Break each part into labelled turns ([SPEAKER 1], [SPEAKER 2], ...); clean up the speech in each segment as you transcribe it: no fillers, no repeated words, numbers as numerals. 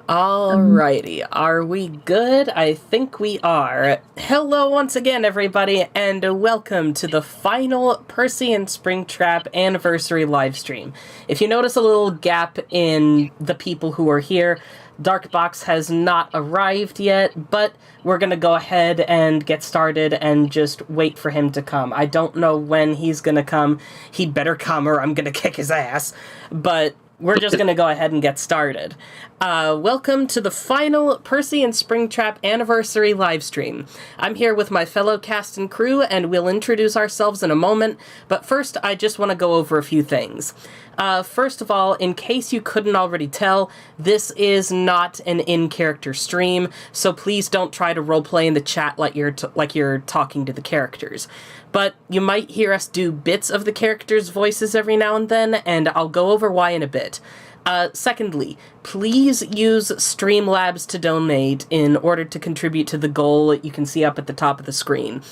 [SPEAKER 1] Alrighty, are we good? I think we are. Hello once again, everybody, and welcome to the final Percy and Springtrap anniversary livestream. If you notice a little gap in the people who are here, Darkbox has not arrived yet, but we're gonna go ahead and get started and just wait for him to come. I don't know when he's gonna come. He'd better come or I'm gonna kick his ass, but we're just going to go ahead and get started. Welcome to the final Percy and Springtrap anniversary livestream. I'm here with my fellow cast and crew, and we'll introduce ourselves in a moment, but first I just want to go over a few things. First of all, in case you couldn't already tell, this is not an in-character stream, so please don't try to roleplay in the chat like you're talking to the characters. But you might hear us do bits of the characters' voices every now and then, and I'll go over why in a bit. Secondly, please use Streamlabs to donate in order to contribute to the goal you can see up at the top of the screen.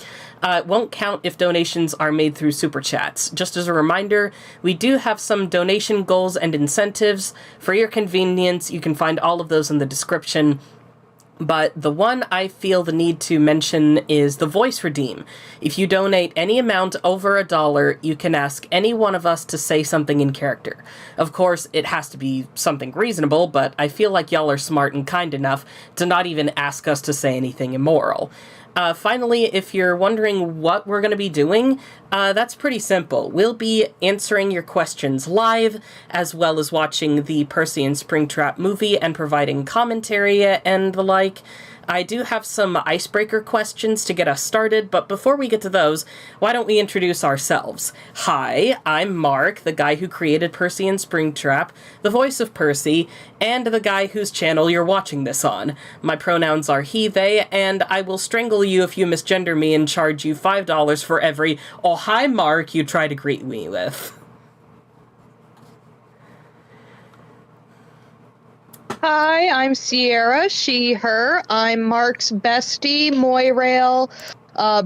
[SPEAKER 1] It won't count if donations are made through Super Chats. Just as a reminder, we do have some donation goals and incentives. For your convenience, you can find all of those in the description. But the one I feel the need to mention is the voice redeem. If you donate any amount over $1, you can ask any one of us to say something in character. Of course, it has to be something reasonable, but I feel like y'all are smart and kind enough to not even ask us to say anything immoral. Finally, if you're wondering what we're going to be doing, that's pretty simple. We'll be answering your questions live, as well as watching the Percy and Springtrap movie and providing commentary and the like. I do have some icebreaker questions to get us started, but before we get to those, why don't we introduce ourselves? Hi, I'm Mark, the guy who created Percy and Springtrap, the voice of Percy, and the guy whose channel you're watching this on. My pronouns are he, they, and I will strangle you if you misgender me and charge you $5 for every "oh hi Mark" you try to greet me with.
[SPEAKER 2] Hi, I'm Sierra, she, her. I'm Mark's bestie, Moirail,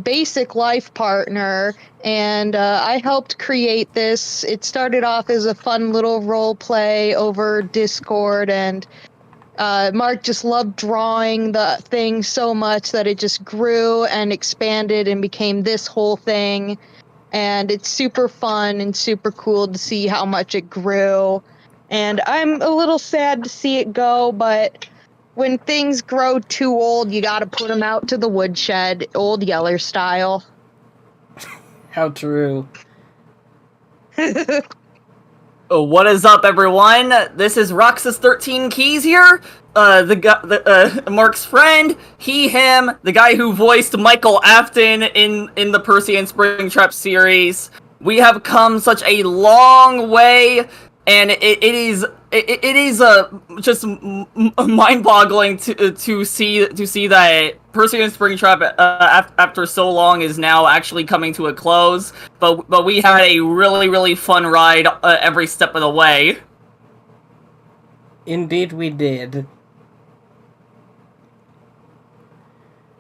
[SPEAKER 2] basic life partner, and I helped create this. It started off as a fun little role play over Discord, and Mark just loved drawing the thing so much that it just grew and expanded and became this whole thing. And it's super fun and super cool to see how much it grew. And I'm a little sad to see it go, but when things grow too old, you gotta put them out to the woodshed, old Yeller style.
[SPEAKER 1] How true.
[SPEAKER 3] What is up, everyone? This is Roxas 13 Keys here. Mark's friend, he, him, the guy who voiced Michael Afton in the Percy and Springtrap series. We have come such a long way, and it is just mind-boggling to see that Percy and Springtrap after so long is now actually coming to a close. But we had a really fun ride every step of the way.
[SPEAKER 1] Indeed we did.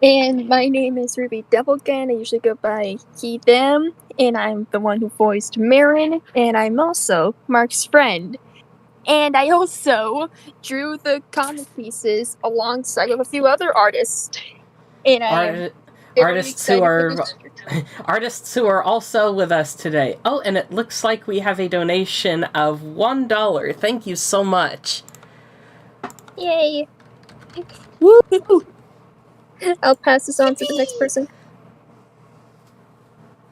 [SPEAKER 4] And my name is Ruby Doublegan. I usually go by he, them, and I'm the one who voiced Marin, and I'm also Mark's friend. And I also drew the comic pieces alongside of a few other artists. And
[SPEAKER 1] artists who are also with us today. Oh, and it looks like we have a donation of $1. Thank you so much.
[SPEAKER 4] Yay! Woo! I'll pass this on to the next person.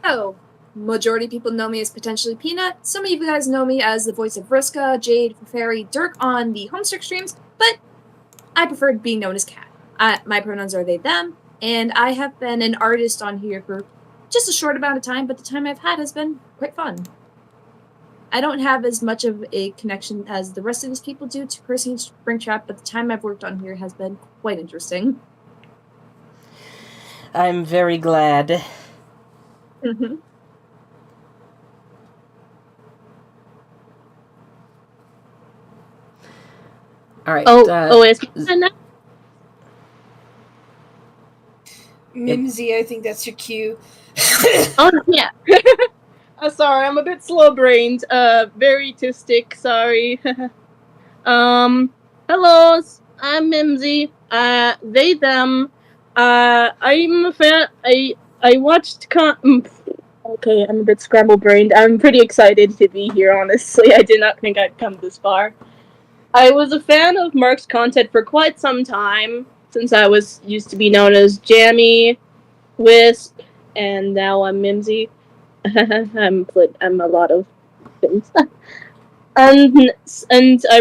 [SPEAKER 5] Oh, majority of people know me as potentially Peanut. Some of you guys know me as the voice of Vriska, Jade, Fairy, Dirk on the Homestuck streams, but I prefer being known as Cat. My pronouns are they, them, and I have been an artist on here for just a short amount of time, but the time I've had has been quite fun. I don't have as much of a connection as the rest of these people do to Percy and Springtrap, but the time I've worked on here has been quite interesting.
[SPEAKER 1] I'm very glad.
[SPEAKER 4] Mm-hmm.
[SPEAKER 1] All right.
[SPEAKER 6] It's
[SPEAKER 7] Mimsy, I think that's your cue.
[SPEAKER 6] Oh yeah. Sorry, I'm a bit slow-brained. Very autistic. Sorry. Hello, I'm Mimsy. They, them. I'm a fan. I watched. Okay, I'm a bit scramble-brained. I'm pretty excited to be here. Honestly, I did not think I'd come this far. I was a fan of Mark's content for quite some time, since I used to be known as Jammy, Wisp, and now I'm Mimsy. I'm a lot of things. and I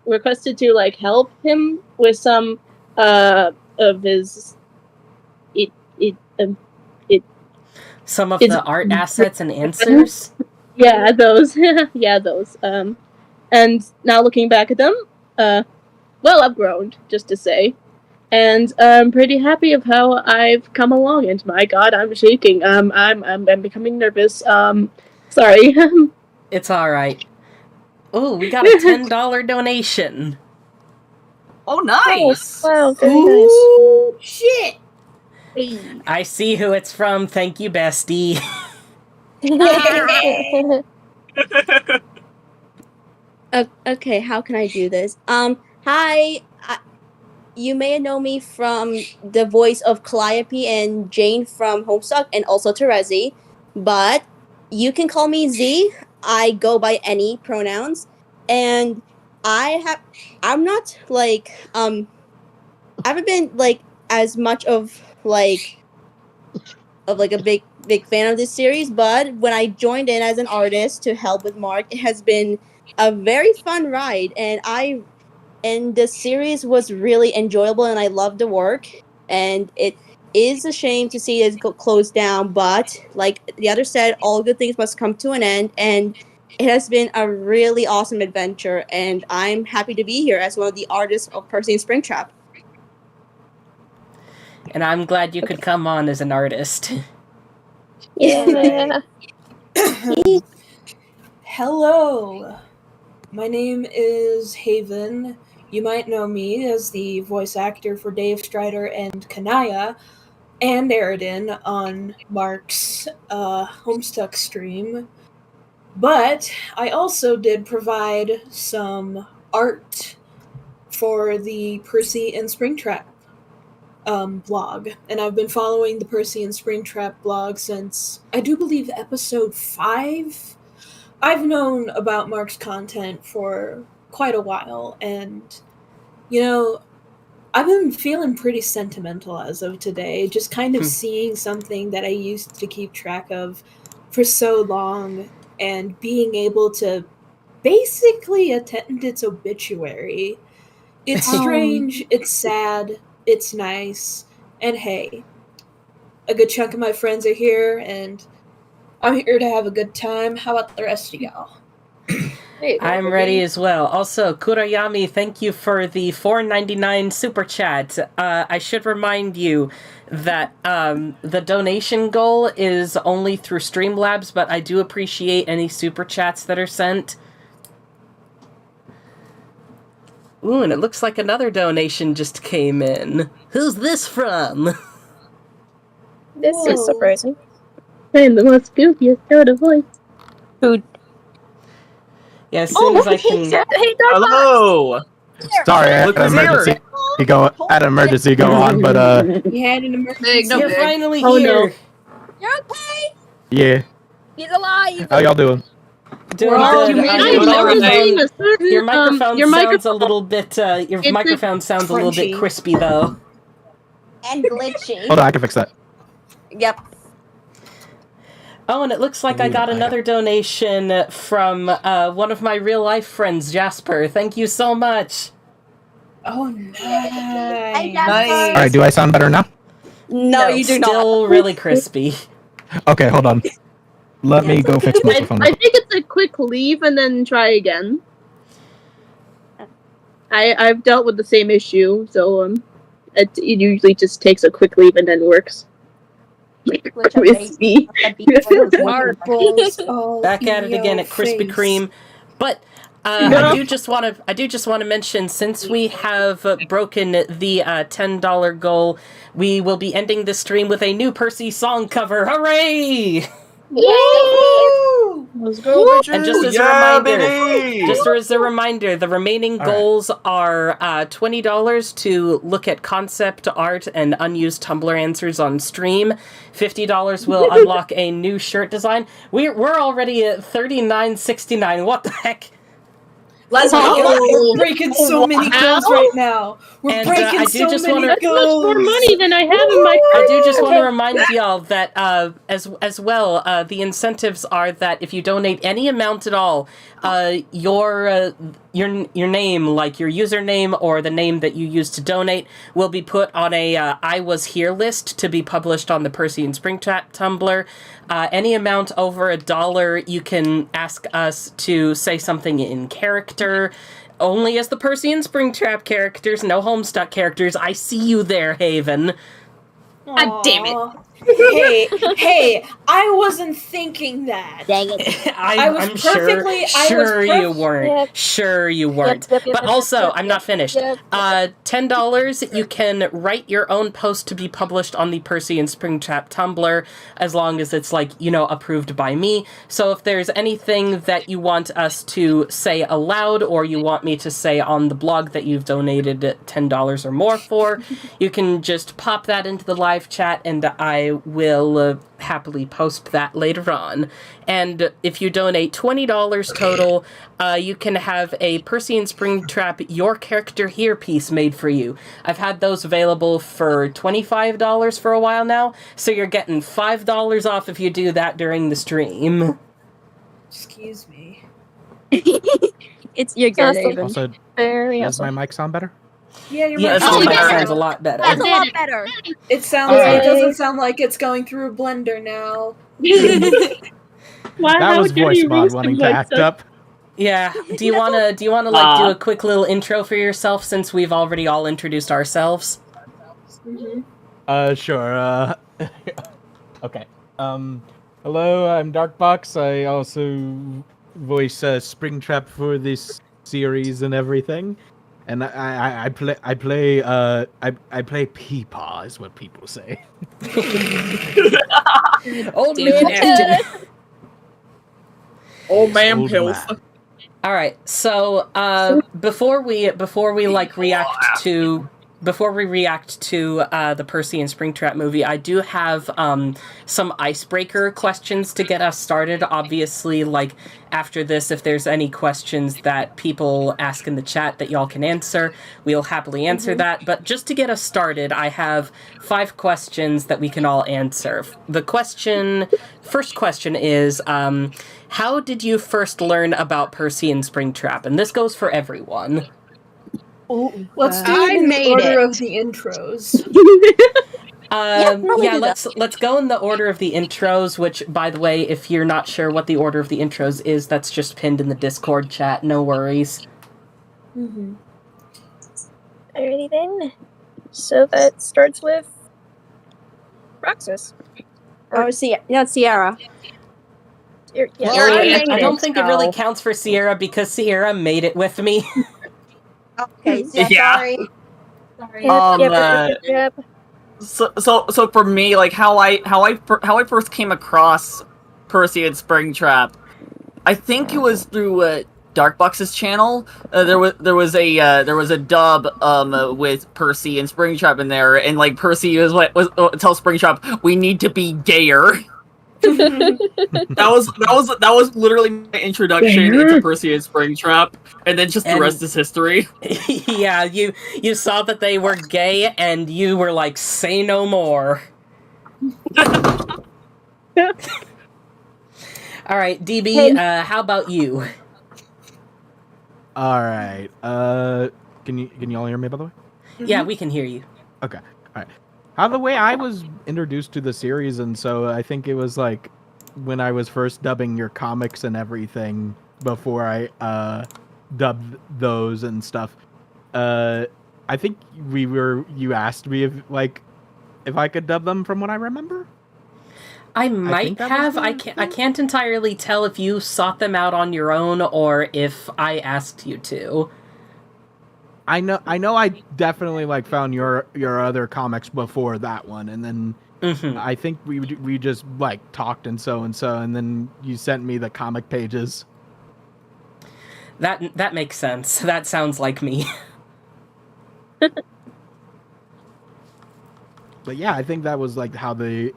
[SPEAKER 6] requested to help him with some of his
[SPEAKER 1] some of the art assets and answers.
[SPEAKER 6] Yeah, those. Yeah, those. And now looking back at them, well, I've grown, just to say. And I'm pretty happy of how I've come along, and my god, I'm shaking. I'm becoming nervous. Sorry.
[SPEAKER 1] It's alright. Oh, we got a $10 donation.
[SPEAKER 3] Oh, nice!
[SPEAKER 4] Wow, very
[SPEAKER 7] Ooh, shit!
[SPEAKER 4] nice.
[SPEAKER 1] I see who it's from. Thank you, bestie.
[SPEAKER 8] Okay, how can I do this? Hi. You may know me from the voice of Calliope and Jane from Homestuck, and also Terezi, but you can call me Z. I go by any pronouns, and I'm not I haven't been as much of a big fan of this series, but when I joined in as an artist to help with Mark, it has been a very fun ride, and I and the series was really enjoyable, and I loved the work. And it is a shame to see it go closed down, but like the other said, all good things must come to an end, and it has been a really awesome adventure, and I'm happy to be here as one of the artists of Percy and Springtrap.
[SPEAKER 1] And I'm glad you could come on as an artist.
[SPEAKER 4] Yeah.
[SPEAKER 7] Hello. My name is Haven. You might know me as the voice actor for Dave Strider and Kanaya and Aridin on Mark's Homestuck stream. But I also did provide some art for the Percy and Springtrap blog, and I've been following the Percy and Springtrap blog since, I do believe, episode 5. I've known about Mark's content for quite a while, and, you know, I've been feeling pretty sentimental as of today, just kind of seeing something that I used to keep track of for so long, and being able to basically attend its obituary. It's strange, it's sad, it's nice, and hey, a good chunk of my friends are here, and I'm here to have a good time. How about the rest of y'all?
[SPEAKER 1] I'm ready as well. Also, Kurayami, thank you for the $4.99 super chat. I should remind you that the donation goal is only through Streamlabs, but I do appreciate any super chats that are sent. Ooh, and it looks like another donation just came in. Who's this from?
[SPEAKER 4] This is surprising.
[SPEAKER 6] I'm the most goofiest tone of voice.
[SPEAKER 4] Who?
[SPEAKER 1] Yeah, as soon as I can...
[SPEAKER 4] Hey,
[SPEAKER 3] Hello!
[SPEAKER 9] Sorry, I had an emergency go on, but
[SPEAKER 7] You had an emergency.
[SPEAKER 5] Big, no
[SPEAKER 1] You're
[SPEAKER 5] big.
[SPEAKER 1] finally
[SPEAKER 6] Oh,
[SPEAKER 1] here!
[SPEAKER 6] no.
[SPEAKER 4] You're okay.
[SPEAKER 9] yeah.
[SPEAKER 4] He's alive.
[SPEAKER 9] How y'all doing?
[SPEAKER 1] Doing
[SPEAKER 7] Well,
[SPEAKER 1] good.
[SPEAKER 7] you made
[SPEAKER 1] Your
[SPEAKER 7] it
[SPEAKER 6] I've never
[SPEAKER 7] alright.
[SPEAKER 6] seen a certain,
[SPEAKER 1] Your microphone
[SPEAKER 6] your
[SPEAKER 1] sounds
[SPEAKER 6] microphone.
[SPEAKER 1] a little bit, your
[SPEAKER 6] It's
[SPEAKER 1] microphone sounds a little bit
[SPEAKER 7] crunchy.
[SPEAKER 1] crispy, though.
[SPEAKER 8] And glitchy.
[SPEAKER 9] Hold on, I can fix that.
[SPEAKER 8] Yep.
[SPEAKER 1] Oh, and it looks like I got another donation from one of my real-life friends, Jasper. Thank you so much.
[SPEAKER 7] Oh, nice.
[SPEAKER 3] Nice.
[SPEAKER 9] Alright, do I sound better now?
[SPEAKER 8] No, you do not.
[SPEAKER 1] Still really crispy.
[SPEAKER 9] Okay, hold on. Let me go fix my microphone.
[SPEAKER 6] I think it's a quick leave and then try again. I've dealt with the same issue, so it usually just takes a quick leave and then works.
[SPEAKER 8] Which
[SPEAKER 6] Crispy.
[SPEAKER 7] Marbles all
[SPEAKER 1] Back at it
[SPEAKER 7] in
[SPEAKER 1] again
[SPEAKER 7] your
[SPEAKER 1] at Krispy
[SPEAKER 7] face.
[SPEAKER 1] Kreme. But
[SPEAKER 6] No.
[SPEAKER 1] I do just want to mention, since we have broken the $10 goal, we will be ending this stream with a new Percy song cover. Hooray!
[SPEAKER 4] Yay!
[SPEAKER 5] Let's go, Richard.
[SPEAKER 1] And just as a reminder, the remaining goals are $20 to look at concept art and unused Tumblr answers on stream. $50 will unlock a new shirt design. We're already at $39.69. What the heck?
[SPEAKER 5] Let's
[SPEAKER 7] We're breaking so many goals right now. We're
[SPEAKER 1] And,
[SPEAKER 7] breaking
[SPEAKER 1] I do
[SPEAKER 7] so
[SPEAKER 1] just
[SPEAKER 7] many
[SPEAKER 1] wanna-
[SPEAKER 6] That's much more
[SPEAKER 7] goals.
[SPEAKER 6] money than I have in my
[SPEAKER 1] I do just want to remind y'all that as well, the incentives are that if you donate any amount at all, your name, like your username or the name that you used to donate, will be put on a I Was Here list to be published on the Percy and Springtrap Tumblr. Any amount over $1, you can ask us to say something in character. Only as the Percy and Springtrap characters, no Homestuck characters. I see you there, Haven.
[SPEAKER 5] God damn it.
[SPEAKER 7] Aw. Hey, I wasn't thinking that.
[SPEAKER 8] Dang it.
[SPEAKER 7] I was
[SPEAKER 1] I'm
[SPEAKER 7] perfectly-
[SPEAKER 1] sure you weren't.
[SPEAKER 4] Yep.
[SPEAKER 1] Sure you weren't.
[SPEAKER 4] Yep, yep,
[SPEAKER 1] But
[SPEAKER 4] yep,
[SPEAKER 1] also,
[SPEAKER 4] yep,
[SPEAKER 1] I'm
[SPEAKER 4] yep,
[SPEAKER 1] not finished.
[SPEAKER 4] yep.
[SPEAKER 1] $10, you can write your own post to be published on the Percy and Springtrap Tumblr, as long as it's, like, you know, approved by me. So if there's anything that you want us to say aloud, or you want me to say on the blog that you've donated $10 or more for, you can just pop that into the live chat, and I will happily post that later on. And if you donate $20 total, you can have a Percy and Springtrap Your Character Here piece made for you. I've had those available for $25 for a while now, so you're getting $5 off if you do that during the stream.
[SPEAKER 7] Excuse me.
[SPEAKER 4] You're good,
[SPEAKER 6] Awesome.
[SPEAKER 4] Haven.
[SPEAKER 9] Also,
[SPEAKER 4] Very
[SPEAKER 9] does
[SPEAKER 4] awesome.
[SPEAKER 9] my mic sound better?
[SPEAKER 7] Yeah, your
[SPEAKER 1] Yes,
[SPEAKER 3] Oh,
[SPEAKER 1] your mic
[SPEAKER 3] yeah.
[SPEAKER 1] sounds a lot better.
[SPEAKER 8] That's a lot better.
[SPEAKER 7] It sounds.
[SPEAKER 9] Alright.
[SPEAKER 7] It doesn't sound like it's going through a blender now.
[SPEAKER 6] Why,
[SPEAKER 9] That
[SPEAKER 6] how
[SPEAKER 9] was
[SPEAKER 6] dare
[SPEAKER 9] voice
[SPEAKER 6] you
[SPEAKER 9] mod
[SPEAKER 6] roast
[SPEAKER 9] wanting
[SPEAKER 6] him
[SPEAKER 9] to
[SPEAKER 6] like
[SPEAKER 9] act
[SPEAKER 6] such?
[SPEAKER 9] up.
[SPEAKER 1] Yeah. Do you wanna like do
[SPEAKER 3] Uh,
[SPEAKER 1] a quick little intro for yourself since we've already all introduced ourselves?
[SPEAKER 9] Sure. Okay. Hello, I'm Darkbox. I also voice Springtrap for this series and everything. And I play Peepaw is what people say.
[SPEAKER 1] Old
[SPEAKER 5] Damn
[SPEAKER 1] man
[SPEAKER 5] it.
[SPEAKER 1] Ashton.
[SPEAKER 3] Old man
[SPEAKER 9] Old
[SPEAKER 3] pills.
[SPEAKER 9] man.
[SPEAKER 1] All right. So, before we like react to the Percy and Springtrap movie, I do have some icebreaker questions to get us started. Obviously, like after this, if there's any questions that people ask in the chat that y'all can answer, we'll happily answer that. But just to get us started, I have 5 questions that we can all answer. First question is, how did you first learn about Percy and Springtrap? And this goes for everyone.
[SPEAKER 7] Let's do
[SPEAKER 2] I
[SPEAKER 7] it in
[SPEAKER 2] made
[SPEAKER 7] the order
[SPEAKER 2] it.
[SPEAKER 7] of the intros.
[SPEAKER 8] probably do that.
[SPEAKER 1] Let's go in the order of the intros, which, by the way, if you're not sure what the order of the intros is, that's just pinned in the Discord chat. No worries.
[SPEAKER 4] Alrighty then. So that starts with Roxas.
[SPEAKER 8] Or Sierra.
[SPEAKER 2] Well,
[SPEAKER 1] I
[SPEAKER 2] I made
[SPEAKER 1] don't
[SPEAKER 2] it,
[SPEAKER 1] think it really
[SPEAKER 2] so-
[SPEAKER 1] counts for Sierra because Sierra made it with me.
[SPEAKER 8] Okay,
[SPEAKER 3] Yeah.
[SPEAKER 8] sorry.
[SPEAKER 5] Sorry.
[SPEAKER 4] Yep.
[SPEAKER 3] So for me, like how I first came across Percy and Springtrap, I think it was through Darkbox's channel. There was a dub with Percy and Springtrap in there, and like Percy was tell Springtrap, we need to be gayer. that was literally my introduction into Percy and Springtrap, and then just the rest is history.
[SPEAKER 1] Yeah, you saw that they were gay, and you were like, say no more. All right, DB, how about you?
[SPEAKER 9] All right. Can you all hear me, by the way?
[SPEAKER 1] Yeah, we can hear you.
[SPEAKER 9] Okay. All right. The way I was introduced to the series, and so I think it was like when I was first dubbing your comics and everything before I dubbed those and stuff. I think you asked me if I could dub them from what I remember.
[SPEAKER 1] I might have. I can't entirely tell if you sought them out on your own or if I asked you to.
[SPEAKER 9] I know I definitely found your other comics before that one, and then I think we just talked and so, and then you sent me the comic pages.
[SPEAKER 1] That makes sense. That sounds like me.
[SPEAKER 9] But yeah, I think that was how the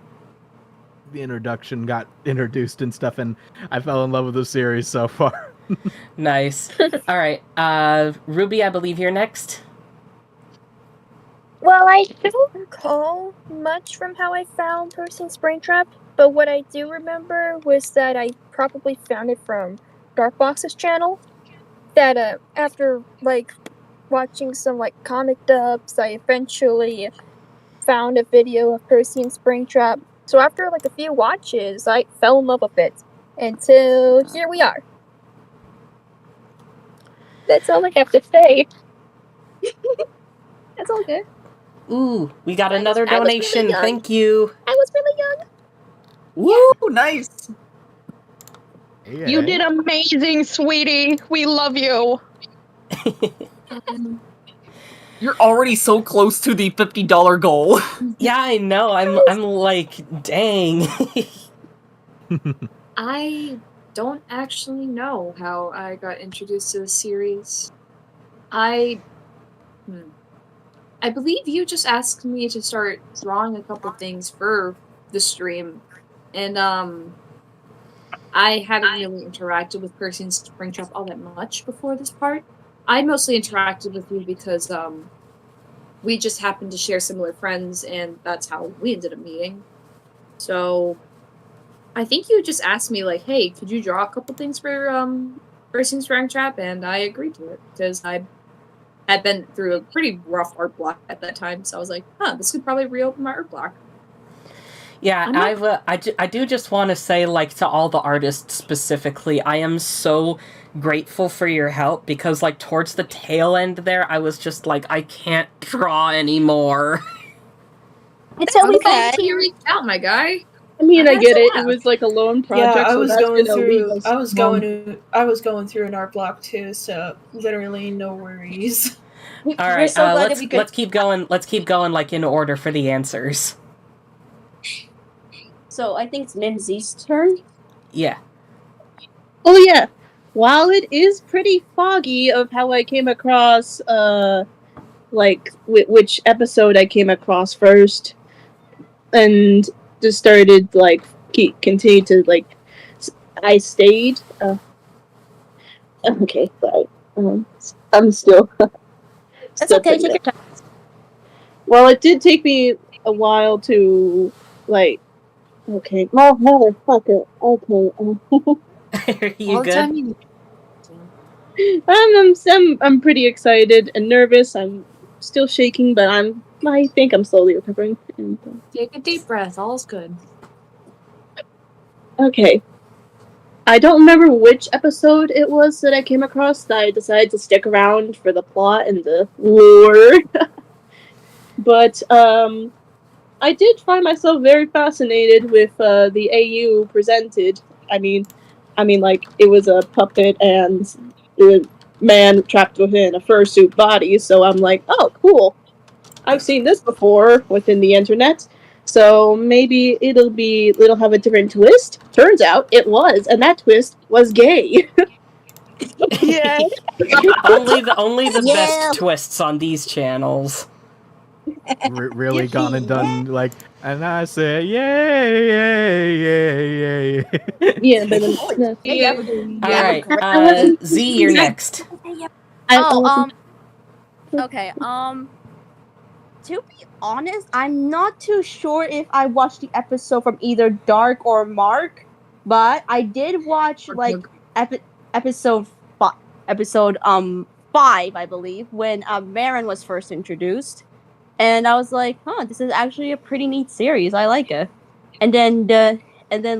[SPEAKER 9] introduction got introduced and stuff, and I fell in love with the series so far.
[SPEAKER 1] Nice. All right, Ruby, I believe you're next.
[SPEAKER 4] Well, I don't recall much from how I found Percy and Springtrap, but what I do remember was that I probably found it from Darkbox's channel. That after watching some comic dubs, I eventually found a video of Percy and Springtrap. So after a few watches, I fell in love with it. Until here we are. That's all I have to say. That's all good.
[SPEAKER 1] Ooh, we got another
[SPEAKER 4] I was really
[SPEAKER 1] donation.
[SPEAKER 4] young.
[SPEAKER 1] Thank you.
[SPEAKER 4] I was really young.
[SPEAKER 3] Woo, nice.
[SPEAKER 9] Yeah.
[SPEAKER 2] You did amazing, sweetie. We love you.
[SPEAKER 3] You're already so close to the $50 goal.
[SPEAKER 1] Yeah, I know. I'm like, dang.
[SPEAKER 5] I don't actually know how I got introduced to the series. I believe you just asked me to start drawing a couple things for the stream, and I hadn't really interacted with Percy and Springtrap all that much before this part. I mostly interacted with you because we just happened to share similar friends, and that's how we ended up meeting. So I think you just asked me hey, could you draw a couple things for Percy and Springtrap, and I agreed to it because I had been through a pretty rough art block at that time. So I was like, this could probably reopen my art block.
[SPEAKER 1] Yeah, I do just want to say, like, to all the artists specifically, I am so grateful for your help because, like, towards the tail end there, I was just like, I can't draw anymore.
[SPEAKER 4] It's
[SPEAKER 5] I'm
[SPEAKER 4] okay.
[SPEAKER 5] glad you reached out, my guy.
[SPEAKER 6] I mean, I get it.
[SPEAKER 5] laugh.
[SPEAKER 6] It was like a lone project.
[SPEAKER 7] Yeah, I
[SPEAKER 6] so
[SPEAKER 7] was
[SPEAKER 6] that's
[SPEAKER 7] going
[SPEAKER 6] gonna
[SPEAKER 7] through.
[SPEAKER 6] leave us
[SPEAKER 7] I was going through an art block too. So literally, no worries.
[SPEAKER 1] All
[SPEAKER 8] We're
[SPEAKER 1] right,
[SPEAKER 8] so glad that we could.
[SPEAKER 1] let's keep going. Let's keep going, like, in order for the answers.
[SPEAKER 8] So I think it's Mimsy's turn.
[SPEAKER 1] Yeah.
[SPEAKER 6] Oh yeah. While it is pretty foggy of how I came across, like which episode I came across first, and just started like continue to like, I stayed. Okay, sorry. I'm still.
[SPEAKER 4] That's okay. Take your time.
[SPEAKER 6] Well, it did take me a while to like. Okay. Oh, motherfucker. Okay.
[SPEAKER 1] Are you
[SPEAKER 5] All the
[SPEAKER 1] good?
[SPEAKER 5] time you-
[SPEAKER 6] I'm pretty excited and nervous. I'm still shaking, but I think I'm slowly recovering. And,
[SPEAKER 5] Take a deep breath. All's good.
[SPEAKER 6] okay. I don't remember which episode it was that I came across that I decided to stick around for the plot and the lore. But I did find myself very fascinated with the AU presented. I mean, like, it was a puppet and a man trapped within a fursuit body, so I'm like, oh, cool. I've seen this before within the internet, so maybe it'll have a different twist. Turns out it was, and that twist was gay.
[SPEAKER 8] Yeah.
[SPEAKER 1] only the
[SPEAKER 4] Yeah.
[SPEAKER 1] best twists on these channels.
[SPEAKER 9] Really gone and done, like, and I say, yay, yay, yay, yay.
[SPEAKER 6] Yeah, but
[SPEAKER 5] Yeah.
[SPEAKER 1] All right, Z, you're next.
[SPEAKER 8] Okay. To be honest, I'm not too sure if I watched the episode from either Dark or Mark, but I did watch like episode 5, I believe, when Marin was first introduced, and I was like, this is actually a pretty neat series. I like it. And then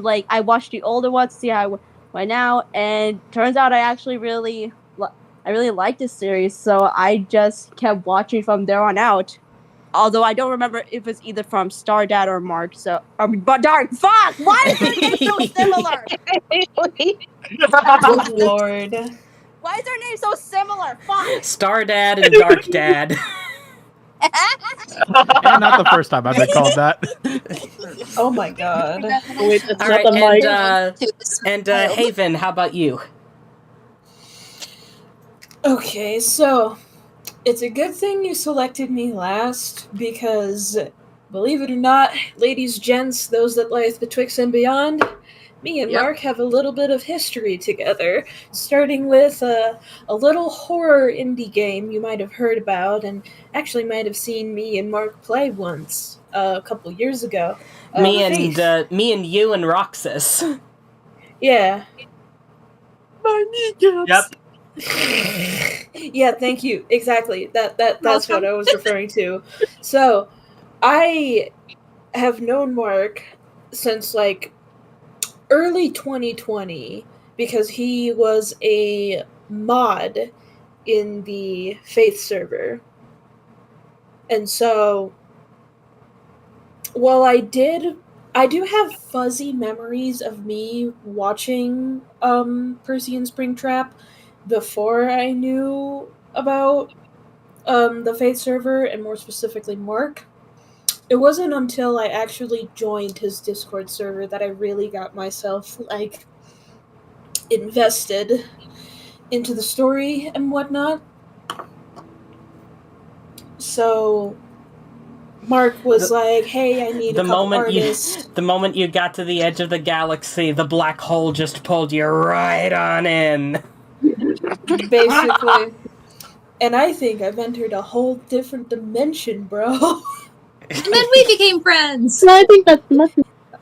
[SPEAKER 8] like I watched the older ones to see how it went out, and turns out I actually really like this series, so I just kept watching from there on out. Although I don't remember if it's either from Stardad or Mark, but Dark. Fuck! Why is their name so similar?
[SPEAKER 7] Good lord.
[SPEAKER 8] Why is their name so similar? Fuck!
[SPEAKER 1] Stardad and Dark Dad.
[SPEAKER 9] And not the first time I've been called that.
[SPEAKER 7] Oh my god.
[SPEAKER 6] Wait, that's
[SPEAKER 1] All
[SPEAKER 6] not
[SPEAKER 1] right,
[SPEAKER 6] the mic.
[SPEAKER 1] and Haven, how about you?
[SPEAKER 7] Okay, so it's a good thing you selected me last because, believe it or not, ladies, gents, those that lieth betwixt and beyond, me and Mark have a little bit of history together, starting with a little horror indie game you might have heard about and actually might have seen me and Mark play once a couple years ago.
[SPEAKER 1] Me
[SPEAKER 7] Faith.
[SPEAKER 1] and you and Roxas.
[SPEAKER 7] Yeah.
[SPEAKER 8] My kneecaps.
[SPEAKER 7] Yeah, thank you. Exactly. That's what I was referring to. So, I have known Mark since like early 2020 because he was a mod in the Faith server. And so while I do have fuzzy memories of me watching Percy and Springtrap before I knew about the Faith server, and more specifically Mark. It wasn't until I actually joined his Discord server that I really got myself, like, invested into the story and whatnot. So Mark was like, hey, I need a couple artists.
[SPEAKER 1] The moment you got to the edge of the galaxy, the black hole just pulled you right on in.
[SPEAKER 7] Basically. And I think I've entered a whole different dimension, bro.
[SPEAKER 5] And then we became friends.
[SPEAKER 6] So I think that's much.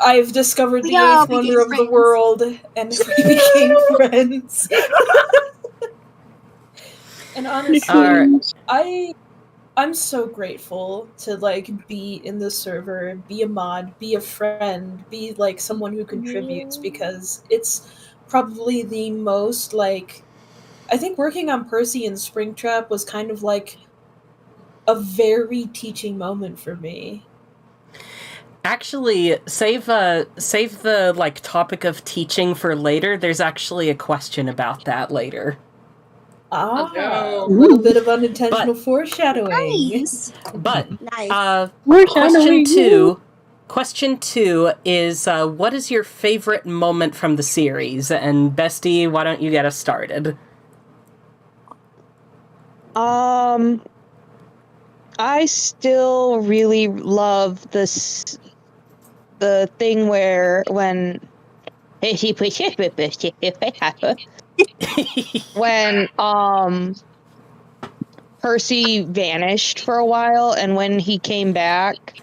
[SPEAKER 7] I've discovered the
[SPEAKER 5] We all
[SPEAKER 7] eighth wonder
[SPEAKER 5] became
[SPEAKER 7] of the
[SPEAKER 5] friends.
[SPEAKER 7] world, and we became friends. And honestly, I'm so grateful to like be in the server, be a mod, be a friend, be like someone who contributes, because it's probably the most like I think working on Percy and Springtrap was kind of like a very teaching moment for me.
[SPEAKER 1] Actually, save the like topic of teaching for later. There's actually a question about that later.
[SPEAKER 2] Oh,
[SPEAKER 7] A little bit of unintentional
[SPEAKER 1] But-
[SPEAKER 7] foreshadowing.
[SPEAKER 4] Nice.
[SPEAKER 1] But
[SPEAKER 8] Nice.
[SPEAKER 1] question two is what is your favorite moment from the series? And Bestie, why don't you get us started?
[SPEAKER 2] I still really love the thing where when Percy vanished for a while, and when he came back,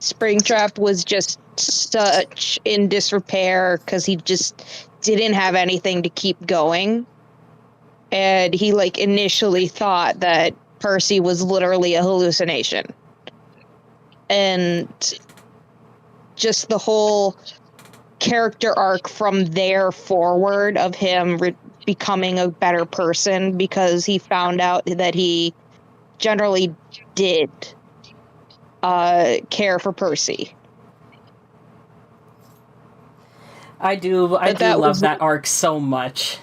[SPEAKER 2] Springtrap was just such in disrepair because he just didn't have anything to keep going. And he like initially thought that Percy was literally a hallucination. And just the whole character arc from there forward of him becoming a better person because he found out that he generally did care for Percy.
[SPEAKER 1] I do love that arc so much.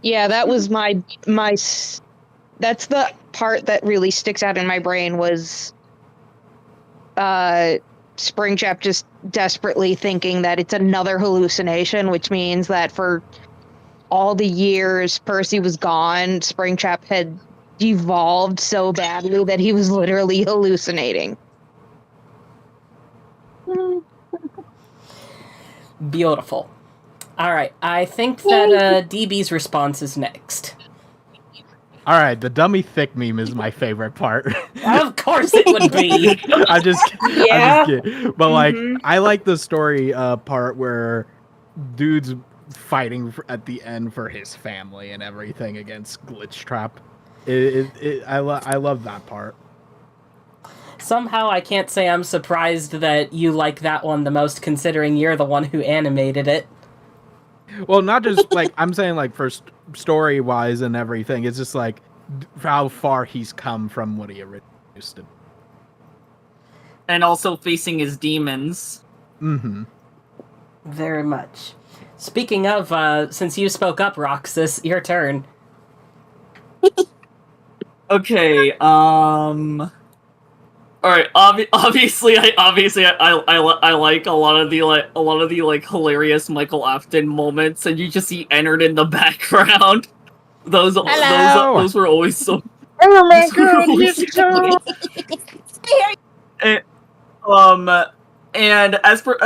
[SPEAKER 2] Yeah, that was my that's the part that really sticks out in my brain was Springtrap just desperately thinking that it's another hallucination, which means that for all the years Percy was gone, Springtrap had devolved so badly that he was literally hallucinating.
[SPEAKER 1] Beautiful. All right, I think that DB's response is next.
[SPEAKER 9] All right, the dummy thick meme is my favorite part.
[SPEAKER 1] Of course it would be.
[SPEAKER 9] I'm just kidding. But like, I like the story part where dude's fighting at the end for his family and everything against Glitchtrap. I love that part.
[SPEAKER 1] Somehow I can't say I'm surprised that you like that one the most, considering you're the one who animated it.
[SPEAKER 9] Well, not just like I'm saying, like for story wise and everything. It's just like how far he's come from what he originally used to.
[SPEAKER 3] And also facing his demons.
[SPEAKER 9] Mm-hmm.
[SPEAKER 1] Very much. Speaking of, since you spoke up, Roxas, your turn.
[SPEAKER 3] Okay, alright, obviously I like a lot of the hilarious Michael Afton moments, and you just see Ennard in the background. Those were always so.
[SPEAKER 6] Oh my god, he's so.
[SPEAKER 3] And as for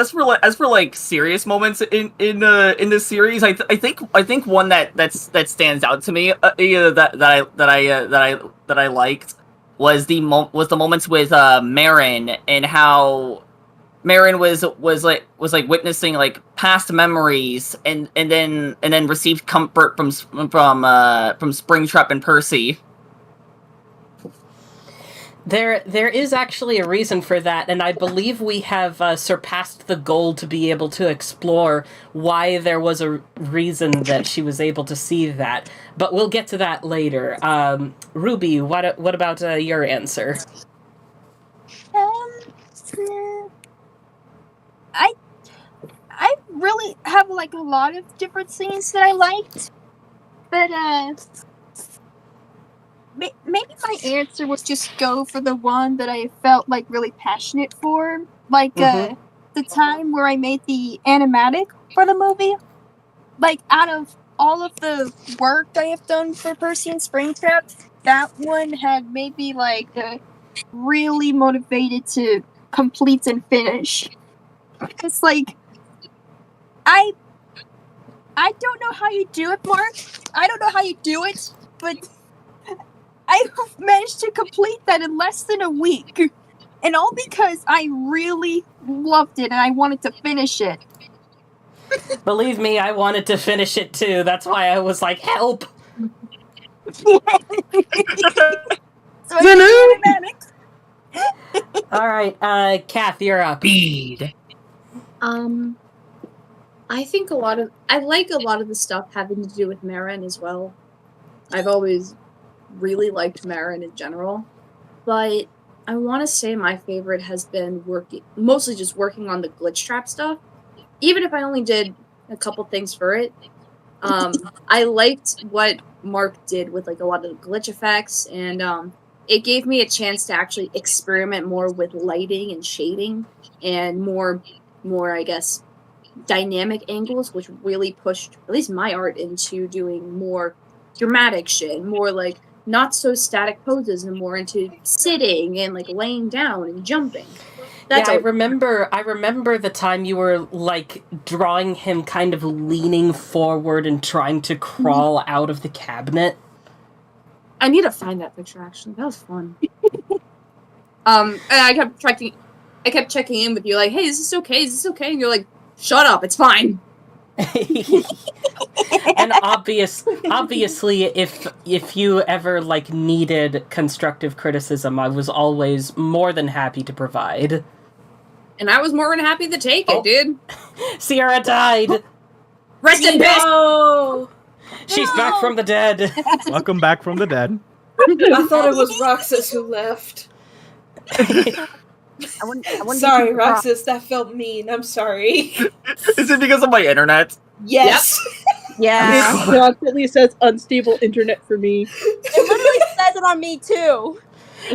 [SPEAKER 3] like serious moments in this series, I think one that stands out to me that I liked was the moments with Marin, and how Marin was witnessing like past memories and then received comfort from Springtrap and Percy.
[SPEAKER 1] There is actually a reason for that, and I believe we have surpassed the goal to be able to explore why there was a reason that she was able to see that. But we'll get to that later. Ruby, what about your answer?
[SPEAKER 4] I really have like a lot of different scenes that I liked, but maybe my answer was just go for the one that I felt like really passionate for, like the time where I made the animatic for the movie. Like out of all of the work I have done for Percy and Springtrap, that one had made me like really motivated to complete and finish. Because like I don't know how you do it, Mark. I don't know how you do it, but I managed to complete that in less than a week. And all because I really loved it and I wanted to finish it.
[SPEAKER 1] Believe me, I wanted to finish it too. That's why I was like, help!
[SPEAKER 4] So it's
[SPEAKER 1] Alright, Kath, you're up.
[SPEAKER 3] Speed.
[SPEAKER 5] I think I like a lot of the stuff having to do with Marin as well. I've always really liked Marin in general, but I want to say my favorite has been mostly just working on the glitch trap stuff. Even if I only did a couple things for it, I liked what Mark did with like a lot of the glitch effects, and it gave me a chance to actually experiment more with lighting and shading and more I guess dynamic angles, which really pushed at least my art into doing more dramatic shit, more like not so static poses, and more into sitting and like laying down and jumping. That's
[SPEAKER 1] I remember the time you were like drawing him kind of leaning forward and trying to crawl out of the cabinet.
[SPEAKER 5] I need to find that picture actually. That was fun. And I kept checking in with you like, hey, is this okay? Is this okay? And you're like, shut up, it's fine.
[SPEAKER 1] And obviously if you ever like needed constructive criticism, I was always more than happy to provide.
[SPEAKER 5] And I was more than happy to take it, dude.
[SPEAKER 1] Sierra died.
[SPEAKER 5] Rest in peace.
[SPEAKER 7] No!
[SPEAKER 1] She's back from the dead.
[SPEAKER 9] Welcome back from the dead.
[SPEAKER 7] I thought it was Roxas who left.
[SPEAKER 4] I wouldn't
[SPEAKER 7] Sorry, Roxas, that felt mean. I'm sorry.
[SPEAKER 3] Is it because of my internet?
[SPEAKER 7] Yes.
[SPEAKER 4] Yeah.
[SPEAKER 6] It constantly says unstable internet for me.
[SPEAKER 8] It literally says it on me too.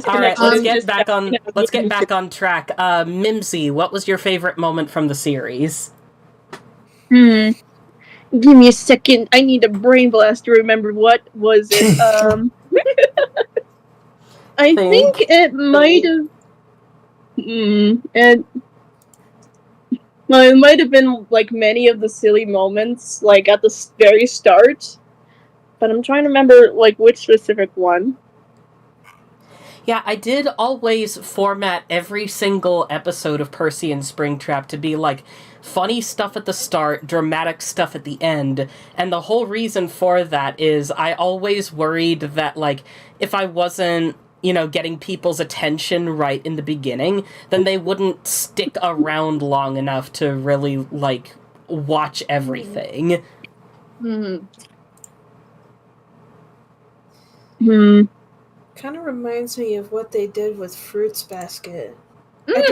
[SPEAKER 1] All right, let's get back on track. Mimsy, what was your favorite moment from the series?
[SPEAKER 6] Give me a second. I need a brain blast to remember what was it. I think it might have. It might have been like many of the silly moments, like at the very start. But I'm trying to remember like which specific one.
[SPEAKER 1] Yeah, I did always format every single episode of Percy and Springtrap to be like funny stuff at the start, dramatic stuff at the end. And the whole reason for that is I always worried that like if I wasn't, getting people's attention right in the beginning, then they wouldn't stick around long enough to really like watch everything.
[SPEAKER 7] Kind of reminds me of what they did with Fruits Basket. I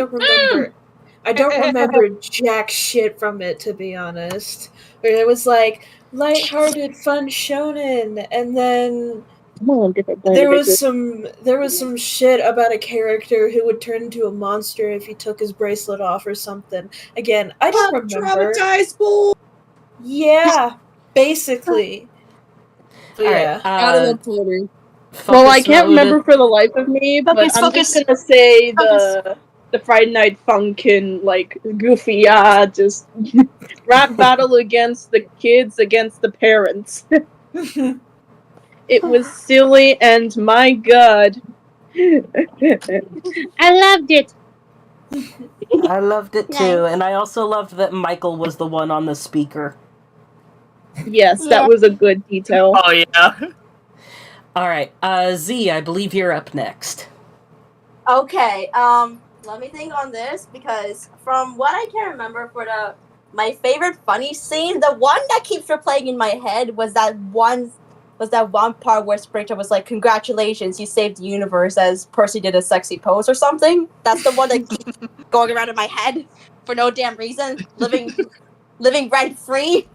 [SPEAKER 7] don't remember jack shit from it, to be honest. Where it was like lighthearted, fun shonen, and then there was some shit about a character who would turn into a monster if he took his bracelet off or something. Again, I don't remember.
[SPEAKER 8] Traumatized bull.
[SPEAKER 7] Yeah, basically. But yeah.
[SPEAKER 5] Out of the quarter.
[SPEAKER 6] Well, I can't remember for the life of me, but I'm just gonna say the Friday Night Funkin' like goofy, just rap battle against the kids against the parents. It was silly, and my god, I loved it.
[SPEAKER 1] I loved it too, and I also loved that Michael was the one on the speaker.
[SPEAKER 6] Yes, that was a good detail.
[SPEAKER 3] Oh yeah.
[SPEAKER 1] All right, Z, I believe you're up next.
[SPEAKER 8] Okay, let me think on this, because from what I can remember for my favorite funny scene, the one that keeps replaying in my head was that one part where Springtrap was like, "Congratulations, you saved the universe," as Percy did a sexy pose or something. That's the one that keeps going around in my head for no damn reason, living rent free.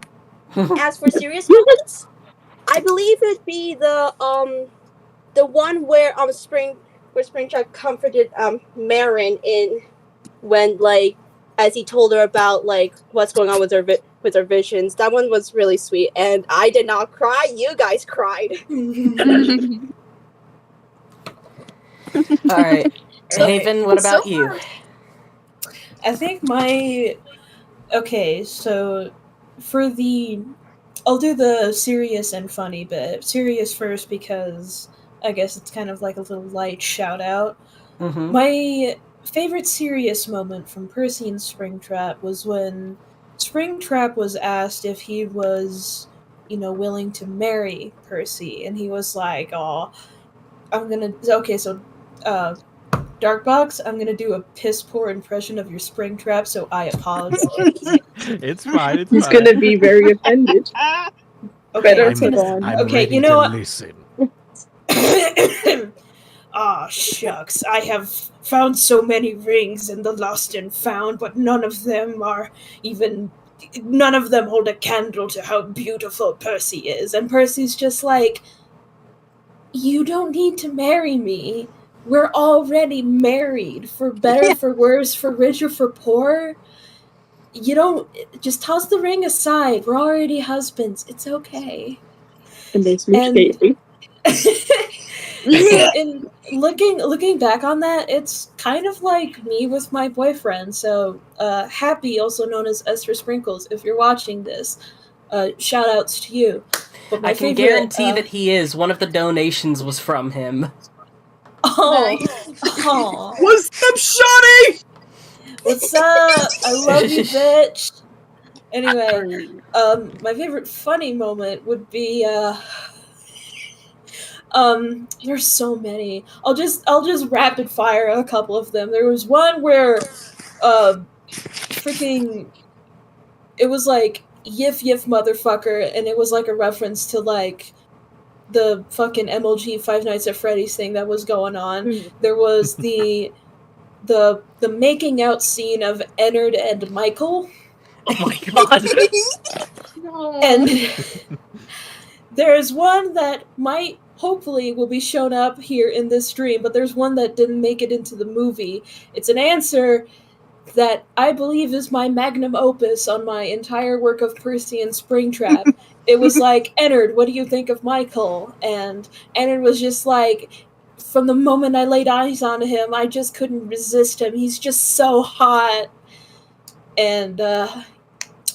[SPEAKER 8] As for serious moments, I believe it'd be the one where Springtrap comforted Marin when like as he told her about like what's going on with her visions. That one was really sweet, and I did not cry. You guys cried.
[SPEAKER 1] All right, Haven, what about you?
[SPEAKER 7] I think so I'll do the serious and funny bit. Serious first because I guess it's kind of like a little light shout out.
[SPEAKER 1] Mm-hmm.
[SPEAKER 7] My favorite serious moment from Percy and Springtrap was when Springtrap was asked if he was, willing to marry Percy, and he was like, "Oh, I'm gonna." Okay, so, Darkbox, I'm gonna do a piss poor impression of your Springtrap, so I apologize.
[SPEAKER 9] It's fine. It's
[SPEAKER 6] He's
[SPEAKER 9] fine.
[SPEAKER 6] gonna be very offended.
[SPEAKER 7] Okay,
[SPEAKER 6] Better
[SPEAKER 9] I'm,
[SPEAKER 6] put on.
[SPEAKER 9] I'm
[SPEAKER 7] Okay,
[SPEAKER 9] ready
[SPEAKER 7] you know
[SPEAKER 9] to
[SPEAKER 7] what?
[SPEAKER 9] listen.
[SPEAKER 7] Ah, shucks, I have found so many rings in the lost and found, but none of them hold a candle to how beautiful Percy is. And Percy's just like, you don't need to marry me. We're already married, for better, for worse, for rich or for poor. You don't, just toss the ring aside. We're already husbands. It's okay.
[SPEAKER 6] And they switch
[SPEAKER 7] And
[SPEAKER 6] dating.
[SPEAKER 7] in looking back on that, it's kind of like me with my boyfriend. So, Happy, also known as Esther Sprinkles, if you're watching this, shout outs to you. But my
[SPEAKER 1] I can
[SPEAKER 7] favorite,
[SPEAKER 1] guarantee that he is. One of the donations was from him.
[SPEAKER 7] Oh,
[SPEAKER 4] Nice.
[SPEAKER 7] oh,
[SPEAKER 3] What's up, Shawty?
[SPEAKER 7] what's up? I love you, bitch. Anyway, my favorite funny moment would be, there's so many. I'll just rapid fire a couple of them. There was one where, freaking, it was like yif yif motherfucker, and it was like a reference to like the fucking MLG Five Nights at Freddy's thing that was going on. There was the making out scene of Ennard and Michael.
[SPEAKER 3] Oh my god.
[SPEAKER 7] And there's one that might hopefully will be shown up here in this stream, but there's one that didn't make it into the movie. It's an answer that I believe is my magnum opus on my entire work of Percy and Springtrap. It was like, Ennard, what do you think of Michael? And Ennard was just like, from the moment I laid eyes on him, I just couldn't resist him. He's just so hot. And,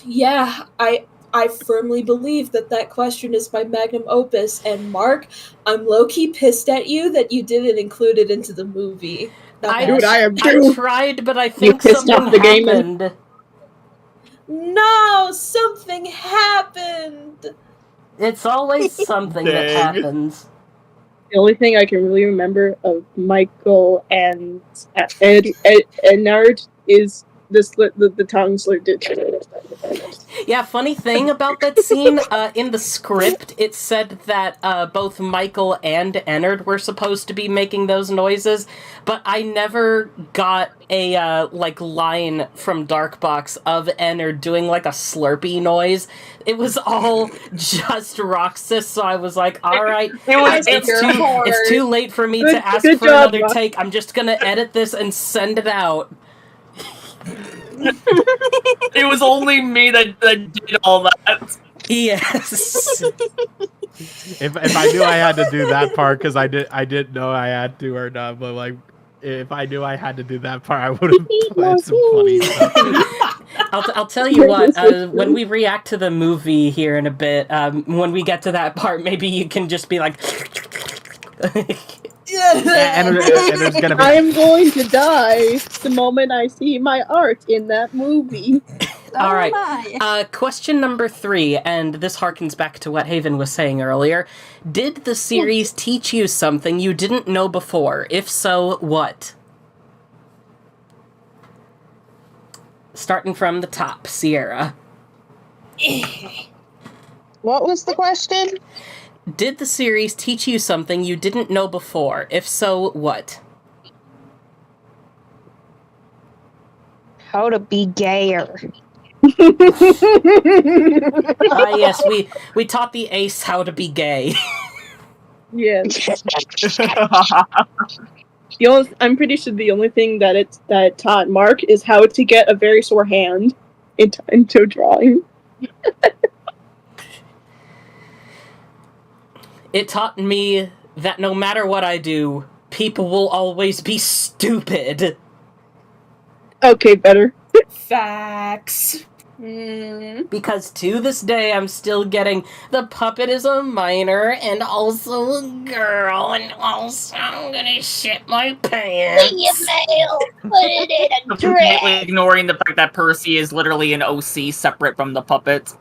[SPEAKER 7] yeah, I firmly believe that question is my magnum opus. And Mark, I'm low-key pissed at you that you didn't include it into the movie.
[SPEAKER 6] Dude, I am
[SPEAKER 1] I
[SPEAKER 6] too.
[SPEAKER 1] tried, but I think
[SPEAKER 6] pissed off
[SPEAKER 1] something
[SPEAKER 6] the game
[SPEAKER 1] happened.
[SPEAKER 7] No, something happened.
[SPEAKER 1] It's always something that
[SPEAKER 3] Dang.
[SPEAKER 1] happens.
[SPEAKER 6] The only thing I can really remember of Michael and Ennard is the tongue slurred it.
[SPEAKER 1] Yeah, funny thing about that scene, in the script, it said that both Michael and Ennard were supposed to be making those noises, but I never got a, line from Darkbox of Ennard doing, like, a slurpy noise. It was all just Roxas, so I was like, alright, it's too late for me to ask
[SPEAKER 6] good
[SPEAKER 1] for
[SPEAKER 6] job,
[SPEAKER 1] another
[SPEAKER 6] Rox.
[SPEAKER 1] take. I'm just gonna edit this and send it out.
[SPEAKER 3] It was only me that did all that.
[SPEAKER 1] Yes.
[SPEAKER 9] If I knew I had to do that part, because I didn't know I had to or not, but like if I knew I had to do that part, I would have played some funny stuff.
[SPEAKER 1] I'll tell you what, when we react to the movie here in a bit, when we get to that part, maybe you can just be like...
[SPEAKER 9] And there's gonna be
[SPEAKER 6] I am going to die the moment I see my art in that movie.
[SPEAKER 1] All right.
[SPEAKER 8] my.
[SPEAKER 1] Question number 3, and this harkens back to what Haven was saying earlier. Did the series teach you something you didn't know before? If so, what? Starting from the top, Sierra.
[SPEAKER 2] What was the question?
[SPEAKER 1] Did the series teach you something you didn't know before? If so, what?
[SPEAKER 2] How to be gayer.
[SPEAKER 1] Yes, we taught the ace how to be gay.
[SPEAKER 6] Yes. I'm pretty sure the only thing that it taught Mark is how to get a very sore hand into drawing.
[SPEAKER 1] It taught me that no matter what I do, people will always be stupid.
[SPEAKER 6] Okay, better.
[SPEAKER 7] Facts.
[SPEAKER 1] Because to this day, I'm still getting the puppet is a minor and also a girl, and also I'm gonna shit my pants.
[SPEAKER 8] Put it in a
[SPEAKER 3] Completely ignoring the fact that Percy is literally an OC separate from the puppet.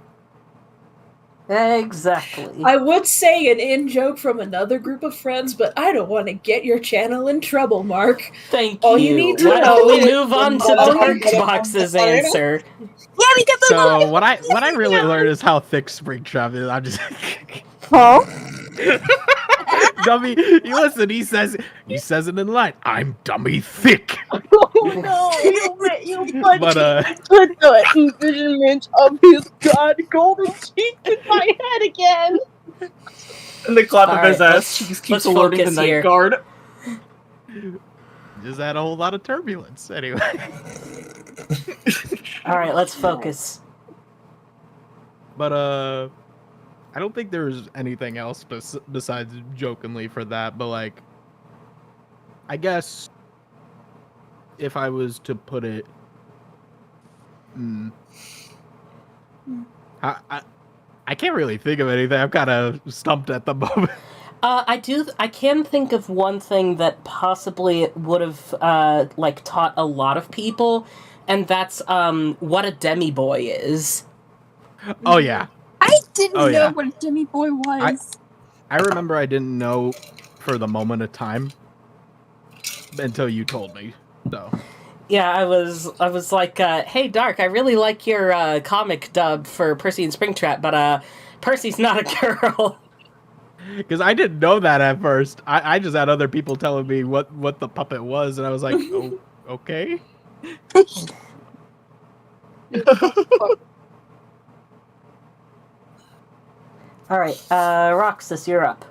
[SPEAKER 1] Exactly.
[SPEAKER 7] I would say an in-joke from another group of friends, but I don't want to get your channel in trouble, Mark.
[SPEAKER 1] Thank
[SPEAKER 7] All
[SPEAKER 1] you.
[SPEAKER 7] you need to
[SPEAKER 1] Why
[SPEAKER 7] know
[SPEAKER 1] don't we
[SPEAKER 7] is
[SPEAKER 1] move on to
[SPEAKER 7] all you
[SPEAKER 1] Darkbox's answer?
[SPEAKER 8] Yeah, we can
[SPEAKER 9] So what I really learned is how thick Springtrap is. I'm just
[SPEAKER 6] Huh?
[SPEAKER 9] dummy. You listen. He says it in line. I'm dummy thick.
[SPEAKER 6] Oh no! You
[SPEAKER 9] But
[SPEAKER 6] put the envisionment of his god golden cheek in my head again.
[SPEAKER 3] And the clap of his
[SPEAKER 1] Alright,
[SPEAKER 3] ass
[SPEAKER 1] let's
[SPEAKER 3] keeps alerting the
[SPEAKER 1] focus
[SPEAKER 3] night
[SPEAKER 1] here.
[SPEAKER 3] guard.
[SPEAKER 9] just had a whole lot of turbulence. Anyway.
[SPEAKER 1] Alright, let's focus.
[SPEAKER 9] But I don't think there's anything else besides jokingly for that. But like, I guess if I was to put it, I can't really think of anything. I'm kind of stumped at the moment.
[SPEAKER 1] I can think of one thing that possibly would have like taught a lot of people, and that's what a demi-boy is.
[SPEAKER 9] Oh yeah.
[SPEAKER 4] I didn't know
[SPEAKER 9] yeah.
[SPEAKER 4] what a demi boy was.
[SPEAKER 9] I remember I didn't know for the moment of time until you told me. So
[SPEAKER 1] Yeah, I was like, hey Dark, I really like your comic dub for Percy and Springtrap, but Percy's not a girl.
[SPEAKER 9] because I didn't know that at first. I just had other people telling me what the puppet was, and I was like, oh, okay.
[SPEAKER 1] Alright, Roxas, you're up.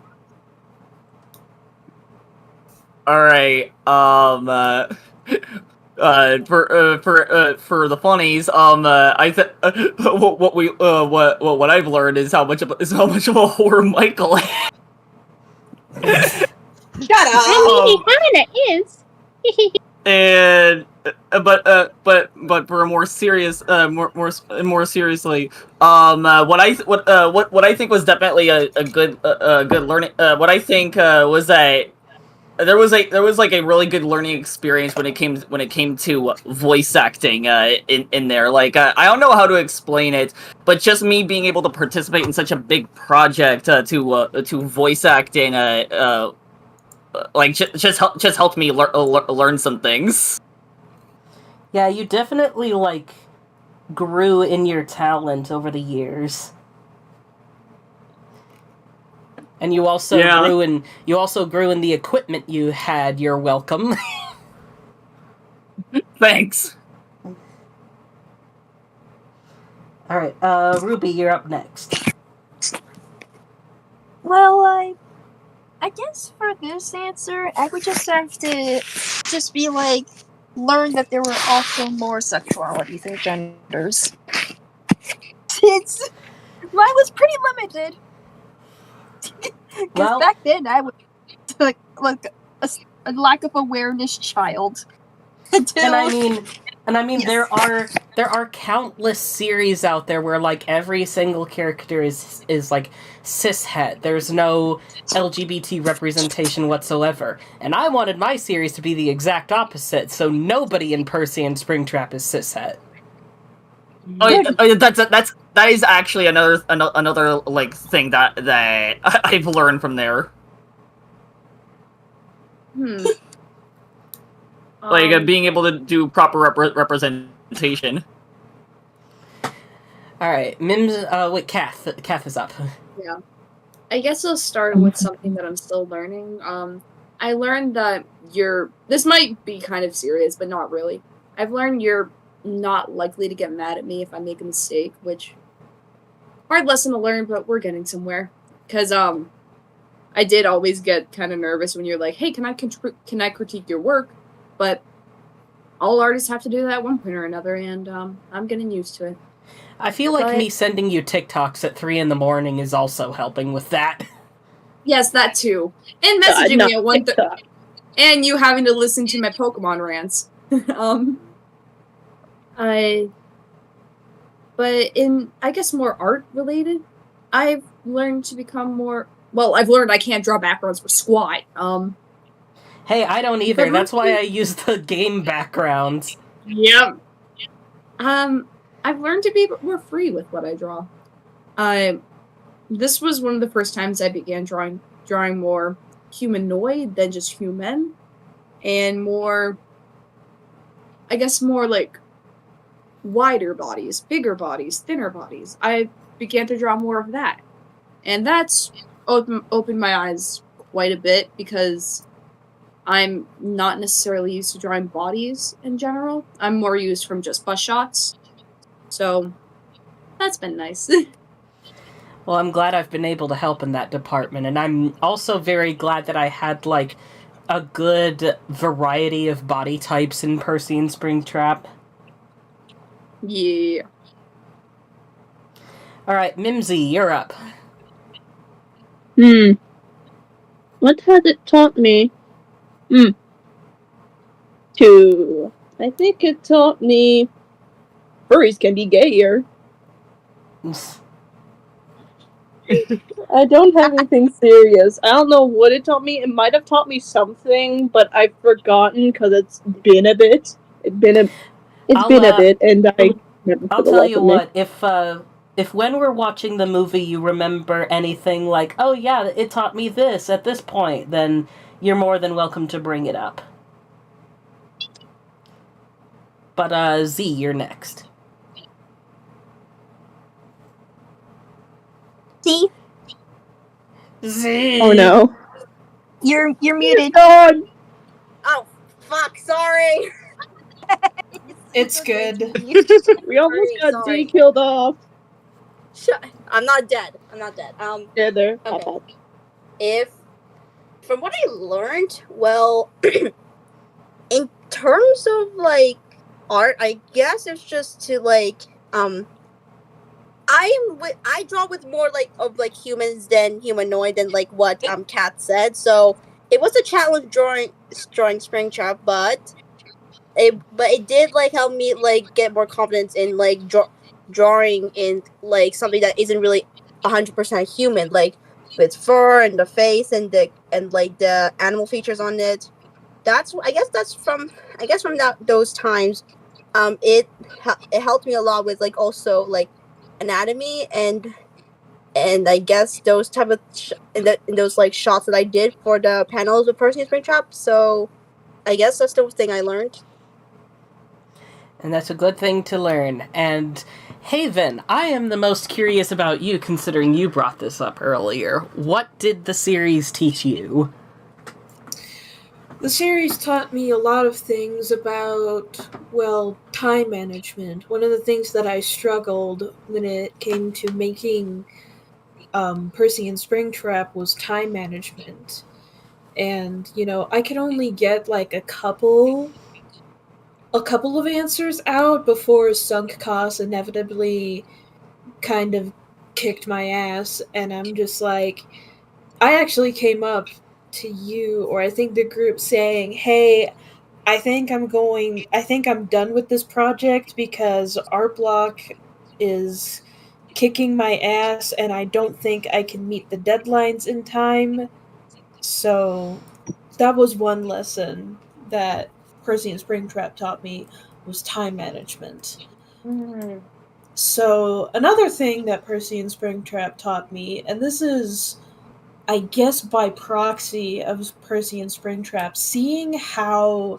[SPEAKER 3] Alright, for the funnies, what I've learned is how much of a whore Michael is.
[SPEAKER 8] Shut up.
[SPEAKER 6] He kinda is.
[SPEAKER 3] And but for a more serious more seriously, what I think was definitely a good learning, what I think was that there was like a really good learning experience when it came to voice acting in there. Like I don't know how to explain it, but just me being able to participate in such a big project to voice acting like just helped me learn some things.
[SPEAKER 1] Yeah, you definitely like grew in your talent over the years. And you also grew in the equipment you had. You're welcome.
[SPEAKER 3] Thanks.
[SPEAKER 1] All right, Ruby, you're up next.
[SPEAKER 4] Well, I guess for this answer, I would just have to just be like, learn that there were also more sexualities and genders. Since mine was pretty limited. Because
[SPEAKER 1] Well,
[SPEAKER 4] back then I was like a lack of awareness child.
[SPEAKER 1] and I mean,
[SPEAKER 4] Yes.
[SPEAKER 1] there are countless series out there where like every single character is like cishet. There's no LGBT representation whatsoever, and I wanted my series to be the exact opposite. So nobody in Percy and Springtrap is cishet.
[SPEAKER 3] That is actually another like thing that I've learned from there. Like being able to do proper representation.
[SPEAKER 1] All right, Mims. Wait, Kath is up.
[SPEAKER 5] Yeah. I guess I'll start with something that I'm still learning. I learned that this might be kind of serious, but not really. I've learned you're not likely to get mad at me if I make a mistake, which hard lesson to learn, but we're getting somewhere. Because I did always get kind of nervous when you're like, hey, can I critique your work? But all artists have to do that at one point or another, and I'm getting used to it.
[SPEAKER 1] I feel like
[SPEAKER 5] But-
[SPEAKER 1] me sending you TikToks at 3 a.m. is also helping with that.
[SPEAKER 5] Yes, that too. And messaging
[SPEAKER 6] not
[SPEAKER 5] me at 1:30.
[SPEAKER 6] TikTok.
[SPEAKER 5] And you having to listen to my Pokemon rants. But in, I guess, more art related, I've learned to become more. Well, I've learned I can't draw backgrounds for squat.
[SPEAKER 1] Hey, I don't either.
[SPEAKER 5] But
[SPEAKER 1] That's why I use the game backgrounds.
[SPEAKER 5] Yep. I've learned to be more free with what I draw. This was one of the first times I began drawing more humanoid than just human, and more, I guess, more like wider bodies, bigger bodies, thinner bodies. I began to draw more of that, and that's opened my eyes quite a bit, because I'm not necessarily used to drawing bodies in general. I'm more used from just bust shots. So that's been nice.
[SPEAKER 1] Well, I'm glad I've been able to help in that department, and I'm also very glad that I had, like, a good variety of body types in Percy and Springtrap.
[SPEAKER 5] Yeah.
[SPEAKER 1] Alright, Mimsy, you're up.
[SPEAKER 6] What has it taught me? I think it taught me furries can be gayer. I don't have anything serious. I don't know what it taught me. It might have taught me something, but I've forgotten because it's been a bit. It's been a bit, and I never.
[SPEAKER 1] I'll tell you what, if when we're watching the movie you remember anything like, oh yeah, it taught me this at this point, then you're more than welcome to bring it up. But, Z, you're next.
[SPEAKER 4] See?
[SPEAKER 1] Z!
[SPEAKER 6] Oh no.
[SPEAKER 4] You're muted.
[SPEAKER 6] God.
[SPEAKER 8] Oh, fuck, sorry.
[SPEAKER 7] It's good.
[SPEAKER 6] We almost got
[SPEAKER 8] Sorry.
[SPEAKER 6] D killed off.
[SPEAKER 8] I'm not dead.
[SPEAKER 6] Yeah, there.
[SPEAKER 8] Okay. From what I learned, well, in terms of like art, I guess it's just to like I draw with more like humans than humanoid than like what Kat said. So it was a challenge drawing Springtrap, but it did like help me like get more confidence in like drawing in like something that isn't really 100% human, like with fur and the face and like the animal features on it. I guess from those times, it helped me a lot with like also like anatomy and I guess those type of in those like shots that I did for the panels with Percy and Springtrap. So I guess that's the thing I learned.
[SPEAKER 1] And that's a good thing to learn. And Haven, I am the most curious about you, considering you brought this up earlier. What did the series teach you?
[SPEAKER 7] The series taught me a lot of things about, well, time management. One of the things that I struggled when it came to making Percy and Springtrap was time management. And, I could only get like a couple of answers out before sunk costs inevitably kind of kicked my ass, and I'm just like, I actually came up to you, or I think the group, saying, hey, I think I'm done with this project because art block is kicking my ass and I don't think I can meet the deadlines in time. So that was one lesson that Percy and Springtrap taught me, was time management. So another thing that Percy and Springtrap taught me, and this is, I guess, by proxy of Percy and Springtrap, seeing how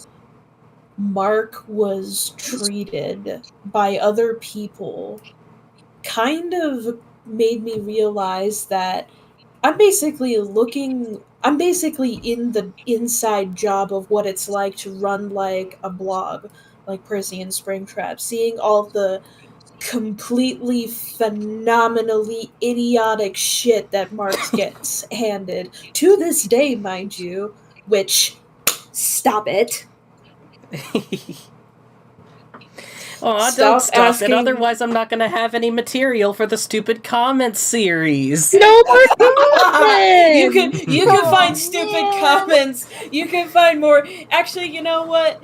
[SPEAKER 7] Mark was treated by other people kind of made me realize that I'm basically in the inside job of what it's like to run like a blog like Percy and Springtrap, seeing all the completely phenomenally idiotic shit that Mark gets handed to this day, mind you, which, stop it.
[SPEAKER 1] Aw, don't stop it, otherwise I'm not gonna have any material for the stupid comments series.
[SPEAKER 6] No more comments!
[SPEAKER 7] You can find stupid comments. You can find more. Actually, you know what?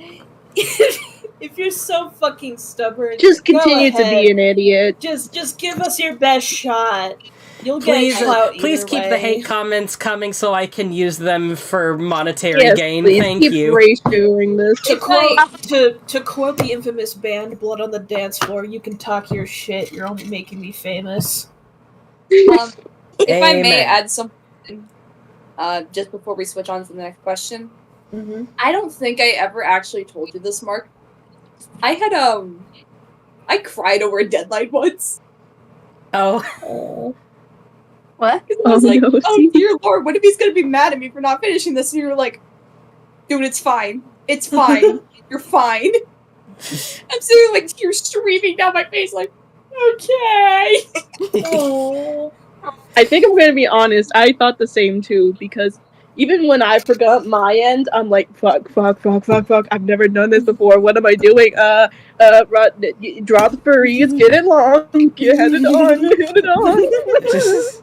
[SPEAKER 7] if you're so fucking stubborn,
[SPEAKER 6] Just
[SPEAKER 7] go
[SPEAKER 6] continue to
[SPEAKER 7] ahead.
[SPEAKER 6] be an idiot.
[SPEAKER 7] Just give us your best shot. You'll
[SPEAKER 1] Please,
[SPEAKER 7] get clout
[SPEAKER 1] please
[SPEAKER 7] either
[SPEAKER 1] keep
[SPEAKER 7] way.
[SPEAKER 1] the hate comments coming so I can use them for monetary
[SPEAKER 6] Yes,
[SPEAKER 1] gain.
[SPEAKER 6] please
[SPEAKER 1] Thank
[SPEAKER 6] keep
[SPEAKER 1] you.
[SPEAKER 6] ratioing this.
[SPEAKER 7] To quote the infamous band "Blood on the Dance Floor," you can talk your shit. You're only making me famous.
[SPEAKER 5] If I may
[SPEAKER 1] Amen.
[SPEAKER 5] add something, just before we switch on to the next question,
[SPEAKER 7] Mm-hmm.
[SPEAKER 5] I don't think I ever actually told you this, Mark. I had I cried over a deadline once.
[SPEAKER 1] Oh.
[SPEAKER 4] What?
[SPEAKER 5] I was like,
[SPEAKER 6] no,
[SPEAKER 5] oh dear lord, what if he's gonna be mad at me for not finishing this? And you were like, dude, it's fine. It's fine. You're fine. I'm sitting like tears streaming down my face, like, okay.
[SPEAKER 6] I think I'm gonna be honest. I thought the same too, because even when I forgot my end, I'm like, fuck. I've never done this before. What am I doing? Draw the furries, get it long, get it on.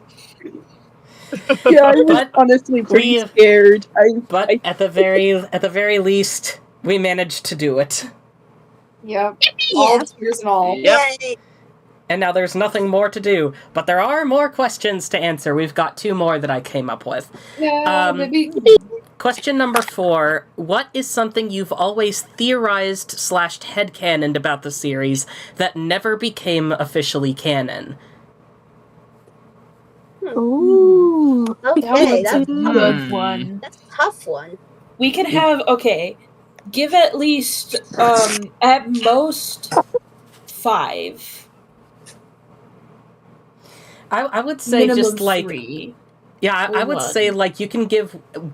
[SPEAKER 6] Yeah, I was
[SPEAKER 1] But
[SPEAKER 6] honestly pretty
[SPEAKER 1] we-
[SPEAKER 6] scared.
[SPEAKER 1] But at the very least, we managed to do it.
[SPEAKER 5] Yep. All
[SPEAKER 8] Yeah.
[SPEAKER 5] tears and all.
[SPEAKER 8] Yay.
[SPEAKER 1] And now there's nothing more to do, but there are more questions to answer. We've got 2 more that I came up with.
[SPEAKER 5] Yeah, maybe.
[SPEAKER 1] Question number 4. What is something you've always theorized / headcanoned about the series that never became officially canon?
[SPEAKER 4] Ooh.
[SPEAKER 8] Okay, that's
[SPEAKER 7] a good one.
[SPEAKER 8] that's a tough one.
[SPEAKER 7] We can have give at least at most 5.
[SPEAKER 1] I would say
[SPEAKER 7] Minimum
[SPEAKER 1] just like
[SPEAKER 7] 3.
[SPEAKER 1] yeah, I would
[SPEAKER 7] One.
[SPEAKER 1] say like you can give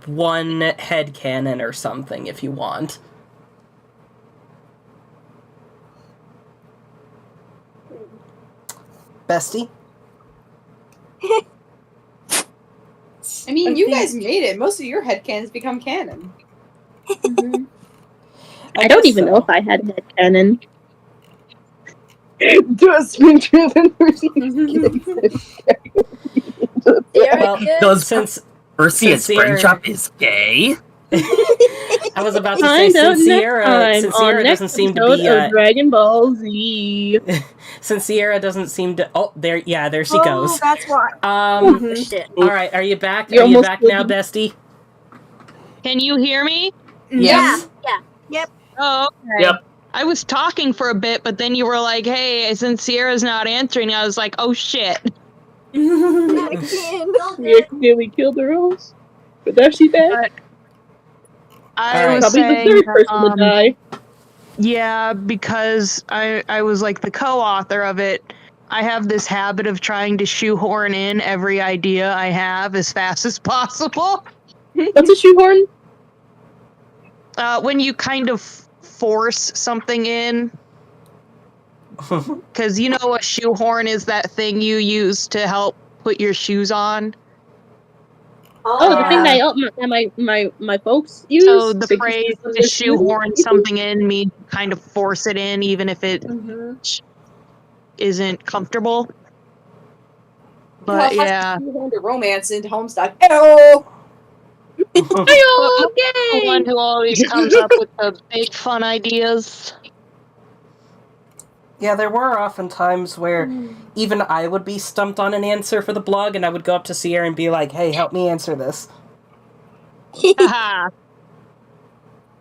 [SPEAKER 1] 1 headcanon or something if you want. Bestie?
[SPEAKER 5] I mean, you guys made it. Most of your headcanons become canon.
[SPEAKER 6] I don't even know if I had a headcanon. Just been driven
[SPEAKER 1] Well,
[SPEAKER 3] Does
[SPEAKER 1] since
[SPEAKER 3] Percy and
[SPEAKER 1] Sincere-
[SPEAKER 3] Springtrap is gay?
[SPEAKER 1] I was about to say,
[SPEAKER 6] Find out
[SPEAKER 1] since
[SPEAKER 6] next
[SPEAKER 1] Sierra
[SPEAKER 6] time on next
[SPEAKER 1] doesn't seem to
[SPEAKER 6] episode
[SPEAKER 1] be
[SPEAKER 6] of Dragon Ball Z.
[SPEAKER 1] since Sierra doesn't seem to there she
[SPEAKER 4] Oh,
[SPEAKER 1] goes.
[SPEAKER 4] that's why.
[SPEAKER 8] Shit.
[SPEAKER 1] All right, are you back?
[SPEAKER 6] You
[SPEAKER 1] Are you
[SPEAKER 6] almost
[SPEAKER 1] back now,
[SPEAKER 6] didn't.
[SPEAKER 1] bestie?
[SPEAKER 2] Can you hear me?
[SPEAKER 8] Yeah.
[SPEAKER 2] Oh, okay.
[SPEAKER 3] Yep.
[SPEAKER 2] I was talking for a bit, but then you were like, hey, since Sierra's not answering, I was like, oh shit.
[SPEAKER 6] We accidentally killed the rose. But now she's back.
[SPEAKER 2] I
[SPEAKER 1] Alright.
[SPEAKER 2] was
[SPEAKER 6] Probably the
[SPEAKER 2] saying,
[SPEAKER 6] third person to die.
[SPEAKER 2] yeah, because I was like the co-author of it. I have this habit of trying to shoehorn in every idea I have as fast as possible.
[SPEAKER 6] What's a shoehorn?
[SPEAKER 2] When you kind of force something in. Because you know a shoehorn is that thing you use to help put your shoes on.
[SPEAKER 6] Oh, the thing that my folks use.
[SPEAKER 2] So the
[SPEAKER 6] to
[SPEAKER 2] phrase
[SPEAKER 6] keep
[SPEAKER 2] to
[SPEAKER 6] their
[SPEAKER 2] shoehorn
[SPEAKER 6] shoes?
[SPEAKER 2] something in means kind of force it in even if it isn't comfortable. But yeah.
[SPEAKER 5] The romance into Homestuck. Ew!
[SPEAKER 2] The one who always comes up with the big fun ideas.
[SPEAKER 1] Yeah, there were often times where even I would be stumped on an answer for the blog, and I would go up to Sierra and be like, hey, help me answer this.
[SPEAKER 2] Haha.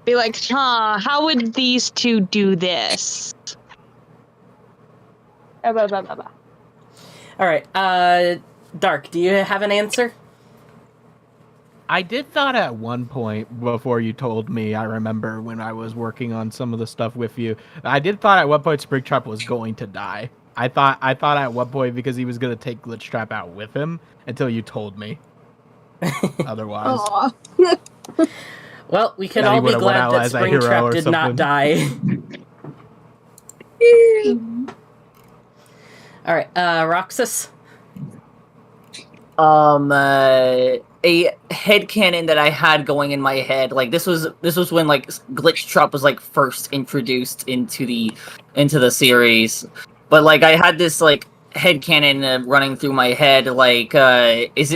[SPEAKER 2] Be like, how would these 2 do this?
[SPEAKER 1] Alright, Dark, do you have an answer?
[SPEAKER 9] I did thought at one point before you told me, I remember when I was working on some of the stuff with you, I did thought at one point Springtrap was going to die. I thought at one point because he was going to take Glitchtrap out with him until you told me. Otherwise.
[SPEAKER 1] Well, we can
[SPEAKER 9] That he
[SPEAKER 1] all be
[SPEAKER 9] would've went
[SPEAKER 1] glad
[SPEAKER 9] out
[SPEAKER 1] that
[SPEAKER 9] as a hero
[SPEAKER 1] Springtrap
[SPEAKER 9] or
[SPEAKER 1] did not
[SPEAKER 9] something.
[SPEAKER 1] die. Alright, Roxas?
[SPEAKER 3] A headcanon that I had going in my head, like this was when like Glitchtrap was like first introduced into the series. But like I had this like headcanon running through my head, like is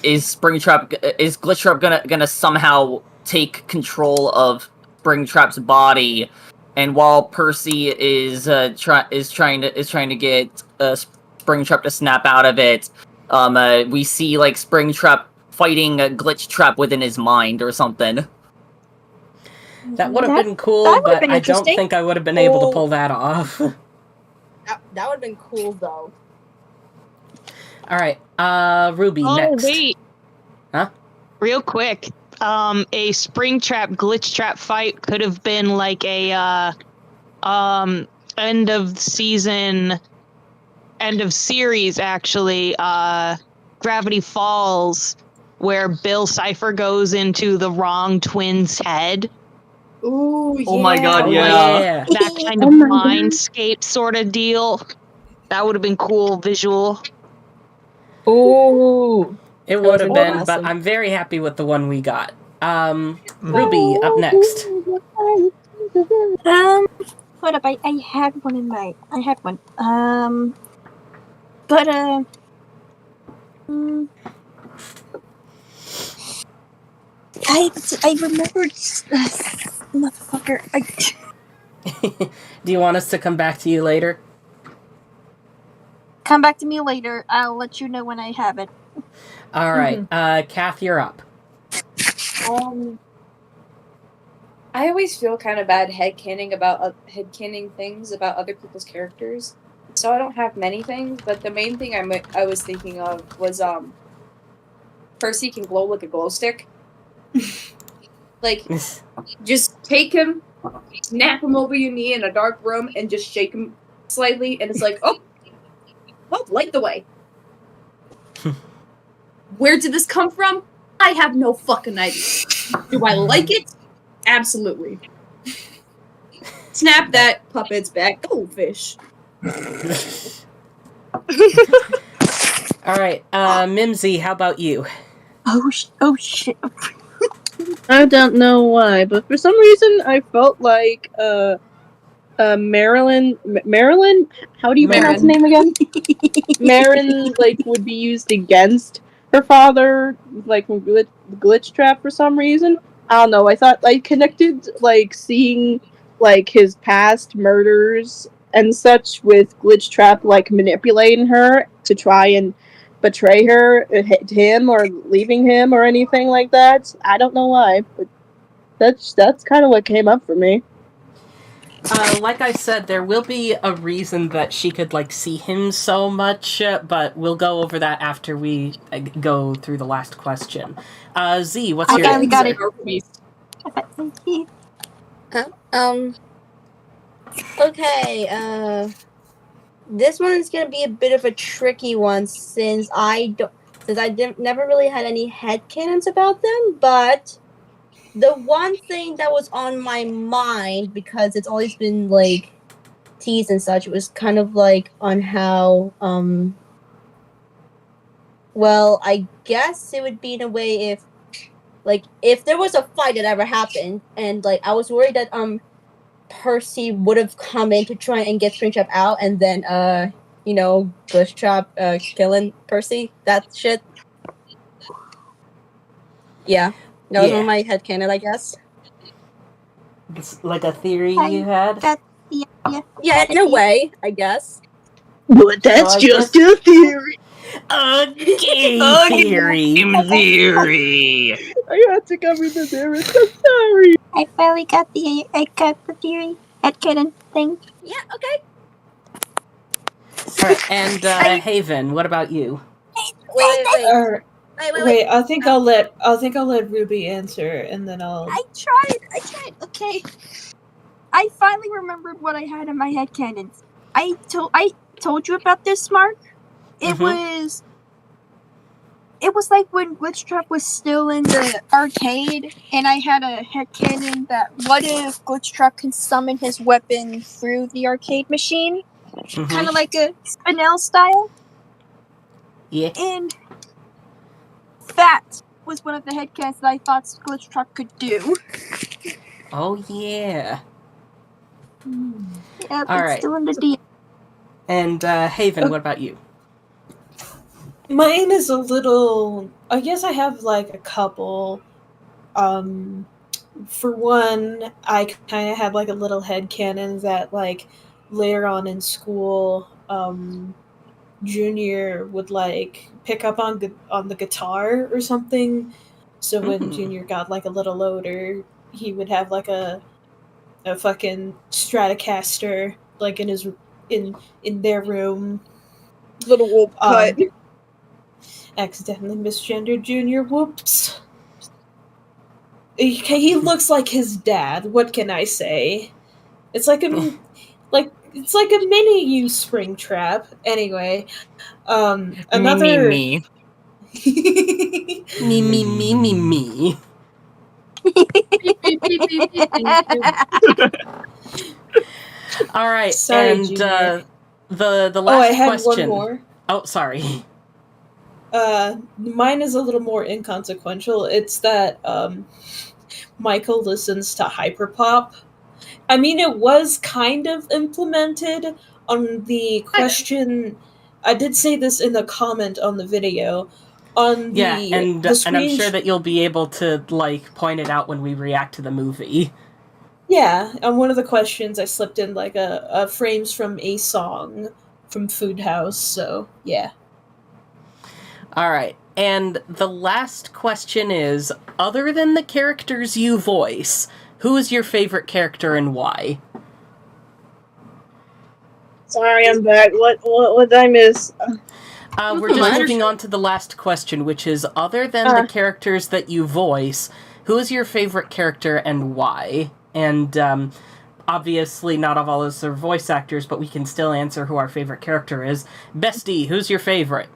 [SPEAKER 3] Springtrap, is Glitchtrap gonna somehow take control of Springtrap's body, and while Percy is trying to get Springtrap to snap out of it, we see like Springtrap fighting a Glitchtrap within his mind or something.
[SPEAKER 1] That would have been cool,
[SPEAKER 4] that would've
[SPEAKER 1] but
[SPEAKER 4] been
[SPEAKER 1] I don't
[SPEAKER 4] interesting.
[SPEAKER 1] think I would have been able to pull that off.
[SPEAKER 8] That would have been cool, though.
[SPEAKER 1] Alright, Ruby,
[SPEAKER 2] Oh,
[SPEAKER 1] next.
[SPEAKER 2] wait.
[SPEAKER 1] Huh?
[SPEAKER 2] Real quick. A Springtrap Glitchtrap fight could have been like a end of series actually, Gravity Falls, where Bill Cipher goes into the wrong twin's head.
[SPEAKER 8] Ooh,
[SPEAKER 3] Oh my god,
[SPEAKER 1] Oh,
[SPEAKER 3] yeah.
[SPEAKER 1] yeah.
[SPEAKER 2] That kind of
[SPEAKER 6] Oh my God.
[SPEAKER 2] mindscape sort of deal. That would have been cool visual.
[SPEAKER 8] Ooh.
[SPEAKER 1] It
[SPEAKER 8] That
[SPEAKER 1] would
[SPEAKER 8] would've
[SPEAKER 1] have
[SPEAKER 8] been
[SPEAKER 1] been, but
[SPEAKER 8] awesome.
[SPEAKER 1] I'm very happy with the one we got. Ruby, up next.
[SPEAKER 4] Hold up, I had one in my, I had one. But I remembered, motherfucker.
[SPEAKER 1] Do you want us to come back to you later?
[SPEAKER 4] Come back to me later. I'll let you know when I have it.
[SPEAKER 1] Alright, Kath, you're up.
[SPEAKER 5] I always feel kind of bad headcaning things about other people's characters, so I don't have many things. But the main thing I was thinking of was Percy can glow like a glow stick. Like, just take him, snap him over your knee in a dark room, and just shake him slightly, and it's like, oh, light the way. Where did this come from? I have no fucking idea. Do I like it? Absolutely. Snap that puppet's back, goldfish.
[SPEAKER 1] Alright, Mimsy, how about you?
[SPEAKER 4] Oh shit.
[SPEAKER 6] I don't know why, but for some reason I felt like Marilyn, how do you pronounce the name again? Marin, like, would be used against her father, like, from Glitchtrap for some reason. I don't know, I thought I connected, like, seeing, like, his past murders and such with Glitchtrap, like, manipulating her to try and betray her, him, or leaving him, or anything like that. I don't know why, but that's kind of what came up for me.
[SPEAKER 1] Like I said, there will be a reason that she could, like, see him so much, but we'll go over that after we go through the last question. Z, what's your
[SPEAKER 4] finally got
[SPEAKER 1] answer?
[SPEAKER 4] it.
[SPEAKER 8] Okay, this one is gonna be a bit of a tricky one since never really had any headcanons about them, but the one thing that was on my mind, because it's always been like teased and such, was kind of like on how well, I guess it would be in a way if there was a fight that ever happened, and like I was worried that Percy would have come in to try and get Springtrap out, and then Glitchtrap killing Percy. That shit. Yeah, that was one of my headcanon, I guess.
[SPEAKER 1] It's like a theory you had?
[SPEAKER 8] Yeah, in a way, I guess.
[SPEAKER 6] But that's just a theory.
[SPEAKER 1] A game theory!
[SPEAKER 3] Theory!
[SPEAKER 6] I had to cover the theory. I'm sorry.
[SPEAKER 4] I finally got the theory headcanon thing.
[SPEAKER 8] Yeah, okay.
[SPEAKER 1] Alright, and Haven, what about you?
[SPEAKER 8] Wait.
[SPEAKER 7] Wait, I think I'll let Ruby answer, and then I'll.
[SPEAKER 4] I tried. Okay. I finally remembered what I had in my headcanons. I told you about this, Mark. It was like when Glitchtrap was still in the arcade, and I had a headcanon that what if Glitchtrap can summon his weapon through the arcade machine? Kind of like a Spinel style?
[SPEAKER 1] Yeah.
[SPEAKER 4] And that was one of the headcanons that I thought Glitchtrap could do.
[SPEAKER 1] Oh, yeah.
[SPEAKER 4] Yeah,
[SPEAKER 1] All
[SPEAKER 4] it's
[SPEAKER 1] right.
[SPEAKER 4] still in the DM.
[SPEAKER 1] And Haven, what about you?
[SPEAKER 7] Mine is a little. I guess I have like a couple. for one, I kind of had like a little headcanon that like later on in school, Junior would like pick up on the guitar or something. So when Junior got like a little older, he would have like a fucking Stratocaster like in his in their room.
[SPEAKER 8] Little wolf cut.
[SPEAKER 7] Accidentally misgendered Junior. Whoops. He looks like his dad. What can I say? It's like a it's like a mini you Springtrap. Anyway, another
[SPEAKER 3] Me.
[SPEAKER 1] Me. All right,
[SPEAKER 7] Sorry,
[SPEAKER 1] and
[SPEAKER 7] Junior.
[SPEAKER 1] the last
[SPEAKER 7] I had
[SPEAKER 1] question.
[SPEAKER 7] one more.
[SPEAKER 1] Oh, sorry.
[SPEAKER 7] Mine is a little more inconsequential. It's that Michael listens to hyperpop. I mean, it was kind of implemented on the question. I did say this in the comment on the video. On the
[SPEAKER 1] and
[SPEAKER 7] the
[SPEAKER 1] I'm
[SPEAKER 7] screen
[SPEAKER 1] sure that you'll be able to like point it out when we react to the movie.
[SPEAKER 7] Yeah, on one of the questions, I slipped in like a frames from a song from Food House. So yeah.
[SPEAKER 1] All right, and the last question is: other than the characters you voice, who is your favorite character and why?
[SPEAKER 6] Sorry, I'm back. What did I miss?
[SPEAKER 1] We're just moving on to the last question, which is: other than the characters that you voice, who is your favorite character and why? And obviously, not all of us are voice actors, but we can still answer who our favorite character is. Bestie, who's your favorite?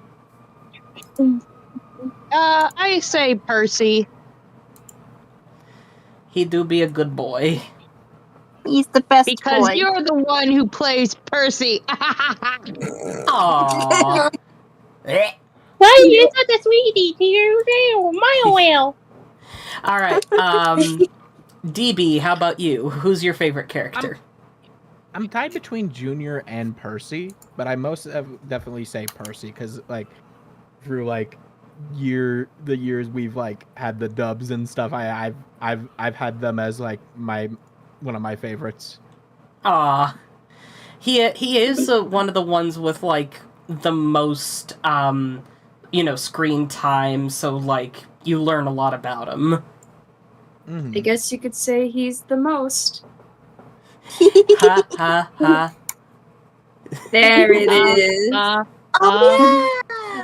[SPEAKER 2] I say Percy.
[SPEAKER 1] He do be a good boy.
[SPEAKER 4] He's the best
[SPEAKER 2] Because
[SPEAKER 4] boy.
[SPEAKER 2] you're the one who plays Percy.
[SPEAKER 1] Aww.
[SPEAKER 6] Why are you such a sweetie to your my whale?
[SPEAKER 1] All right. DB, how about you? Who's your favorite character?
[SPEAKER 9] I'm tied between Junior and Percy, but I most definitely say Percy because like through like the years we've like had the dubs and stuff, I've had them as like one of my favorites.
[SPEAKER 1] Aw. He is one of the ones with like the most screen time, so like you learn a lot about him.
[SPEAKER 5] I guess you could say he's the most.
[SPEAKER 1] Ha ha ha.
[SPEAKER 5] There it is.
[SPEAKER 4] Yeah.
[SPEAKER 1] All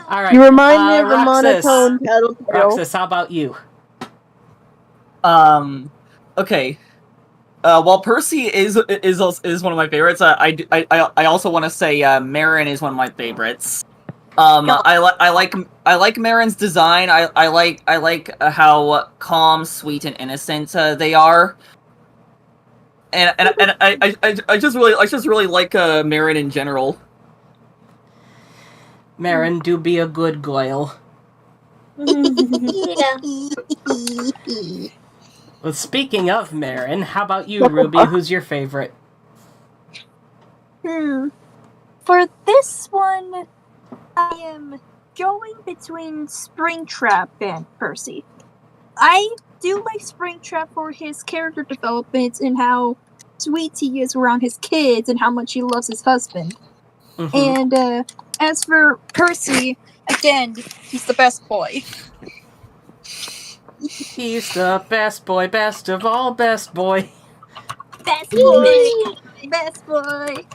[SPEAKER 1] right.
[SPEAKER 6] You remind me of the
[SPEAKER 1] Roxas.
[SPEAKER 6] monotone Tattletale.
[SPEAKER 1] Roxas, how about you?
[SPEAKER 3] Okay. While Percy is one of my favorites, I also want to say Marin is one of my favorites. I like Marin's design. I like how calm, sweet, and innocent they are. And I just really like Marin in general.
[SPEAKER 1] Marin do be a good girl. Well, speaking of Marin, how about you, Ruby? Who's your favorite?
[SPEAKER 4] For this one, I am going between Springtrap and Percy. I do like Springtrap for his character development and how sweet he is around his kids and how much he loves his husband. And as for Percy, again, he's the best boy.
[SPEAKER 1] He's the best boy, best of all, best boy.
[SPEAKER 4] Best boy! Best boy!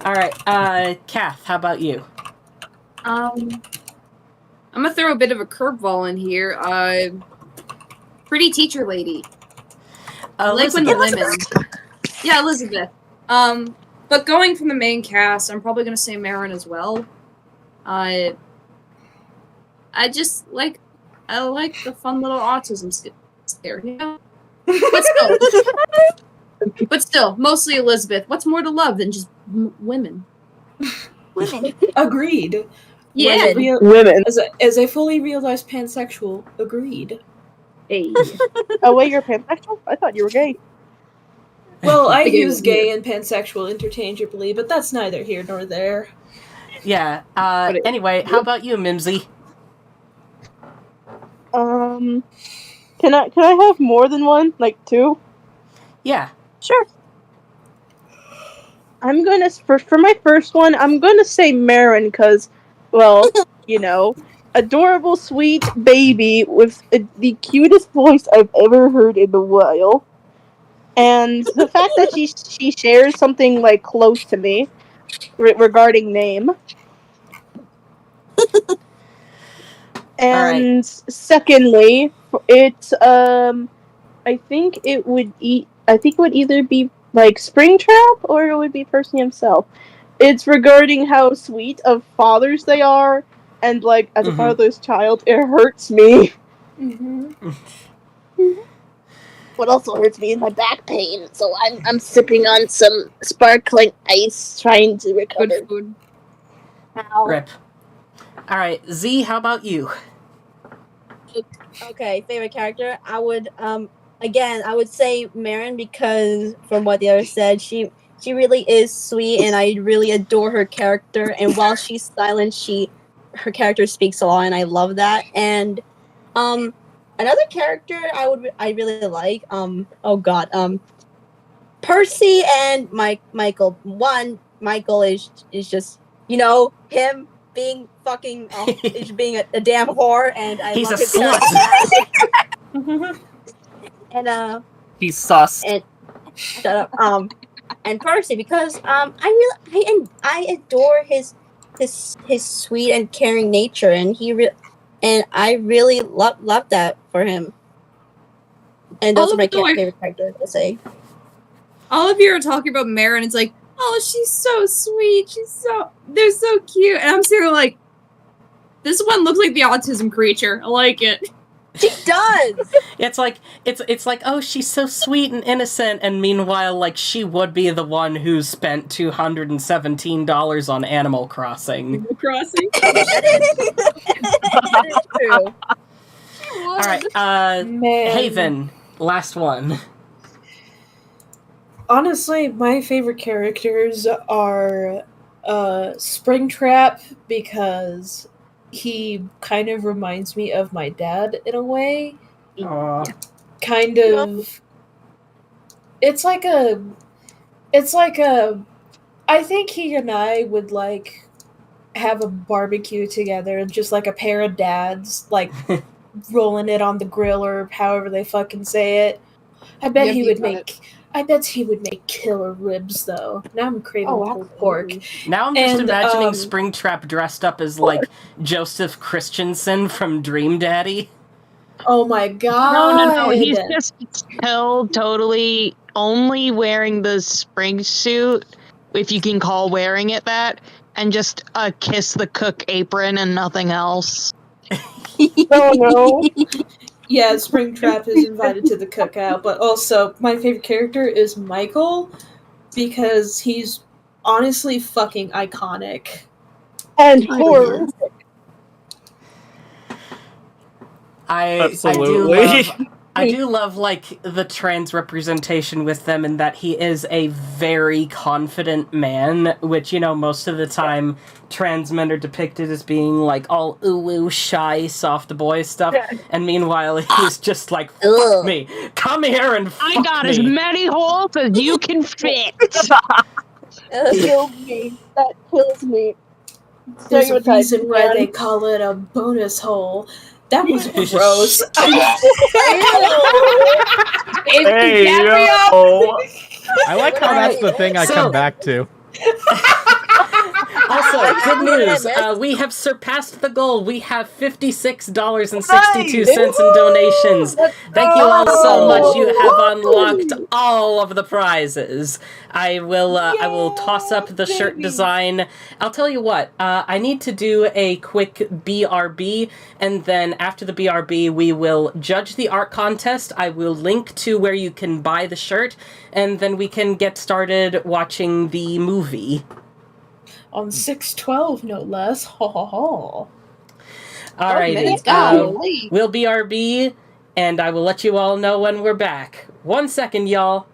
[SPEAKER 1] Alright, Kath, how about you?
[SPEAKER 5] I'm gonna throw a bit of a curveball in here. Pretty teacher lady. I like when the women. Yeah, Elizabeth. But going from the main cast, I'm probably gonna say Marin as well. I like the fun little autism scare, you know? But still, mostly Elizabeth. What's more to love than just women?
[SPEAKER 4] Women.
[SPEAKER 7] Agreed.
[SPEAKER 5] Yeah.
[SPEAKER 6] Women.
[SPEAKER 7] As a fully realized pansexual, agreed.
[SPEAKER 5] Hey.
[SPEAKER 6] Oh wait, you're pansexual? I thought you were gay.
[SPEAKER 7] Well, I use gay and pansexual interchangeably, but that's neither here nor there.
[SPEAKER 1] Yeah, anyway, how about you, Mimsy?
[SPEAKER 6] Can I have more than one? Like 2?
[SPEAKER 1] Yeah.
[SPEAKER 4] Sure.
[SPEAKER 6] I'm gonna for my first one. I'm gonna say Marin because, well, adorable, sweet baby with the cutest voice I've ever heard in a while, and the fact that she shares something like close to me regarding name. And secondly, I think it would either be like Springtrap or it would be Percy himself. It's regarding how sweet of fathers they are, and like as a fatherless child, it hurts me. What also hurts me is my back pain, so I'm sipping on some sparkling ice, trying to recover.
[SPEAKER 5] Good food.
[SPEAKER 4] Ow.
[SPEAKER 1] Rip. All right, Z. How about you?
[SPEAKER 8] Okay, favorite character. I would again I would say Marin because from what the other said, she really is sweet and I really adore her character. And while she's silent, her character speaks a lot, and I love that. And another character I really like Percy and Michael. One, Michael is just him being fucking is being a damn whore, and I
[SPEAKER 1] He's
[SPEAKER 8] love
[SPEAKER 1] a
[SPEAKER 8] his
[SPEAKER 1] slut.
[SPEAKER 8] and
[SPEAKER 3] He's sus.
[SPEAKER 8] and shut up and Percy because I adore his sweet and caring nature, and and I really love that for him. And those are my favorite characters to say.
[SPEAKER 5] All of you are talking about Marin. It's like, oh, she's so sweet. They're so cute. And I'm sitting like, this one looks like the autism creature. I like it.
[SPEAKER 8] She does.
[SPEAKER 1] It's like oh, she's so sweet and innocent, and meanwhile, like, she would be the one who spent $217 on Animal Crossing.
[SPEAKER 8] That is true.
[SPEAKER 1] All right, Haven, last one.
[SPEAKER 7] Honestly, my favorite characters are Springtrap because he kind of reminds me of my dad in a way.
[SPEAKER 1] Aww.
[SPEAKER 7] Kind of. It's like a. I think he and I would like have a barbecue together, just like a pair of dads, like rolling it on the grill or however they fucking say it. I bet he would make killer ribs, though. Now I'm craving pulled pork.
[SPEAKER 1] Now I'm just imagining Springtrap dressed up as, like, Joseph Christensen from Dream Daddy.
[SPEAKER 2] Oh my god. No. He's just still totally only wearing the spring suit, if you can call wearing it that, and just a kiss the cook apron and nothing else.
[SPEAKER 6] Oh no.
[SPEAKER 7] Yeah, Springtrap is invited to the cookout, but also my favorite character is Michael because he's honestly fucking iconic.
[SPEAKER 6] And horror.
[SPEAKER 1] I do love like the trans representation with them, in that he is a very confident man, which, most of the time trans men are depicted as being like all ooh shy soft boy stuff, and meanwhile he's just like, fuck me, come here and fuck me.
[SPEAKER 2] I got as many holes as you can fit.
[SPEAKER 6] Kills me. That kills me.
[SPEAKER 7] There's a reason why they call it a bonus hole. That was gross.
[SPEAKER 3] Hey, yo.
[SPEAKER 9] I like how that's the thing I come back to.
[SPEAKER 1] Also, good news. We have surpassed the goal. We have $56.62 in donations. Thank you all so much. You have unlocked all of the prizes. I will toss up the shirt design. I'll tell you what. I need to do a quick BRB, and then after the BRB, we will judge the art contest. I will link to where you can buy the shirt, and then we can get started watching the movie.
[SPEAKER 7] On 6/12, no less. Ha ha ha.
[SPEAKER 1] Alrighty. We'll BRB, and I will let you all know when we're back. 1 second, y'all.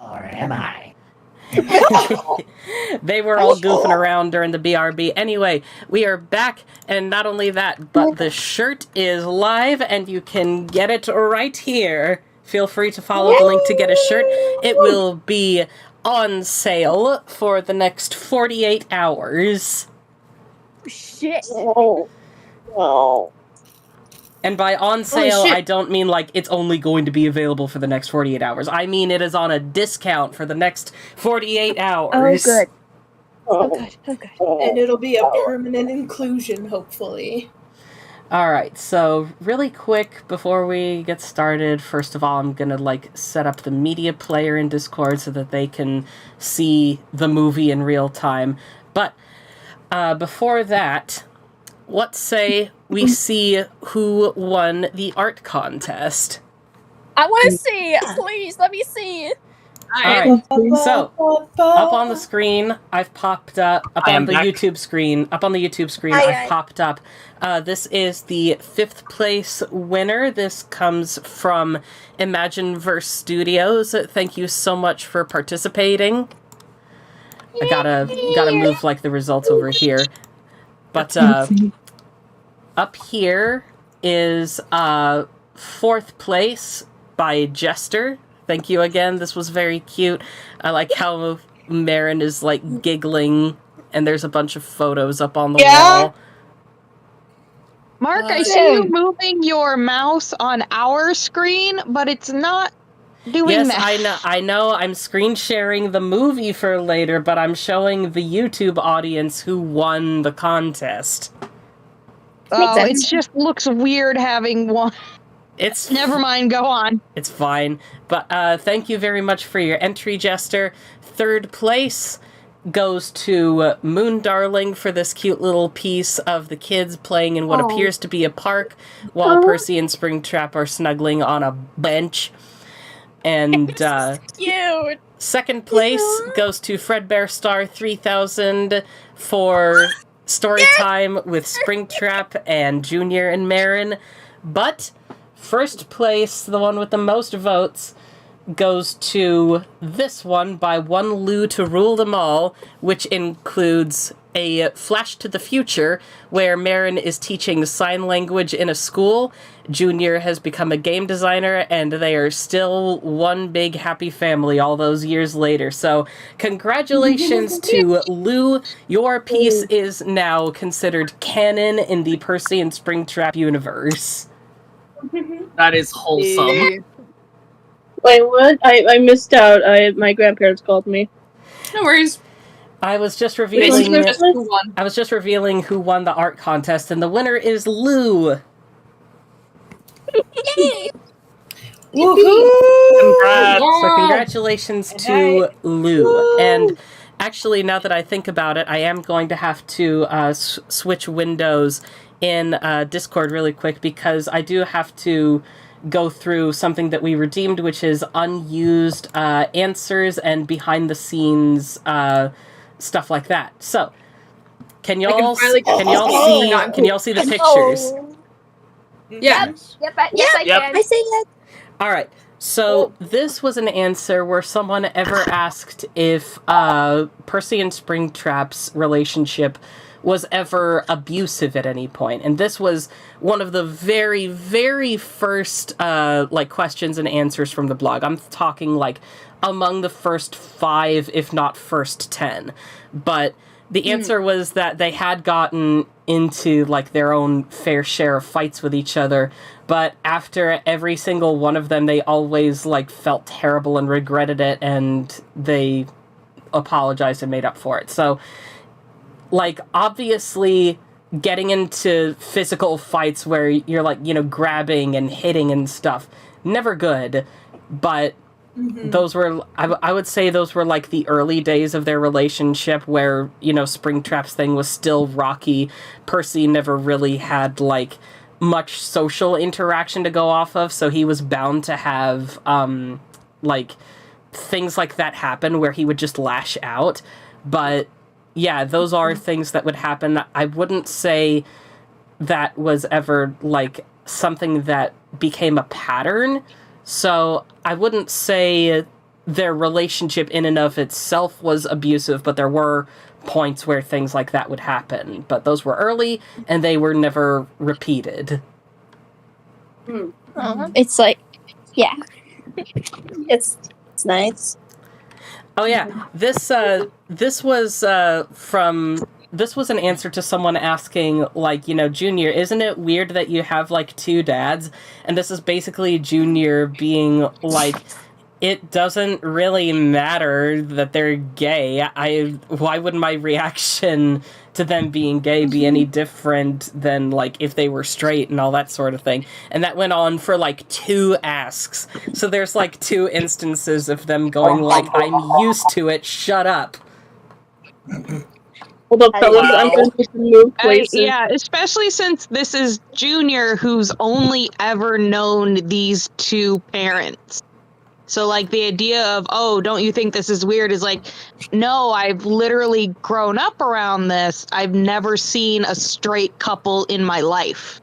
[SPEAKER 10] Or am I?
[SPEAKER 1] They were all goofing around during the BRB. Anyway, we are back, and not only that, but the shirt is live, and you can get it right here. Feel free to follow the link to get a shirt. It will be on sale for the next 48 hours.
[SPEAKER 4] Shit.
[SPEAKER 1] And by on sale, I don't mean like it's only going to be available for the next 48 hours. I mean it is on a discount for the next 48 hours.
[SPEAKER 4] Oh, good. Oh, good. Oh, good.
[SPEAKER 7] And it'll be a permanent inclusion, hopefully.
[SPEAKER 1] Alright, so really quick before we get started, first of all, I'm gonna like set up the media player in Discord so that they can see the movie in real time. But before that, let's say we see who won the art contest.
[SPEAKER 4] I want to see. Please, let me see.
[SPEAKER 1] Alright, so up on the screen, I've popped up on the YouTube screen. I've popped up. This is the 5th place winner. This comes from Imagineverse Studios. Thank you so much for participating. I gotta move like the results over here. But up here is 4th place by Jester. Thank you again. This was very cute. I like how Marin is like giggling, and there's a bunch of photos up on the wall.
[SPEAKER 2] Mark, I see you moving your mouse on our screen, but it's not doing that.
[SPEAKER 1] Yes, I know. I'm screen sharing the movie for later, but I'm showing the YouTube audience who won the contest.
[SPEAKER 2] Oh, it just looks weird having one.
[SPEAKER 1] It's
[SPEAKER 2] never mind. Go on.
[SPEAKER 1] It's fine. But thank you very much for your entry, Jester. 3rd place goes to Moon Darling for this cute little piece of the kids playing in what appears to be a park while Percy and Springtrap are snuggling on a bench. And
[SPEAKER 4] cute.
[SPEAKER 1] 2nd place goes to Fredbear Star 3000 for story time with Springtrap and Junior and Marin. But 1st place, the one with the most votes, goes to this one by One Lou to Rule Them All, which includes a flash to the future where Marin is teaching sign language in a school. Junior has become a game designer, and they are still one big happy family all those years later. So congratulations to Lou. Your piece is now considered canon in the Percy and Springtrap universe.
[SPEAKER 3] That is wholesome.
[SPEAKER 6] Wait, what? I missed out. My grandparents called me.
[SPEAKER 5] No worries.
[SPEAKER 1] I was just revealing who won the art contest, and the winner is Lou.
[SPEAKER 3] Woohoo! Congrats!
[SPEAKER 1] So congratulations to Lou. And actually, now that I think about it, I am going to have to switch windows in Discord really quick, because I do have to go through something that we redeemed, which is unused answers and behind the scenes stuff like that. So, can y'all see the pictures?
[SPEAKER 5] Yeah.
[SPEAKER 4] Yep, I can.
[SPEAKER 8] I see it.
[SPEAKER 1] All right. So this was an answer where someone ever asked if Percy and Springtrap's relationship was ever abusive at any point. And this was one of the very, very first questions and answers from the blog. I'm talking like among the first 5, if not first 10. But the answer was that they had gotten into like their own fair share of fights with each other, but after every single one of them, they always like felt terrible and regretted it, and they apologized and made up for it. So, like, obviously getting into physical fights where you're like, grabbing and hitting and stuff, never good, but those were, I would say those were like the early days of their relationship where, Springtrap's thing was still rocky. Percy never really had like much social interaction to go off of, so he was bound to have like things like that happen where he would just lash out. But yeah, those are things that would happen. I wouldn't say that was ever like something that became a pattern. So I wouldn't say their relationship in and of itself was abusive, but there were points where things like that would happen. But those were early, and they were never repeated.
[SPEAKER 4] It's like, yeah. It's nice.
[SPEAKER 1] Oh yeah, this was an answer to someone asking, like, you know, Junior, isn't it weird that you have like two dads? And this is basically Junior being like, it doesn't really matter that they're gay. Why would my reaction to them being gay be any different than, like, if they were straight and all that sort of thing? And that went on for, like, 2 asks. So there's, like, 2 instances of them going, like, I'm used to it, shut up.
[SPEAKER 6] Hold up, fellas, I'm going to move places.
[SPEAKER 2] Yeah, especially since this is Junior, who's only ever known these 2 parents. So, like, the idea of, oh, don't you think this is weird, is like, no, I've literally grown up around this. I've never seen a straight couple in my life.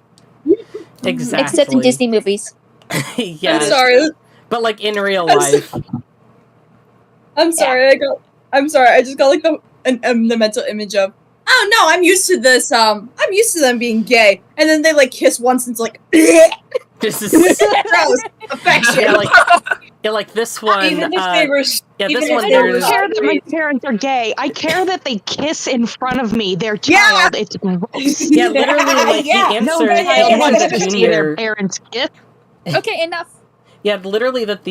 [SPEAKER 1] Exactly.
[SPEAKER 4] Except in Disney movies.
[SPEAKER 1] Yeah.
[SPEAKER 8] I'm sorry.
[SPEAKER 1] But, like, in real life.
[SPEAKER 8] I'm sorry. I just got like the mental image of, oh no, I'm used to this. I'm used to them being gay, and then they like kiss once, and it's like,
[SPEAKER 1] This is
[SPEAKER 8] gross affection.
[SPEAKER 1] Yeah, like this one.
[SPEAKER 8] Even if they were,
[SPEAKER 1] yeah,
[SPEAKER 8] even
[SPEAKER 1] this
[SPEAKER 8] if
[SPEAKER 1] one.
[SPEAKER 2] I
[SPEAKER 8] they
[SPEAKER 2] don't
[SPEAKER 8] were
[SPEAKER 2] care that my parents are gay. I care that they kiss in front of me, their child. It's gross.
[SPEAKER 1] Yeah, literally, like, the answer,
[SPEAKER 2] No
[SPEAKER 1] the
[SPEAKER 2] child
[SPEAKER 1] answer
[SPEAKER 2] wants
[SPEAKER 1] that
[SPEAKER 2] to see their
[SPEAKER 1] Junior...
[SPEAKER 2] parents kiss.
[SPEAKER 4] Okay, enough.
[SPEAKER 1] Yeah, literally that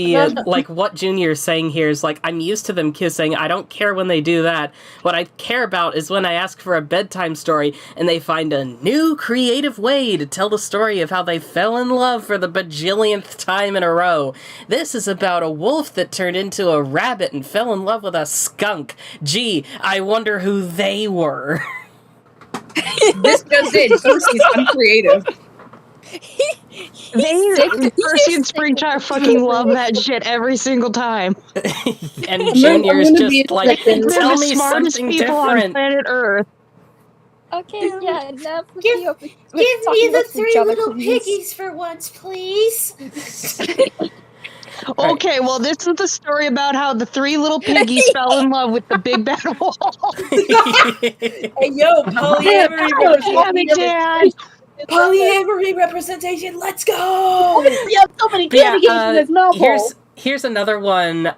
[SPEAKER 1] like, what Junior is saying here is, like, I'm used to them kissing, I don't care when they do that. What I care about is when I ask for a bedtime story, and they find a new creative way to tell the story of how they fell in love for the bajillionth time in a row. This is about a wolf that turned into a rabbit and fell in love with a skunk. Gee, I wonder who they were.
[SPEAKER 8] This just did. Percy's uncreative.
[SPEAKER 2] Percy and Springtrap fucking love that shit every single time.
[SPEAKER 1] And Junior's
[SPEAKER 6] gonna be
[SPEAKER 1] just like,
[SPEAKER 6] second.
[SPEAKER 2] They're
[SPEAKER 1] tell
[SPEAKER 2] the
[SPEAKER 1] me
[SPEAKER 2] smartest
[SPEAKER 1] something
[SPEAKER 2] people on
[SPEAKER 1] different.
[SPEAKER 2] planet Earth.
[SPEAKER 4] Okay, yeah, enough.
[SPEAKER 10] Give me the 3 little piggies for once, please.
[SPEAKER 2] Okay, well, this is the story about how the 3 little piggies fell in love with the big bad wolf.
[SPEAKER 10] Hey, yo, polyamory
[SPEAKER 2] Dad.
[SPEAKER 10] polyamory representation. Let's go.
[SPEAKER 6] We have so many candy games in this novel.
[SPEAKER 1] Here's another one.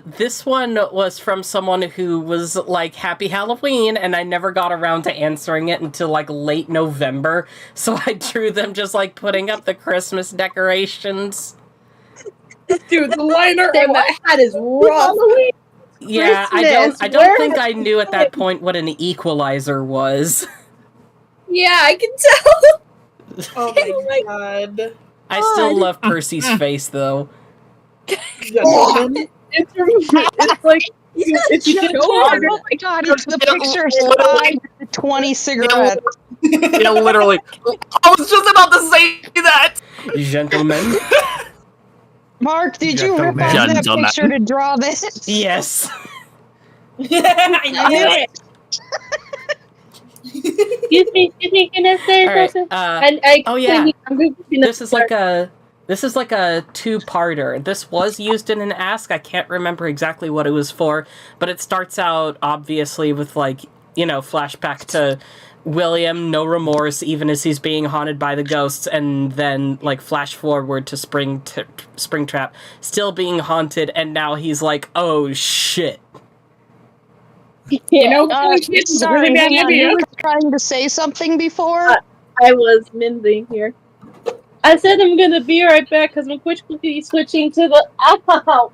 [SPEAKER 1] This one was from someone who was like, Happy Halloween, and I never got around to answering it until like late November. So I drew them just like putting up the Christmas decorations.
[SPEAKER 8] Dude, the liner on that hat is rough.
[SPEAKER 1] Yeah,
[SPEAKER 8] Christmas,
[SPEAKER 1] I don't think I knew at that point what an equalizer was.
[SPEAKER 8] Yeah, I can tell.
[SPEAKER 10] Oh my god.
[SPEAKER 1] I still love Percy's face though.
[SPEAKER 6] It's like
[SPEAKER 8] It's
[SPEAKER 2] Oh my god, it's the picture slide 20 cigarettes.
[SPEAKER 3] Yeah, literally. I was just about to say that!
[SPEAKER 1] Gentlemen.
[SPEAKER 2] Mark, did you rip off that picture to draw this?
[SPEAKER 1] Yes.
[SPEAKER 10] I knew it.
[SPEAKER 6] Excuse me, can I say
[SPEAKER 1] All right,
[SPEAKER 6] something?
[SPEAKER 1] oh yeah, this is like a 2-parter. This was used in an ask. I can't remember exactly what it was for, but it starts out obviously with like, you know, flashback to William, no remorse, even as he's being haunted by the ghosts, and then like flash forward to Springtrap, still being haunted, and now he's like, oh shit.
[SPEAKER 6] You know,
[SPEAKER 2] Sorry,
[SPEAKER 6] really bad
[SPEAKER 2] you
[SPEAKER 6] idea.
[SPEAKER 2] were trying to say something before?
[SPEAKER 6] I was Minzy here. I said I'm gonna be right back because I'm quickly switching to the ow.
[SPEAKER 1] All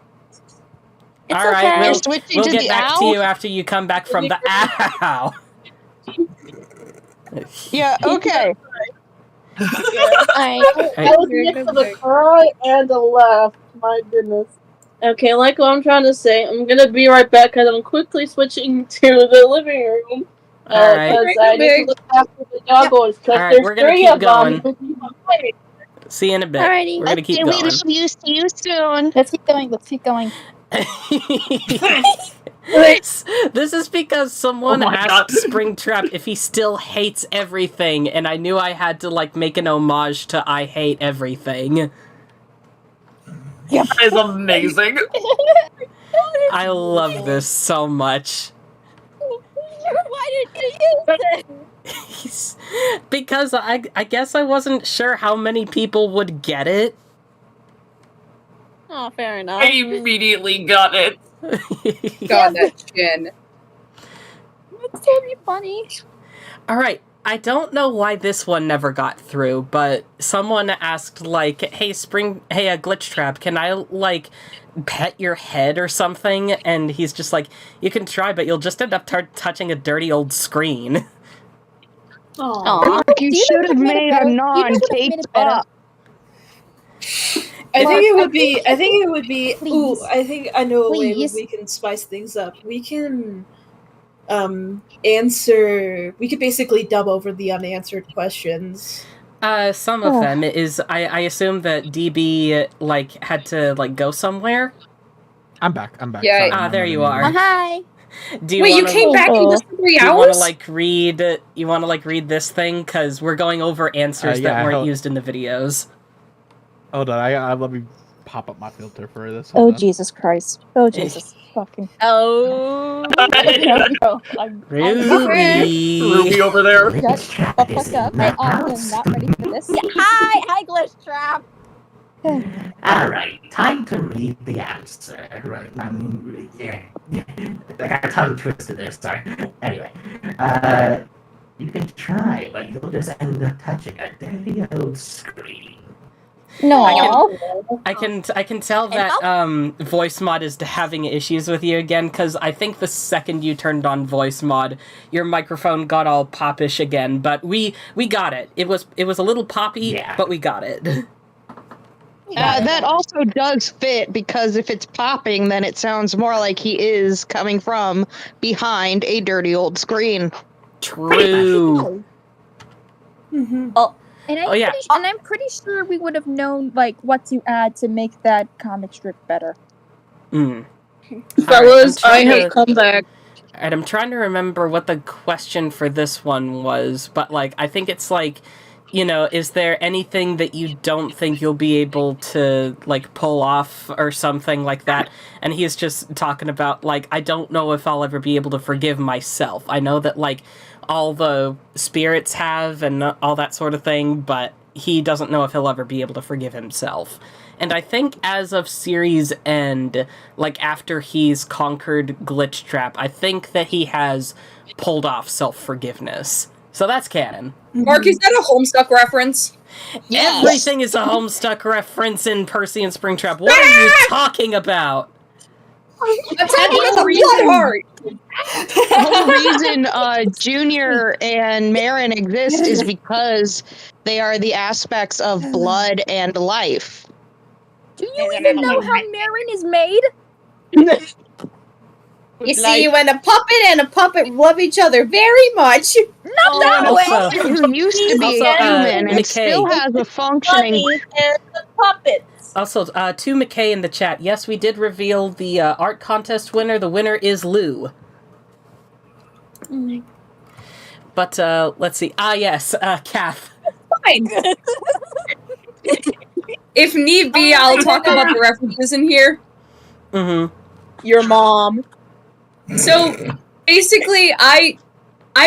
[SPEAKER 1] right,
[SPEAKER 2] You're
[SPEAKER 1] we'll
[SPEAKER 2] switching to
[SPEAKER 1] get
[SPEAKER 2] the
[SPEAKER 1] back
[SPEAKER 2] owl?
[SPEAKER 1] to you after you come back from the ow.
[SPEAKER 2] Yeah, okay.
[SPEAKER 6] I was next to the right and the left. My goodness. Okay, like what I'm trying to say, I'm gonna be right back because I'm quickly switching to the living room.
[SPEAKER 1] All right.
[SPEAKER 6] Because I need to look after the doggos. Because
[SPEAKER 1] All right,
[SPEAKER 6] there's
[SPEAKER 1] we're gonna
[SPEAKER 6] 3
[SPEAKER 1] keep
[SPEAKER 6] of them.
[SPEAKER 1] See you in a bit.
[SPEAKER 4] Alrighty.
[SPEAKER 1] We're gonna keep
[SPEAKER 2] Okay, we
[SPEAKER 1] going.
[SPEAKER 2] love you. See you soon.
[SPEAKER 4] Let's keep going. Let's keep going.
[SPEAKER 1] This is because someone
[SPEAKER 3] Oh my
[SPEAKER 1] asked
[SPEAKER 3] God.
[SPEAKER 1] Springtrap if he still hates everything, and I knew I had to like make an homage to I hate everything.
[SPEAKER 3] That is amazing.
[SPEAKER 1] I love this so much.
[SPEAKER 4] Why did you use it?
[SPEAKER 1] Because I guess I wasn't sure how many people would get it.
[SPEAKER 4] Oh, fair enough.
[SPEAKER 3] I immediately got it.
[SPEAKER 11] God, that chin.
[SPEAKER 4] It's totally funny.
[SPEAKER 1] Alright, I don't know why this one never got through, but someone asked, like, hey, Glitch Trap, can I, like, pet your head or something? And he's just like, you can try, but you'll just end up touching a dirty old screen.
[SPEAKER 2] Aww. You should have made a non-caked up.
[SPEAKER 7] I think it would be. Ooh, I think I know a way
[SPEAKER 4] Please.
[SPEAKER 7] we can spice things up. We can answer. We could basically dub over the unanswered questions.
[SPEAKER 1] Some of them is I assume that DB like had to like go somewhere.
[SPEAKER 9] I'm back.
[SPEAKER 11] Yeah.
[SPEAKER 9] Sorry,
[SPEAKER 1] There you are.
[SPEAKER 4] Hi.
[SPEAKER 1] Do you
[SPEAKER 11] Wait, you
[SPEAKER 1] wanna,
[SPEAKER 11] came back in just 3
[SPEAKER 1] do you
[SPEAKER 11] hours?
[SPEAKER 1] want to like read? You want to like read this thing because we're going over answers
[SPEAKER 9] yeah,
[SPEAKER 1] that weren't used in the videos.
[SPEAKER 9] Hold on, I let me pop up my filter for this.
[SPEAKER 12] Oh,
[SPEAKER 9] Hold on.
[SPEAKER 12] Jesus Christ. Oh, Jesus. Fucking.
[SPEAKER 4] Oh.
[SPEAKER 12] No,
[SPEAKER 1] Ruby.
[SPEAKER 3] Ruby over there.
[SPEAKER 12] Shut the fuck up. I am not ready for this.
[SPEAKER 4] Yeah, hi, Glitch Trap.
[SPEAKER 13] Alright, time to read the answer. Right, I got a tongue twisted there, sorry. Anyway, you can try, but you'll just end up touching a dirty old screen.
[SPEAKER 12] No.
[SPEAKER 1] I can tell that voice mod is having issues with you again because I think the second you turned on voice mod, your microphone got all popish again. But we got it. It was a little poppy, but we got it.
[SPEAKER 2] That also does fit because if it's popping, then it sounds more like he is coming from behind a dirty old screen.
[SPEAKER 1] True.
[SPEAKER 12] Oh.
[SPEAKER 4] And I'm pretty sure we would have known like what to add to make that comic strip better.
[SPEAKER 6] Fellas, I have come back.
[SPEAKER 1] And I'm trying to remember what the question for this one was, but like I think it's like, you know, is there anything that you don't think you'll be able to like pull off or something like that? And he's just talking about like, I don't know if I'll ever be able to forgive myself. I know that like all the spirits have and all that sort of thing, but he doesn't know if he'll ever be able to forgive himself. And I think as of series end, like after he's conquered Glitch Trap, I think that he has pulled off self-forgiveness. So that's canon.
[SPEAKER 11] Mark, is that a Homestuck reference?
[SPEAKER 2] Yes.
[SPEAKER 1] Everything is a Homestuck reference in Percy and Springtrap. What are you talking about?
[SPEAKER 11] I'm talking about the blood heart.
[SPEAKER 2] The whole reason Junior and Marin exist is because they are the aspects of blood and life.
[SPEAKER 4] Do you even know how Marin is made?
[SPEAKER 8] You see, when a puppet and a puppet love each other very much.
[SPEAKER 4] Not that way.
[SPEAKER 2] Who used to be a human and still has a functioning.
[SPEAKER 8] And the puppets.
[SPEAKER 1] Also, to McKay in the chat, yes, we did reveal the art contest winner. The winner is Lou. But, let's see. Yes, Kath.
[SPEAKER 11] Fine. If need be, I'll talk about the references in here.
[SPEAKER 8] Your mom.
[SPEAKER 11] So, basically, I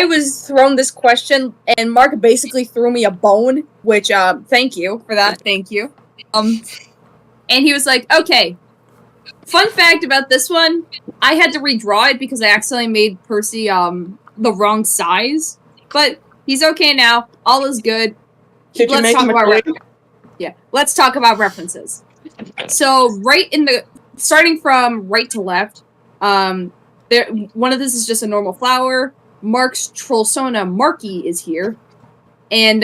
[SPEAKER 11] was thrown this question, and Mark basically threw me a bone, which, thank you for that, thank you. And he was like, okay, fun fact about this one, I had to redraw it because I accidentally made Percy, the wrong size, but he's okay now, all is good. Let's talk about references. So, starting from right to left, one of this is just a normal flower. Mark's Trollsona Marky is here. And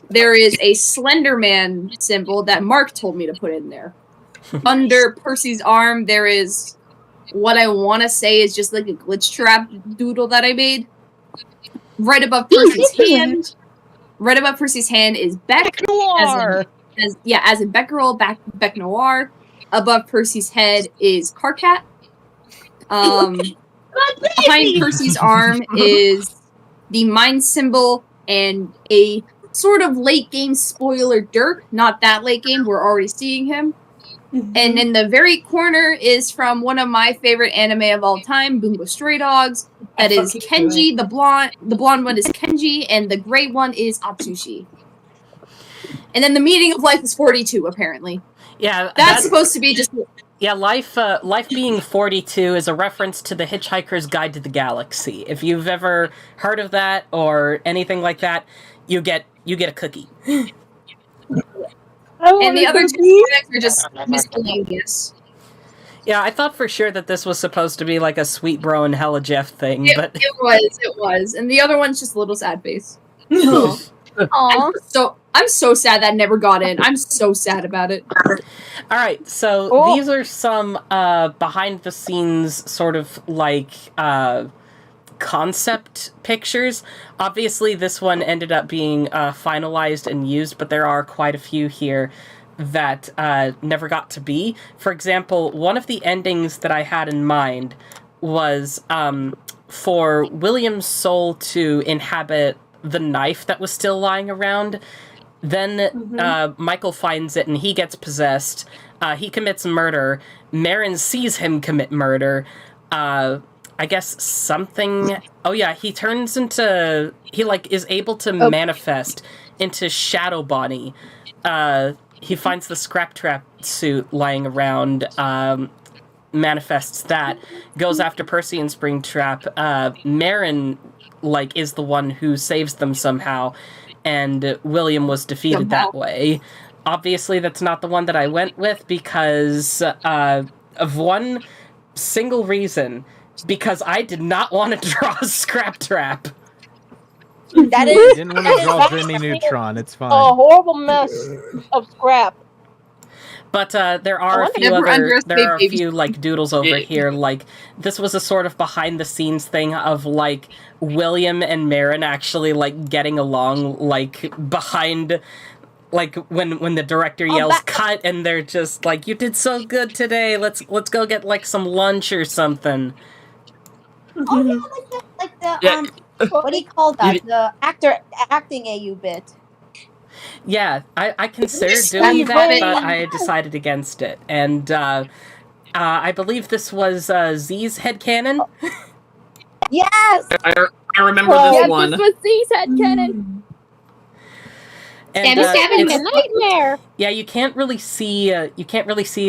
[SPEAKER 11] there is a Slenderman symbol that Mark told me to put in there. Under Percy's arm, there is what I want to say is just like a Glitch Trap doodle that I made. Right above Percy's hand. Right above Percy's hand is Beck Noir. As in Becquerel, Beck Noir. Above Percy's head is Carcat. Behind Percy's arm is the mind symbol and a sort of late game spoiler Dirk. Not that late game, we're already seeing him.
[SPEAKER 5] And in the very corner is from one of my favorite anime of all time, Bungo Stray Dogs. That is Kenji. The blonde one is Kenji, and the gray one is Atsushi. And then the meaning of life is 42, apparently.
[SPEAKER 1] Yeah,
[SPEAKER 5] that's supposed to be just.
[SPEAKER 1] Yeah, life being 42 is a reference to the Hitchhiker's Guide to the Galaxy. If you've ever heard of that or anything like that, you get a cookie.
[SPEAKER 5] And the other two products are just miscellaneous.
[SPEAKER 1] Yeah, I thought for sure that this was supposed to be like a Sweet Bro and Hella Jeff thing, but
[SPEAKER 5] it was. And the other one's just a little sad face. I'm so sad that never got in. I'm so sad about it.
[SPEAKER 1] All right, so these are some behind the scenes sort of like concept pictures. Obviously, this one ended up being finalized and used, but there are quite a few here that never got to be. For example, one of the endings that I had in mind was for William's soul to inhabit the knife that was still lying around. Then Michael finds it and he gets possessed. He commits murder. Marin sees him commit murder. I guess something... Oh yeah, he turns into... He, like, is able to manifest into Shadow Bonnie. He finds the Springtrap suit lying around, manifests that, goes after Percy and Springtrap. Marin, like, is the one who saves them somehow, and William was defeated that way. Obviously, that's not the one that I went with because of one single reason. Because I did not want to draw a Springtrap.
[SPEAKER 8] That is.
[SPEAKER 9] You didn't want to draw Jimmy Neutron. It's fine.
[SPEAKER 6] A horrible mess of scrap.
[SPEAKER 1] But there are a few like doodles over here. Like this was a sort of behind the scenes thing of like William and Marin actually like getting along, like behind. Like when the director yells cut and they're just like, you did so good today. Let's go get like some lunch or something.
[SPEAKER 8] Oh yeah, like the what do you call that? The acting AU bit.
[SPEAKER 1] Yeah, I considered doing that, but I decided against it. And I believe this was Z's headcanon.
[SPEAKER 8] Yes!
[SPEAKER 3] I remember this one.
[SPEAKER 12] This was Z's headcanon.
[SPEAKER 1] And
[SPEAKER 12] having a nightmare.
[SPEAKER 1] Yeah, you can't really see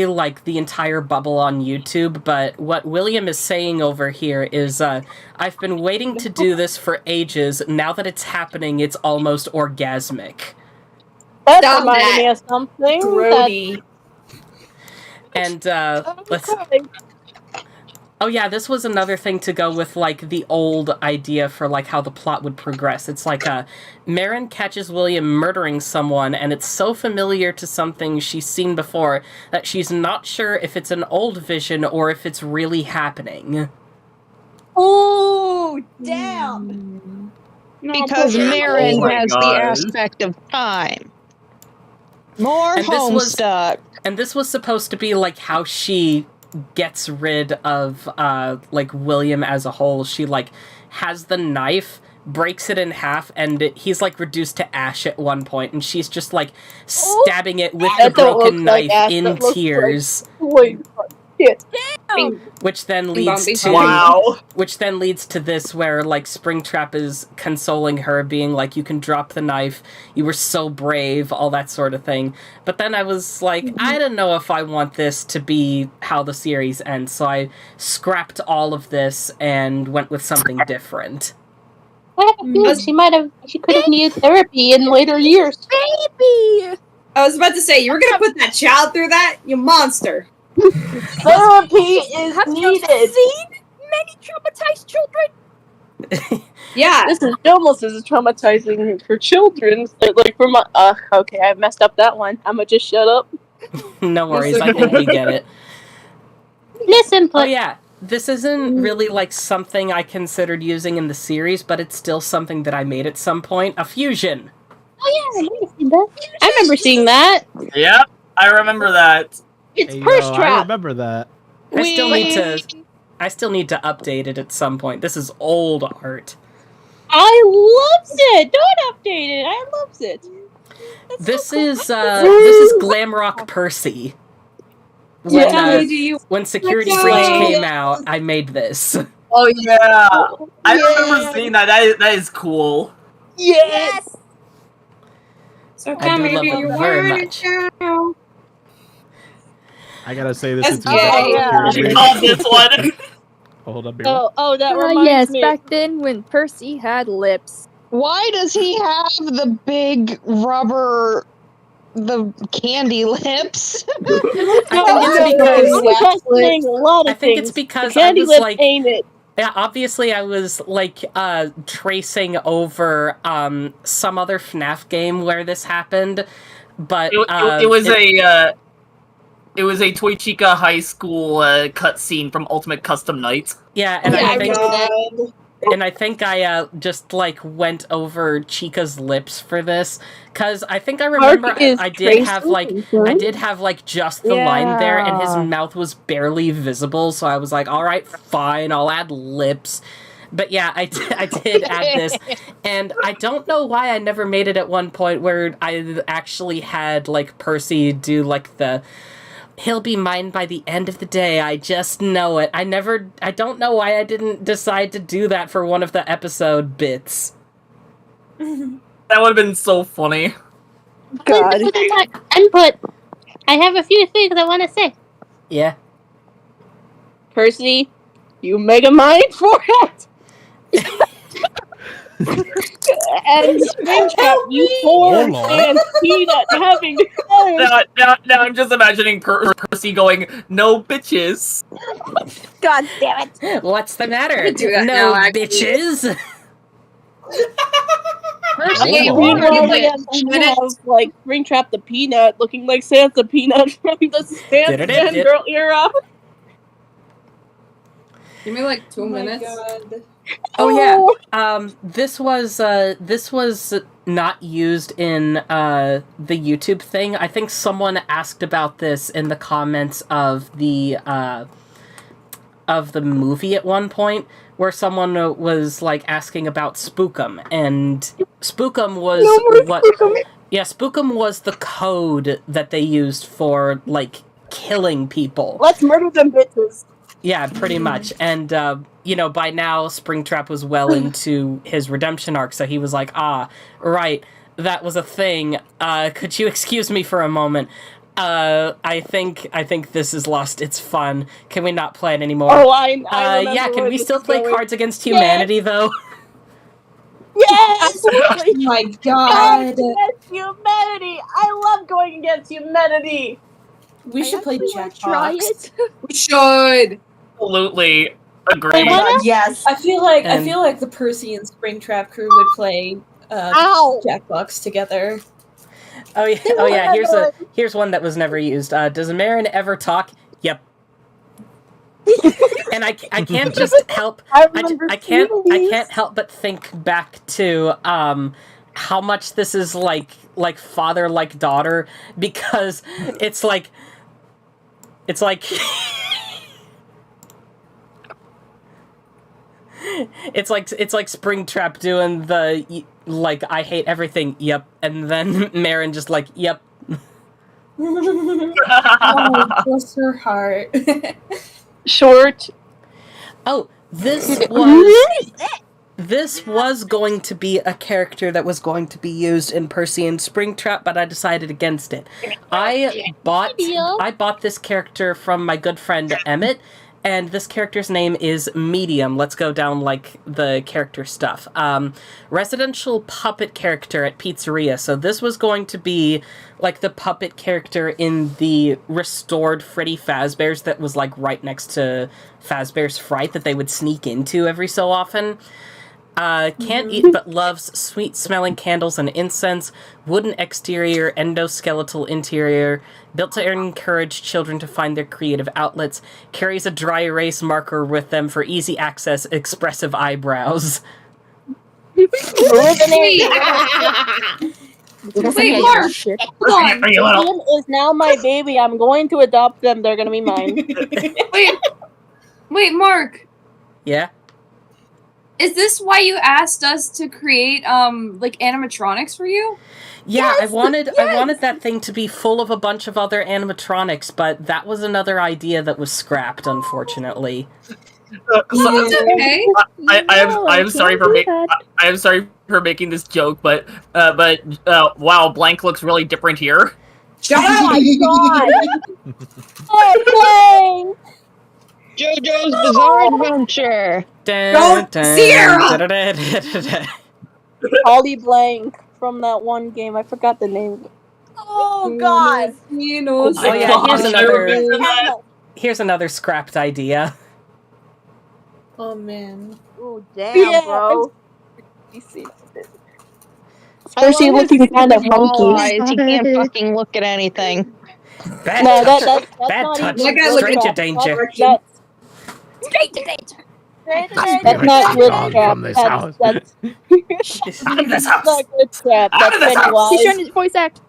[SPEAKER 1] like the entire bubble on YouTube, but what William is saying over here is I've been waiting to do this for ages. Now that it's happening, it's almost orgasmic.
[SPEAKER 6] That reminded me of something.
[SPEAKER 1] Grody. And let's. Oh yeah, this was another thing to go with like the old idea for like how the plot would progress. It's like Marin catches William murdering someone, and it's so familiar to something she's seen before that she's not sure if it's an old vision or if it's really happening.
[SPEAKER 8] Oh damn!
[SPEAKER 2] Because Marin has the aspect of time. More Homestuck.
[SPEAKER 1] And this was supposed to be like how she gets rid of like William as a whole. She like has the knife, breaks it in half, and he's like reduced to ash at one point, and she's just like stabbing it with the broken knife in tears. Which then leads to this where like Springtrap is consoling her, being like, you can drop the knife, you were so brave, all that sort of thing. But then I was like, I don't know if I want this to be how the series ends, so I scrapped all of this and went with something different.
[SPEAKER 6] I have a feeling she could have needed therapy in later years.
[SPEAKER 11] Baby! I was about to say, you were gonna put that child through that? You monster!
[SPEAKER 6] Therapy is needed.
[SPEAKER 12] Have you seen many traumatized children?
[SPEAKER 11] Yeah,
[SPEAKER 6] this is almost as traumatizing for children. Like for my, okay, I messed up that one. I'ma just shut up.
[SPEAKER 1] No worries, I think we get it.
[SPEAKER 6] Listen,
[SPEAKER 1] oh yeah, this isn't really like something I considered using in the series, but it's still something that I made at some point. A fusion.
[SPEAKER 6] Oh yeah, I remember seeing that.
[SPEAKER 3] Yep, I remember that.
[SPEAKER 6] It's Percy.
[SPEAKER 9] I remember that.
[SPEAKER 1] I still need to update it at some point. This is old art.
[SPEAKER 6] I loves it. Don't update it. I loves it.
[SPEAKER 1] This is Glamrock Percy. when Security
[SPEAKER 11] Watch
[SPEAKER 1] Breach
[SPEAKER 11] out.
[SPEAKER 1] came out, I made this.
[SPEAKER 3] Oh yeah, I remember seeing that. That is cool.
[SPEAKER 8] Yes.
[SPEAKER 5] So
[SPEAKER 1] I
[SPEAKER 5] come
[SPEAKER 1] do
[SPEAKER 5] here,
[SPEAKER 1] love it
[SPEAKER 5] you
[SPEAKER 1] very
[SPEAKER 5] want
[SPEAKER 1] much.
[SPEAKER 5] it now.
[SPEAKER 9] I gotta say this
[SPEAKER 5] That's
[SPEAKER 9] is
[SPEAKER 5] gay.
[SPEAKER 3] I
[SPEAKER 9] Security
[SPEAKER 3] called this one.
[SPEAKER 9] Hold up, Beerwell.
[SPEAKER 6] Oh, that
[SPEAKER 4] Ah,
[SPEAKER 6] reminds
[SPEAKER 4] yes,
[SPEAKER 6] me.
[SPEAKER 4] back then when Percy had lips.
[SPEAKER 2] Why does he have the big rubber, the candy lips?
[SPEAKER 1] I think it's because
[SPEAKER 6] I'm questioning a lot of
[SPEAKER 1] I think it's
[SPEAKER 6] things.
[SPEAKER 1] because
[SPEAKER 6] the
[SPEAKER 1] I
[SPEAKER 6] candy
[SPEAKER 1] was
[SPEAKER 6] lip
[SPEAKER 1] like,
[SPEAKER 6] ain't it.
[SPEAKER 1] yeah, obviously I was like tracing over some other FNAF game where this happened, but
[SPEAKER 3] It was it was a Toy Chica High School cutscene from Ultimate Custom Night.
[SPEAKER 1] yeah, and
[SPEAKER 8] Yeah,
[SPEAKER 1] I
[SPEAKER 8] I
[SPEAKER 1] think
[SPEAKER 8] remember that.
[SPEAKER 1] and I think I just like went over Chica's lips for this because I think I remember
[SPEAKER 6] Mark is
[SPEAKER 1] I did have
[SPEAKER 6] tracing
[SPEAKER 1] like
[SPEAKER 6] confirmed.
[SPEAKER 1] I did have like just the line there, and his
[SPEAKER 4] Yeah.
[SPEAKER 1] mouth was barely visible, so I was like, all right, fine, I'll add lips. But yeah, I did add this, and I don't know why I never made it at one point where I actually had like Percy do like the he'll be mine by the end of the day. I just know it. I don't know why I didn't decide to do that for one of the episode bits.
[SPEAKER 3] That would have been so funny.
[SPEAKER 4] God.
[SPEAKER 6] Input. I have a few things I want to say.
[SPEAKER 1] Yeah.
[SPEAKER 6] Percy, you mega mind for it. And Springtrap, you four and Peanut having
[SPEAKER 3] Now I'm just imagining Percy going, "No bitches."
[SPEAKER 4] God damn it!
[SPEAKER 1] What's the matter?
[SPEAKER 5] I could do that
[SPEAKER 1] No
[SPEAKER 5] now, actually.
[SPEAKER 1] bitches.
[SPEAKER 5] Percy,
[SPEAKER 6] Okay,
[SPEAKER 5] you
[SPEAKER 6] meanwhile,
[SPEAKER 5] already
[SPEAKER 6] we have like Springtrap the Peanut looking like Santa Peanut from the Santa Fangirl era.
[SPEAKER 5] Give me like 2 minutes.
[SPEAKER 7] God.
[SPEAKER 1] Oh yeah. This was not used in the YouTube thing. I think someone asked about this in the comments of the movie at one point, where someone was like asking about Spookum, and Spookum was Yeah, Spookum was the code that they used for like killing people.
[SPEAKER 6] Let's murder them bitches.
[SPEAKER 1] Yeah, pretty much. And, by now, Springtrap was well into his redemption arc, so he was like, right, that was a thing. Could you excuse me for a moment? I think this has lost its fun. Can we not play it anymore?
[SPEAKER 6] Oh, I remember
[SPEAKER 1] yeah, can
[SPEAKER 6] where
[SPEAKER 1] we
[SPEAKER 6] this
[SPEAKER 1] still
[SPEAKER 6] is
[SPEAKER 1] play
[SPEAKER 6] going.
[SPEAKER 1] Cards Against Humanity, though?
[SPEAKER 6] Yes!
[SPEAKER 7] Oh my god.
[SPEAKER 6] Against humanity! I love going against humanity!
[SPEAKER 7] We should play
[SPEAKER 4] Try
[SPEAKER 7] Jackbox.
[SPEAKER 4] it.
[SPEAKER 5] We should.
[SPEAKER 3] Absolutely agree.
[SPEAKER 7] Oh my god,
[SPEAKER 8] yes.
[SPEAKER 7] I feel like
[SPEAKER 1] And-
[SPEAKER 7] the Percy and Springtrap crew would play
[SPEAKER 6] Ow!
[SPEAKER 7] Jackbox together.
[SPEAKER 1] Oh yeah. Here's one that was never used. Does Marin ever talk? Yep. And I can't just help. I can't help but think back to how much this is like father like daughter, because it's like it's like Springtrap doing the like I hate everything, yep, and then Marin just like, yep.
[SPEAKER 7] Oh, bless her heart.
[SPEAKER 6] Short.
[SPEAKER 1] Oh, this was going to be a character that was going to be used in Percy and Springtrap, but I decided against it. I bought this character from my good friend Emmett, and this character's name is Medium. Let's go down like the character stuff. Residential puppet character at pizzeria. So this was going to be like the puppet character in the restored Freddy Fazbear's that was like right next to Fazbear's Fright that they would sneak into every so often. Can't eat but loves sweet-smelling candles and incense, wooden exterior, endoskeletal interior, built to encourage children to find their creative outlets, carries a dry erase marker with them for easy access, expressive eyebrows.
[SPEAKER 5] Wait, Mark, hold on.
[SPEAKER 6] Ian is now my baby. I'm going to adopt them. They're gonna be mine.
[SPEAKER 5] Wait, Mark.
[SPEAKER 1] Yeah?
[SPEAKER 5] Is this why you asked us to create like animatronics for you?
[SPEAKER 1] Yeah, I wanted that thing to be full of a bunch of other animatronics, but that was another idea that was scrapped, unfortunately.
[SPEAKER 5] Okay.
[SPEAKER 3] I am sorry for I am sorry for making this joke, but wow, Blank looks really different here.
[SPEAKER 11] Shut
[SPEAKER 8] Oh
[SPEAKER 11] up!
[SPEAKER 8] my god!
[SPEAKER 2] JoJo's Bizarre Adventure.
[SPEAKER 11] Don't- Sierra!
[SPEAKER 6] Holly Blank from that one game. I forgot the name.
[SPEAKER 8] Oh god!
[SPEAKER 1] Oh yeah, here's another scrapped idea.
[SPEAKER 7] Oh man.
[SPEAKER 8] Oh damn, bro.
[SPEAKER 6] Percy looking kind of
[SPEAKER 2] All
[SPEAKER 6] hunky.
[SPEAKER 2] eyes. He can't fucking look at anything.
[SPEAKER 1] Bad
[SPEAKER 6] No,
[SPEAKER 1] touch,
[SPEAKER 6] that's
[SPEAKER 1] bad
[SPEAKER 6] not
[SPEAKER 1] touch,
[SPEAKER 6] even
[SPEAKER 1] straight to
[SPEAKER 6] Glitchtrap.
[SPEAKER 1] danger.
[SPEAKER 12] Straight to danger.
[SPEAKER 6] That's not Glitchtrap.
[SPEAKER 9] from this house.
[SPEAKER 6] That's
[SPEAKER 3] Out of this house!
[SPEAKER 6] not Glitchtrap.
[SPEAKER 3] Out of
[SPEAKER 6] That's
[SPEAKER 3] this house!
[SPEAKER 6] Pennywise.
[SPEAKER 12] He's trying to voice act.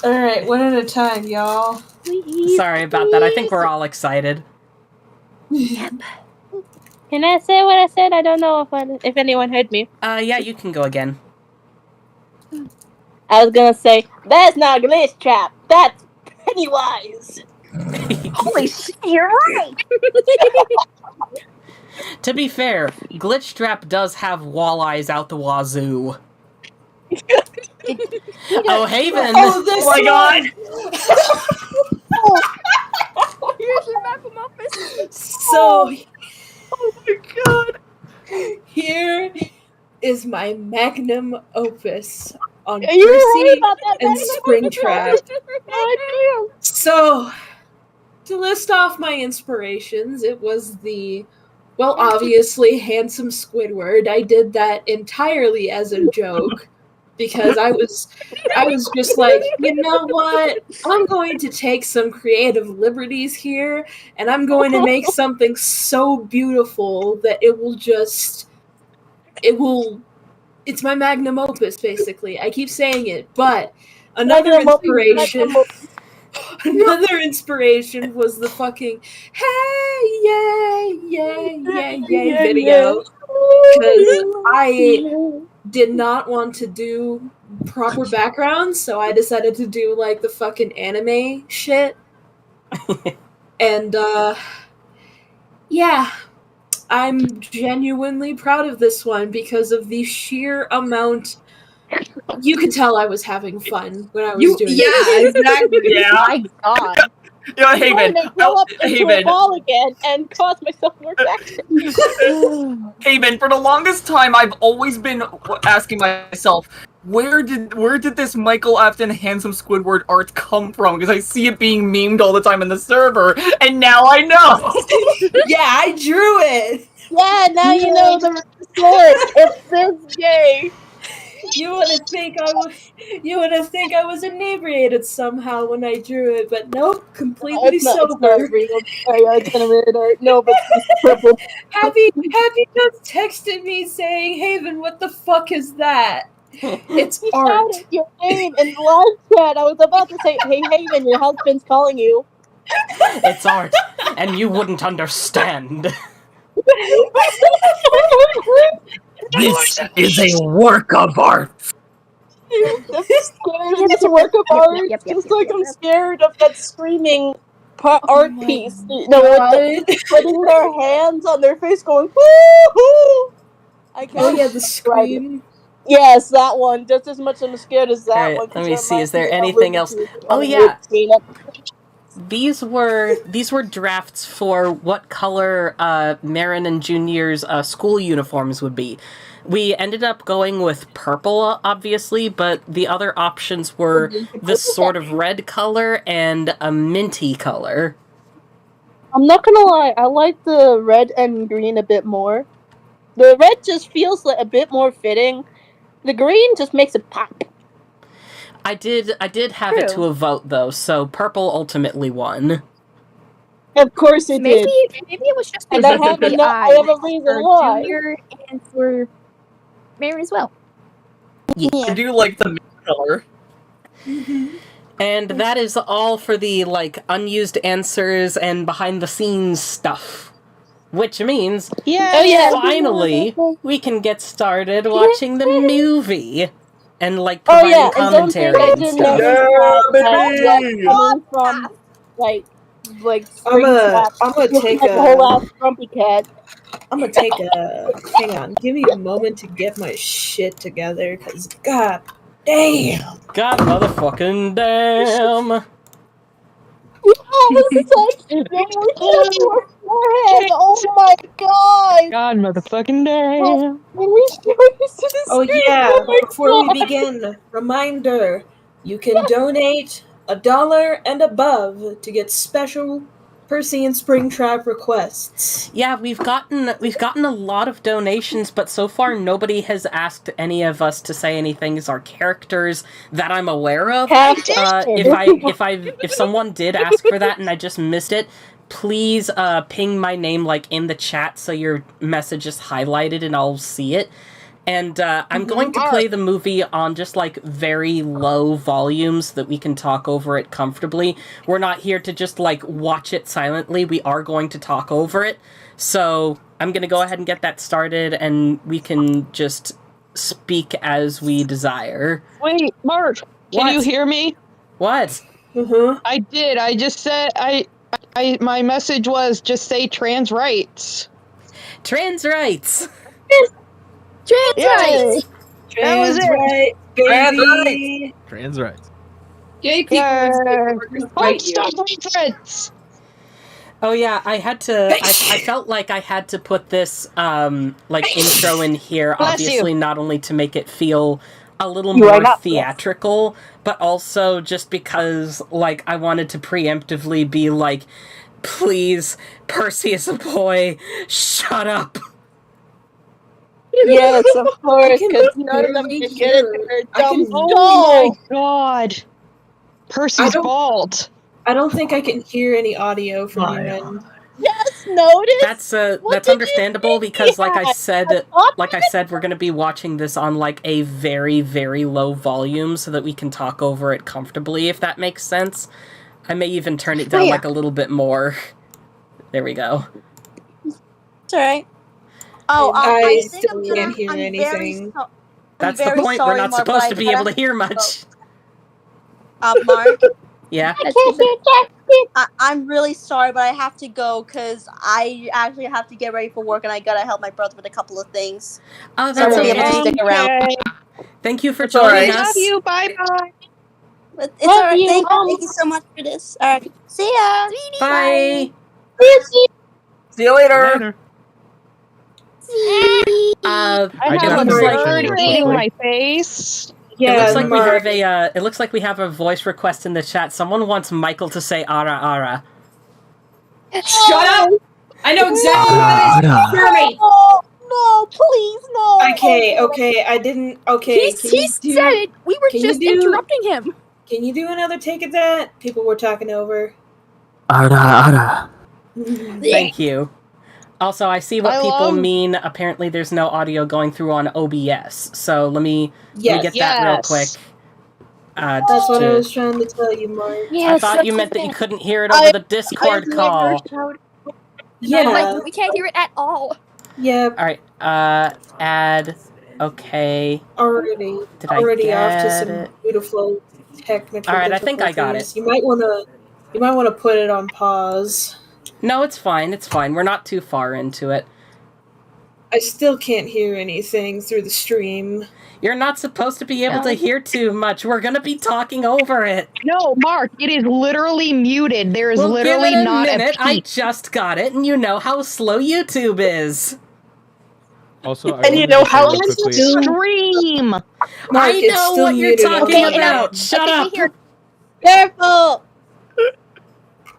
[SPEAKER 7] Alright, one at a time, y'all.
[SPEAKER 1] Sorry about that. I think we're all excited.
[SPEAKER 6] Can I say what I said? I don't know if anyone heard me.
[SPEAKER 1] Yeah, you can go again.
[SPEAKER 6] I was gonna say, that's not Glitchtrap. That's Pennywise.
[SPEAKER 12] Holy shit, you're right.
[SPEAKER 1] To be fair, Glitchtrap does have walleyes out the wazoo. Oh, Haven!
[SPEAKER 3] Oh my god!
[SPEAKER 12] Here's your map of Muppets.
[SPEAKER 7] So,
[SPEAKER 3] Oh my god!
[SPEAKER 7] here is my magnum opus on
[SPEAKER 6] Are you right
[SPEAKER 7] Percy
[SPEAKER 6] about that?
[SPEAKER 7] and Springtrap. So, to list off my inspirations, it was the, well, obviously, handsome Squidward. I did that entirely as a joke because I was just like, you know what? I'm going to take some creative liberties here, and I'm going to make something so beautiful that it's my magnum opus, basically. I keep saying it, but another inspiration was the fucking hey, yay, yay, yay, yay video. Because I did not want to do proper backgrounds, so I decided to do like the fucking anime shit. And yeah, I'm genuinely proud of this one because of the sheer amount. You could tell I was having fun when I was doing it.
[SPEAKER 11] exactly.
[SPEAKER 3] Yeah.
[SPEAKER 2] My God.
[SPEAKER 3] Yo, Haven.
[SPEAKER 6] I'm grow up into a
[SPEAKER 3] Haven.
[SPEAKER 6] ball again and cause myself more action.
[SPEAKER 3] Haven, for the longest time, I've always been asking myself, where did this Michael Afton handsome Squidward art come from? Because I see it being memed all the time in the server, and now I know.
[SPEAKER 7] Yeah, I drew it.
[SPEAKER 6] Yeah, now you know the source. It's this gay.
[SPEAKER 7] You would have think I was inebriated somehow when I drew it, but nope, completely
[SPEAKER 6] It's not
[SPEAKER 7] sober.
[SPEAKER 6] real. It's animated art. No, but it's purple.
[SPEAKER 7] Happy just texted me saying, Haven, what the fuck is that? It's
[SPEAKER 6] You
[SPEAKER 7] art.
[SPEAKER 6] shouted your name in live chat. I was about to say, hey, Haven, your husband's calling you.
[SPEAKER 1] It's art, and you wouldn't understand.
[SPEAKER 3] This is a work of art.
[SPEAKER 6] I'm scared of this work of art. Just like I'm scared of that screaming art piece. You know, putting their hands on their face going, woo-hoo! I can't.
[SPEAKER 7] Oh yeah, the scream.
[SPEAKER 6] Yes, that one. Just as much I'm scared as that
[SPEAKER 1] Alright,
[SPEAKER 6] one.
[SPEAKER 1] let me see, is there anything else? Oh yeah! These were drafts for what color Marin and Junior's school uniforms would be. We ended up going with purple, obviously, but the other options were this sort of red color and a minty color.
[SPEAKER 6] I'm not gonna lie, I like the red and green a bit more. The red just feels like a bit more fitting. The green just makes it pop.
[SPEAKER 1] I did have it to a vote though, so purple ultimately won.
[SPEAKER 6] Of course it
[SPEAKER 12] Maybe
[SPEAKER 6] did.
[SPEAKER 12] it was just
[SPEAKER 6] And I have a reason
[SPEAKER 12] for
[SPEAKER 6] why.
[SPEAKER 12] Junior and for Mary as well.
[SPEAKER 3] I do like the mint color.
[SPEAKER 1] And that is all for the unused answers and behind the scenes stuff. which means finally we can get started watching the movie and like providing commentary and stuff.
[SPEAKER 6] From like
[SPEAKER 7] I'm
[SPEAKER 6] Springtrap,
[SPEAKER 7] gonna take
[SPEAKER 6] like a whole ass grumpy cat.
[SPEAKER 7] I'm gonna take a. Hang on, give me a moment to get my shit together, cause god damn.
[SPEAKER 1] God motherfucking damn.
[SPEAKER 6] Oh my god!
[SPEAKER 2] God, motherfucking damn.
[SPEAKER 7] Oh yeah, before we begin, reminder, you can donate $1 and above to get special Percy and Springtrap requests.
[SPEAKER 1] Yeah, we've gotten a lot of donations, but so far nobody has asked any of us to say anything as our characters that I'm aware of. If someone did ask for that and I just missed it, please ping my name like in the chat so your message is highlighted and I'll see it. And I'm going to play the movie on just like very low volumes so that we can talk over it comfortably. We're not here to just like watch it silently. We are going to talk over it. So I'm going to go ahead and get that started and we can just speak as we desire.
[SPEAKER 2] Wait, Mark, can you hear me?
[SPEAKER 1] What?
[SPEAKER 2] I did. I just said my message was just say trans rights.
[SPEAKER 1] Trans rights.
[SPEAKER 4] Trans rights.
[SPEAKER 2] That was it.
[SPEAKER 7] Right, baby.
[SPEAKER 9] Trans rights.
[SPEAKER 5] Gay people
[SPEAKER 2] Homestuck.
[SPEAKER 1] Oh yeah, I had to. I felt like I had to put this like intro in here, obviously not only to make it feel a little more theatrical, but also just because like I wanted to preemptively be like, please, Percy is a boy, shut up.
[SPEAKER 2] Yes, of course, because none of them can get it. Oh my god. Percy's bald.
[SPEAKER 7] I don't think I can hear any audio from your end.
[SPEAKER 6] Yes, notice.
[SPEAKER 1] That's understandable because like I said, we're going to be watching this on like a very, very low volume so that we can talk over it comfortably, if that makes sense. I may even turn it down like a little bit more. There we go.
[SPEAKER 8] It's alright. Oh,
[SPEAKER 7] I
[SPEAKER 8] think
[SPEAKER 7] still can't hear anything.
[SPEAKER 1] That's the point. We're not supposed to be able to hear much.
[SPEAKER 8] Mark.
[SPEAKER 1] Yeah.
[SPEAKER 8] I'm really sorry, but I have to go because I actually have to get ready for work and I gotta help my brother with a couple of things.
[SPEAKER 1] Oh,
[SPEAKER 8] so I'm
[SPEAKER 1] that's
[SPEAKER 8] gonna
[SPEAKER 1] okay.
[SPEAKER 8] have to stick around.
[SPEAKER 1] Thank you for joining us.
[SPEAKER 2] Love you. Bye bye.
[SPEAKER 8] It's alright. Thank you so much for this. Alright. See ya.
[SPEAKER 1] Bye.
[SPEAKER 3] See you later.
[SPEAKER 2] I have a bird eating my face.
[SPEAKER 7] Yeah,
[SPEAKER 1] it looks like we have a voice request in the chat. Someone wants Michael to say ara ara.
[SPEAKER 5] Shut up! I know exactly what it is. Hear me.
[SPEAKER 6] No, please, no.
[SPEAKER 7] Okay, I didn't. Okay,
[SPEAKER 4] He said it. We were just interrupting him.
[SPEAKER 7] Can you do another take of that? People were talking over.
[SPEAKER 3] Ara ara.
[SPEAKER 1] Thank you. Also, I see what people mean. Apparently, there's no audio going through on OBS. So let me get that real quick.
[SPEAKER 7] That's what I was trying to tell you, Mark.
[SPEAKER 1] I thought you meant that you couldn't hear it over the Discord call.
[SPEAKER 4] Yeah. We can't hear it at all.
[SPEAKER 7] Yeah.
[SPEAKER 1] All right. Add. Okay.
[SPEAKER 7] Already off to some beautiful technical.
[SPEAKER 1] All right. I think I got it.
[SPEAKER 7] You might wanna put it on pause.
[SPEAKER 1] No, it's fine. It's fine. We're not too far into it.
[SPEAKER 7] I still can't hear anything through the stream.
[SPEAKER 1] You're not supposed to be able to hear too much. We're going to be talking over it.
[SPEAKER 2] No, Mark, it is literally muted. There is literally not a peep.
[SPEAKER 1] I just got it, and you know how slow YouTube is.
[SPEAKER 9] Also,
[SPEAKER 2] and you know how to stream.
[SPEAKER 7] Mark,
[SPEAKER 1] I know what you're talking about. Shut up.
[SPEAKER 8] Careful.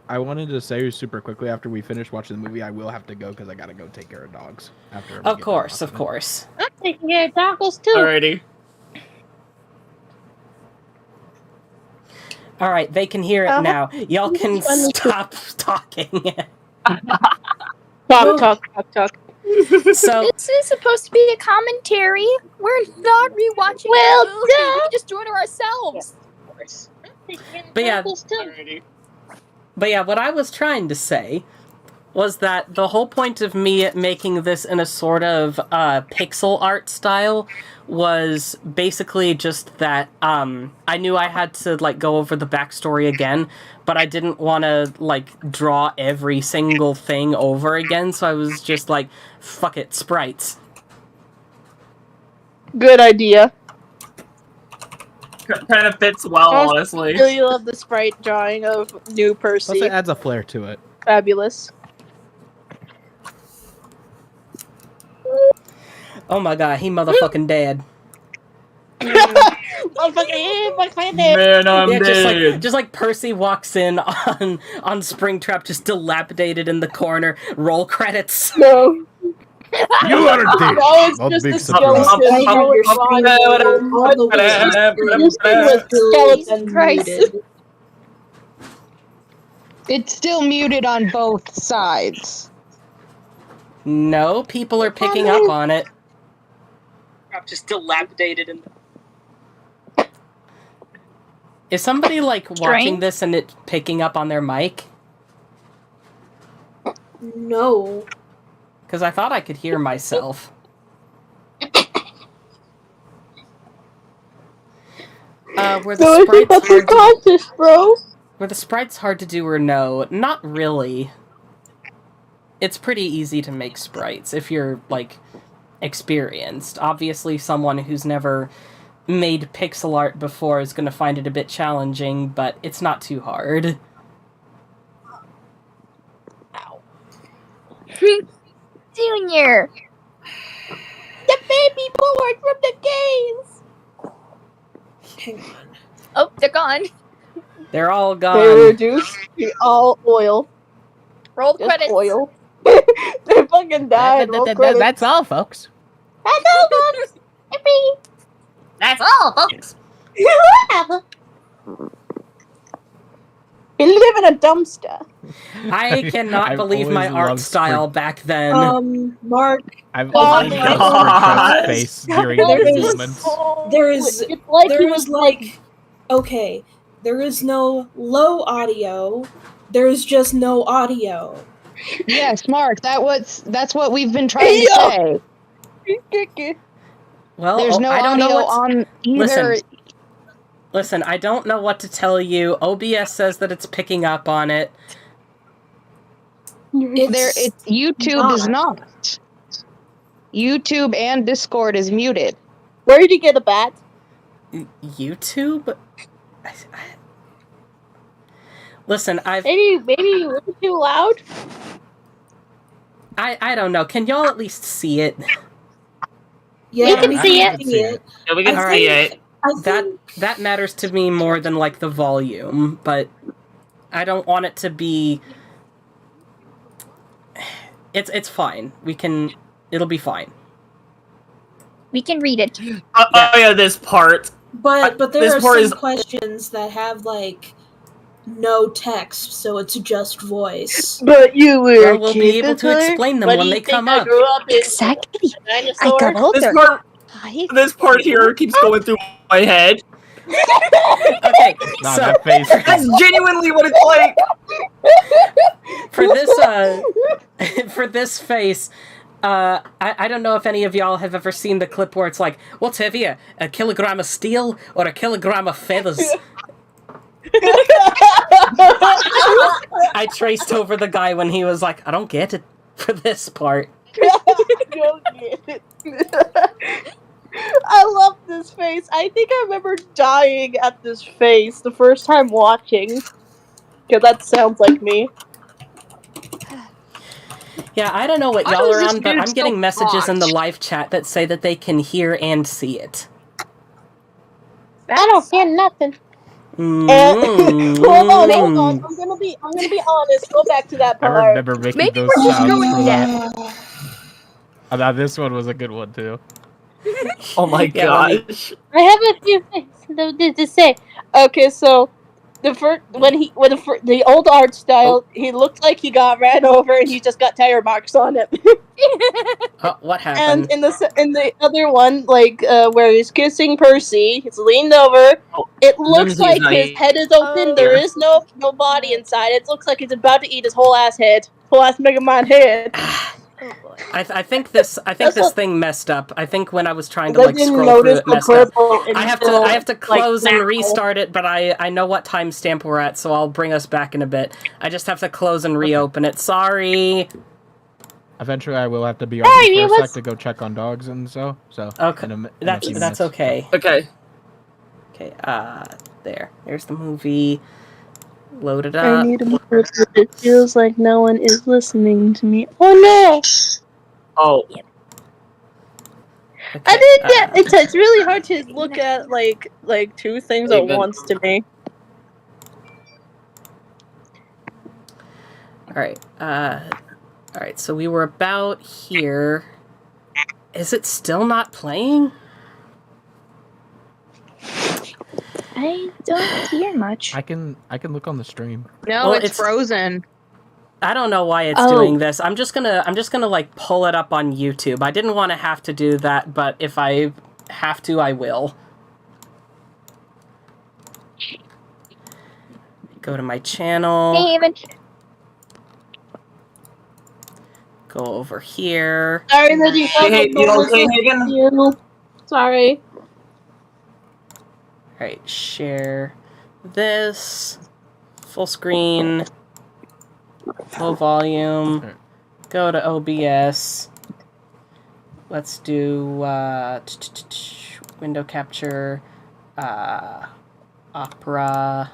[SPEAKER 9] I wanted to say super quickly after we finish watching the movie, I will have to go because I gotta go take care of dogs.
[SPEAKER 1] Of course.
[SPEAKER 6] I'm taking care of dogs too.
[SPEAKER 3] Alrighty.
[SPEAKER 1] All right, they can hear it now. Y'all can stop talking.
[SPEAKER 6] Talk.
[SPEAKER 1] So
[SPEAKER 4] this is supposed to be a commentary. We're not rewatching the movie. We can just do it ourselves.
[SPEAKER 6] Of course.
[SPEAKER 1] But yeah, what I was trying to say was that the whole point of me making this in a sort of pixel art style was basically just that I knew I had to like go over the backstory again, but I didn't want to like draw every single thing over again, so I was just like, fuck it, sprites.
[SPEAKER 6] Good idea.
[SPEAKER 3] Kind of fits well, honestly.
[SPEAKER 6] I really love the sprite drawing of new Percy.
[SPEAKER 9] Plus, it adds a flair to it.
[SPEAKER 6] Fabulous.
[SPEAKER 1] Oh my god, he motherfucking dead.
[SPEAKER 3] Man, I'm dead.
[SPEAKER 1] Just like Percy walks in on Springtrap, just dilapidated in the corner. Roll credits.
[SPEAKER 6] No.
[SPEAKER 9] You are dead.
[SPEAKER 6] No, it's
[SPEAKER 9] Not
[SPEAKER 6] just
[SPEAKER 9] big
[SPEAKER 6] a
[SPEAKER 9] surprise.
[SPEAKER 6] skeleton. Skeleton muted.
[SPEAKER 2] It's still muted on both sides.
[SPEAKER 1] No, people are picking up on it. Just dilapidated in. Is somebody like watching this and it picking up on their mic?
[SPEAKER 7] No.
[SPEAKER 1] Because I thought I could hear myself. Were the
[SPEAKER 6] So I think
[SPEAKER 1] sprites
[SPEAKER 6] that's your
[SPEAKER 1] hard
[SPEAKER 6] conscious, bro.
[SPEAKER 1] were the sprites hard to do or no? Not really. It's pretty easy to make sprites if you're like experienced. Obviously, someone who's never made pixel art before is going to find it a bit challenging, but it's not too hard.
[SPEAKER 4] Junior!
[SPEAKER 8] The baby board from the games!
[SPEAKER 7] Hang on.
[SPEAKER 4] Oh, they're gone.
[SPEAKER 1] They're all
[SPEAKER 6] They
[SPEAKER 1] gone.
[SPEAKER 6] reduced to all oil.
[SPEAKER 4] Roll
[SPEAKER 6] Just
[SPEAKER 4] credits.
[SPEAKER 6] oil. They fucking died. Roll credits.
[SPEAKER 9] That's all, folks.
[SPEAKER 8] That's all, folks.
[SPEAKER 3] That's all, folks.
[SPEAKER 6] We live in a dumpster.
[SPEAKER 1] I cannot
[SPEAKER 9] I've
[SPEAKER 1] believe my
[SPEAKER 9] always
[SPEAKER 1] art
[SPEAKER 9] loved
[SPEAKER 1] style back then.
[SPEAKER 7] Mark,
[SPEAKER 9] I've
[SPEAKER 6] Oh
[SPEAKER 9] always
[SPEAKER 6] my
[SPEAKER 9] loved
[SPEAKER 3] God.
[SPEAKER 9] Springtrap's face during
[SPEAKER 7] There
[SPEAKER 9] these
[SPEAKER 7] is-
[SPEAKER 9] moments.
[SPEAKER 7] there's
[SPEAKER 6] It's like he
[SPEAKER 7] there
[SPEAKER 6] was
[SPEAKER 7] is like okay, there is no low audio. There is just no audio.
[SPEAKER 2] Yes, Mark, that's what we've been trying to say.
[SPEAKER 1] Well,
[SPEAKER 2] There's no
[SPEAKER 1] I don't
[SPEAKER 2] audio
[SPEAKER 1] know what's...
[SPEAKER 2] on either.
[SPEAKER 1] Listen, I don't know what to tell you. OBS says that it's picking up on it.
[SPEAKER 2] It's YouTube is not. YouTube and Discord is muted.
[SPEAKER 6] Where did you get a bat?
[SPEAKER 1] YouTube? Listen,
[SPEAKER 6] Maybe you were too loud?
[SPEAKER 1] I don't know. Can y'all at least see it?
[SPEAKER 7] Yeah,
[SPEAKER 8] We can see
[SPEAKER 9] it.
[SPEAKER 3] Yeah, we can
[SPEAKER 1] All
[SPEAKER 3] see
[SPEAKER 1] right.
[SPEAKER 3] it.
[SPEAKER 1] That matters to me more than like the volume, but I don't want it to be. It's fine. It'll be fine.
[SPEAKER 4] We can read it.
[SPEAKER 3] Oh yeah, this part.
[SPEAKER 7] But there
[SPEAKER 3] This
[SPEAKER 7] are
[SPEAKER 3] part
[SPEAKER 7] some
[SPEAKER 3] is-
[SPEAKER 7] questions that have like no text, so it's just voice.
[SPEAKER 6] But you were
[SPEAKER 1] Well, we'll be able to explain them when they come up.
[SPEAKER 4] Exactly. I got
[SPEAKER 3] This
[SPEAKER 4] older.
[SPEAKER 3] this part here keeps going through my head.
[SPEAKER 1] Okay,
[SPEAKER 9] Nah,
[SPEAKER 1] so
[SPEAKER 9] that face.
[SPEAKER 3] That's genuinely what it's like.
[SPEAKER 1] for this face, I don't know if any of y'all have ever seen the clip where it's like, what's heavier, a kilogram of steel or a kilogram of feathers? I traced over the guy when he was like, I don't get it for this part.
[SPEAKER 6] I love this face. I think I remember dying at this face the first time watching. Because that sounds like me.
[SPEAKER 1] Yeah, I don't know what
[SPEAKER 2] Why
[SPEAKER 1] y'all
[SPEAKER 2] does
[SPEAKER 1] are
[SPEAKER 2] this
[SPEAKER 1] on, but
[SPEAKER 2] dude
[SPEAKER 1] I'm
[SPEAKER 2] still
[SPEAKER 1] getting messages in the
[SPEAKER 2] watch?
[SPEAKER 1] live chat that say that they can hear and see it.
[SPEAKER 6] I don't hear nothing.
[SPEAKER 1] Mm.
[SPEAKER 6] Hold on. I'm gonna be honest. Go back to that
[SPEAKER 9] I
[SPEAKER 6] part.
[SPEAKER 9] remember making
[SPEAKER 4] Maybe
[SPEAKER 9] those
[SPEAKER 4] we're just
[SPEAKER 9] sounds
[SPEAKER 4] going
[SPEAKER 9] for
[SPEAKER 4] deaf.
[SPEAKER 9] that. I thought this one was a good one too.
[SPEAKER 3] Oh my
[SPEAKER 1] Yeah, let me-
[SPEAKER 3] gosh.
[SPEAKER 6] I have a few things to say. Okay, so the the old art style, he looked like he got ran over and he just got tire marks on it.
[SPEAKER 1] Oh, what
[SPEAKER 6] And
[SPEAKER 1] happened?
[SPEAKER 6] in the other one, like where he's kissing Percy, he's leaned over. It looks
[SPEAKER 3] Lindsay's
[SPEAKER 6] like
[SPEAKER 3] not
[SPEAKER 6] his
[SPEAKER 3] here.
[SPEAKER 6] head is open. There is no body inside. It looks like he's about to eat his whole ass head. purple-ass Megamind head.
[SPEAKER 4] Oh boy.
[SPEAKER 1] I think this thing messed up. I think when I was trying to
[SPEAKER 6] I
[SPEAKER 1] like
[SPEAKER 6] didn't
[SPEAKER 1] scroll through
[SPEAKER 6] notice
[SPEAKER 1] it
[SPEAKER 6] the
[SPEAKER 1] messed up.
[SPEAKER 6] purple
[SPEAKER 1] I
[SPEAKER 6] until,
[SPEAKER 1] have to
[SPEAKER 6] like,
[SPEAKER 1] close and
[SPEAKER 6] now.
[SPEAKER 1] restart it, but I know what timestamp we're at, so I'll bring us back in a bit. I just have to close and reopen it. Sorry.
[SPEAKER 9] Eventually, I will have to be off for a sec to go check on dogs and so.
[SPEAKER 1] Okay,
[SPEAKER 9] in a
[SPEAKER 1] that's
[SPEAKER 9] few minutes.
[SPEAKER 1] okay.
[SPEAKER 3] Okay.
[SPEAKER 1] Okay, there's the movie. Load it
[SPEAKER 6] I
[SPEAKER 1] up.
[SPEAKER 6] need a more. It feels like no one is listening to me. Oh no!
[SPEAKER 3] Oh.
[SPEAKER 1] Okay,
[SPEAKER 6] I didn't get. It's really hard to look at like two things at
[SPEAKER 3] Even-
[SPEAKER 6] once to me.
[SPEAKER 1] Alright, so we were about here. Is it still not playing?
[SPEAKER 4] I don't hear much.
[SPEAKER 9] I can look on the stream.
[SPEAKER 2] No,
[SPEAKER 1] Well,
[SPEAKER 2] it's frozen.
[SPEAKER 1] I don't know why it's doing this. I'm just gonna like pull it up on YouTube. I didn't want to have to do that, but if I have to, I will. Go to my channel.
[SPEAKER 4] Hey, Haven.
[SPEAKER 1] Go over here.
[SPEAKER 6] Sorry that you
[SPEAKER 3] Hey, you okay, Hagen?
[SPEAKER 6] you. Sorry.
[SPEAKER 1] Alright, share this. Full screen. Low volume. Go to OBS. Let's do window capture. Opera.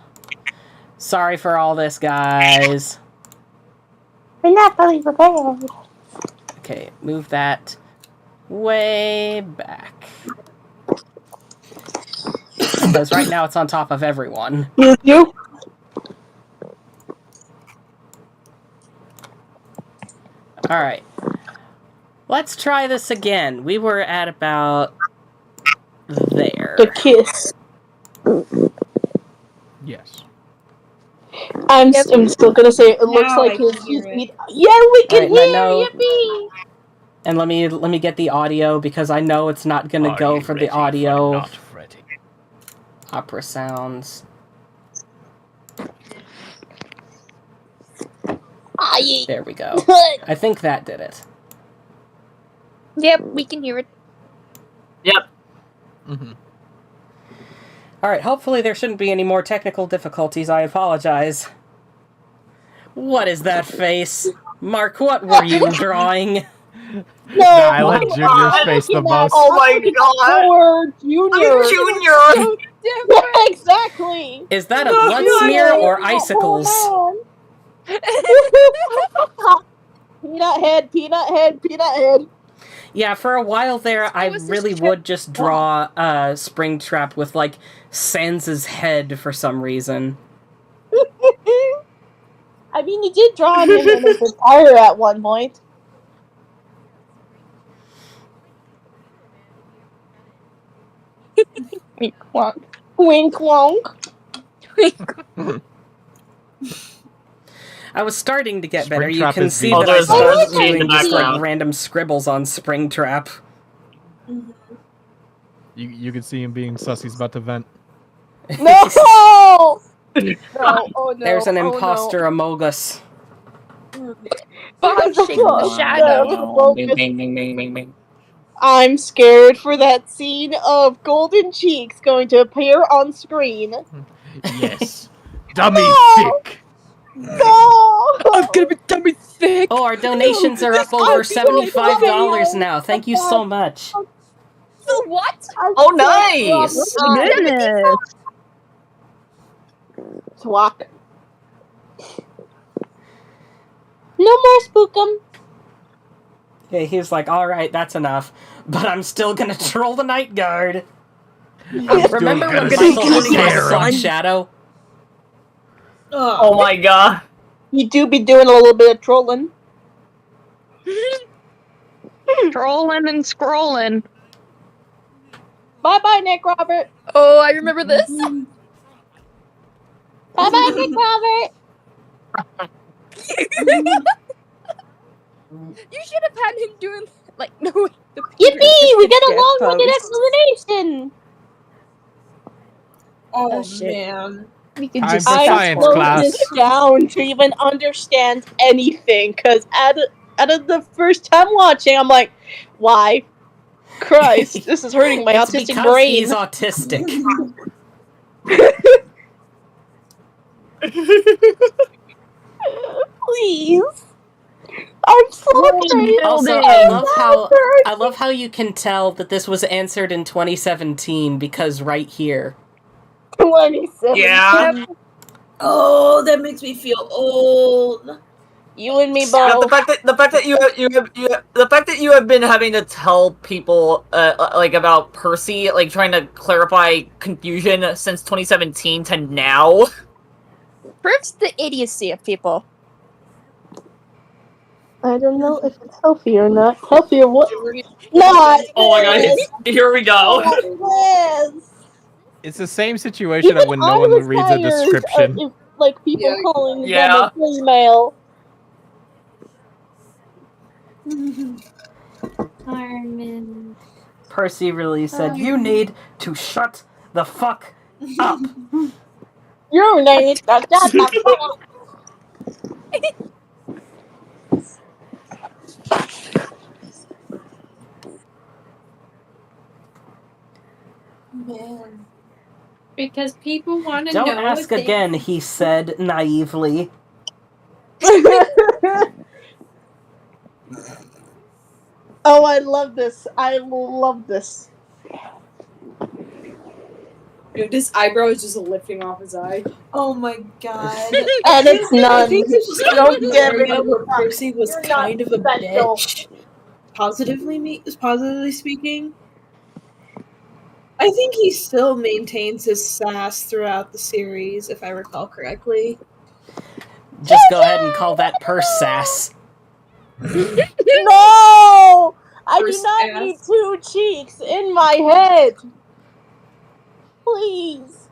[SPEAKER 1] Sorry for all this, guys.
[SPEAKER 6] We're not fully prepared.
[SPEAKER 1] Okay, move that way back. Because right now it's on top of everyone.
[SPEAKER 6] You?
[SPEAKER 1] Alright. Let's try this again. We were at about there.
[SPEAKER 6] The kiss.
[SPEAKER 9] Yes.
[SPEAKER 6] I'm still gonna say it looks
[SPEAKER 10] Now
[SPEAKER 6] like
[SPEAKER 10] I can
[SPEAKER 6] his.
[SPEAKER 10] hear it.
[SPEAKER 6] Yeah, we can
[SPEAKER 1] Alright,
[SPEAKER 6] hear.
[SPEAKER 1] no.
[SPEAKER 6] Yippee!
[SPEAKER 1] And let me get the audio because I know it's not gonna go for the audio. Opera sounds. There we go. I think that did it.
[SPEAKER 4] Yep, we can hear it.
[SPEAKER 3] Yep.
[SPEAKER 9] Mm-hmm.
[SPEAKER 1] Alright, hopefully there shouldn't be any more technical difficulties. I apologize. What is that face? Mark, what were you drawing?
[SPEAKER 6] No,
[SPEAKER 9] I like Junior's face the most.
[SPEAKER 3] Oh my god!
[SPEAKER 6] Poor Junior.
[SPEAKER 3] Junior!
[SPEAKER 6] Yeah, exactly.
[SPEAKER 1] Is that a blood smear or icicles?
[SPEAKER 6] Peanut head, peanut head, peanut head.
[SPEAKER 1] Yeah, for a while there, I really would just draw Springtrap with, like, Sans' head for some reason.
[SPEAKER 6] I mean, you did draw him in his attire at one point. Wink wonk. Wink wonk.
[SPEAKER 1] I was starting to get better. You
[SPEAKER 9] Springtrap
[SPEAKER 1] can
[SPEAKER 9] is
[SPEAKER 1] see
[SPEAKER 9] the-
[SPEAKER 1] that I
[SPEAKER 3] there's
[SPEAKER 1] started
[SPEAKER 3] me in
[SPEAKER 1] doing
[SPEAKER 3] the
[SPEAKER 1] just, like,
[SPEAKER 3] background.
[SPEAKER 1] random scribbles on Springtrap.
[SPEAKER 9] You can see him being sus. He's about to vent.
[SPEAKER 6] No! No! Oh no!
[SPEAKER 1] There's an
[SPEAKER 6] Oh,
[SPEAKER 1] imposter among us.
[SPEAKER 4] Watching the shadow.
[SPEAKER 3] Bing, bing, bing, bing, bing, bing.
[SPEAKER 6] I'm scared for that scene of Golden Cheeks going to appear on screen.
[SPEAKER 9] Yes. Dummy
[SPEAKER 6] No!
[SPEAKER 9] thick.
[SPEAKER 6] No!
[SPEAKER 11] I'm gonna be dummy thick.
[SPEAKER 1] Oh, our donations are up over $75 now. Thank you so much.
[SPEAKER 4] So what?
[SPEAKER 3] Oh, nice!
[SPEAKER 4] Goodness.
[SPEAKER 6] Swak. No more spookum.
[SPEAKER 1] Yeah, he was like, alright, that's enough. But I'm still gonna troll the night guard. Remember when
[SPEAKER 9] gonna
[SPEAKER 1] Michael was
[SPEAKER 9] scare
[SPEAKER 1] on
[SPEAKER 9] him.
[SPEAKER 1] Shadow?
[SPEAKER 3] Oh my god.
[SPEAKER 6] You do be doing a little bit of trolling.
[SPEAKER 2] Trolling and scrolling.
[SPEAKER 6] Bye bye, Nick Robert.
[SPEAKER 4] Oh, I remember this.
[SPEAKER 6] Bye bye, Nick Robert.
[SPEAKER 4] You should have had him doing like no. The
[SPEAKER 6] Yippee! We got a long-winded explanation.
[SPEAKER 10] Oh,
[SPEAKER 4] Oh, shit.
[SPEAKER 10] man.
[SPEAKER 4] We can
[SPEAKER 9] Time
[SPEAKER 4] just
[SPEAKER 9] for
[SPEAKER 6] I
[SPEAKER 9] science
[SPEAKER 6] slowed
[SPEAKER 9] class.
[SPEAKER 6] this down to even understand anything, because out of the first time watching, I'm like, why? Christ, this is hurting my
[SPEAKER 1] It's
[SPEAKER 6] autistic
[SPEAKER 1] because
[SPEAKER 6] brain.
[SPEAKER 1] he's autistic.
[SPEAKER 6] Please. I'm so crazy.
[SPEAKER 1] Also, I love how you can tell that this was answered in 2017 because right here.
[SPEAKER 6] 27.
[SPEAKER 3] Yeah.
[SPEAKER 7] Oh, that makes me feel old.
[SPEAKER 6] You and me
[SPEAKER 3] Yeah,
[SPEAKER 6] both.
[SPEAKER 3] the fact that you have been having to tell people like about Percy, like trying to clarify confusion since 2017 to now.
[SPEAKER 4] proves the idiocy of people.
[SPEAKER 6] I don't know if it's healthy or not. Healthy or what? Not
[SPEAKER 3] Oh my god, here we go.
[SPEAKER 6] this.
[SPEAKER 9] It's the same situation of when no one reads a description.
[SPEAKER 6] If, like, people calling them
[SPEAKER 3] Yeah.
[SPEAKER 6] a female.
[SPEAKER 5] Carmen.
[SPEAKER 1] Percy really said, "You need to shut the fuck up."
[SPEAKER 6] You need to shut the fuck up.
[SPEAKER 7] Man.
[SPEAKER 5] Because people want to know.
[SPEAKER 1] Don't ask again, he said naively.
[SPEAKER 6] Oh, I love this. I love this.
[SPEAKER 11] Dude, this eyebrow is just lifting off his eye.
[SPEAKER 7] Oh my god.
[SPEAKER 6] And it's none.
[SPEAKER 7] I think this was kind
[SPEAKER 6] Don't
[SPEAKER 7] of the
[SPEAKER 6] give
[SPEAKER 7] area
[SPEAKER 6] it
[SPEAKER 7] where
[SPEAKER 6] up.
[SPEAKER 7] Percy was
[SPEAKER 6] You're not
[SPEAKER 7] kind of a
[SPEAKER 6] special.
[SPEAKER 7] bitch. Positively speaking. I think he still maintains his sass throughout the series, if I recall correctly.
[SPEAKER 1] Just go ahead and call that purse sass.
[SPEAKER 6] No! I do
[SPEAKER 11] First
[SPEAKER 6] not
[SPEAKER 11] ass.
[SPEAKER 6] need two cheeks in my head. Please.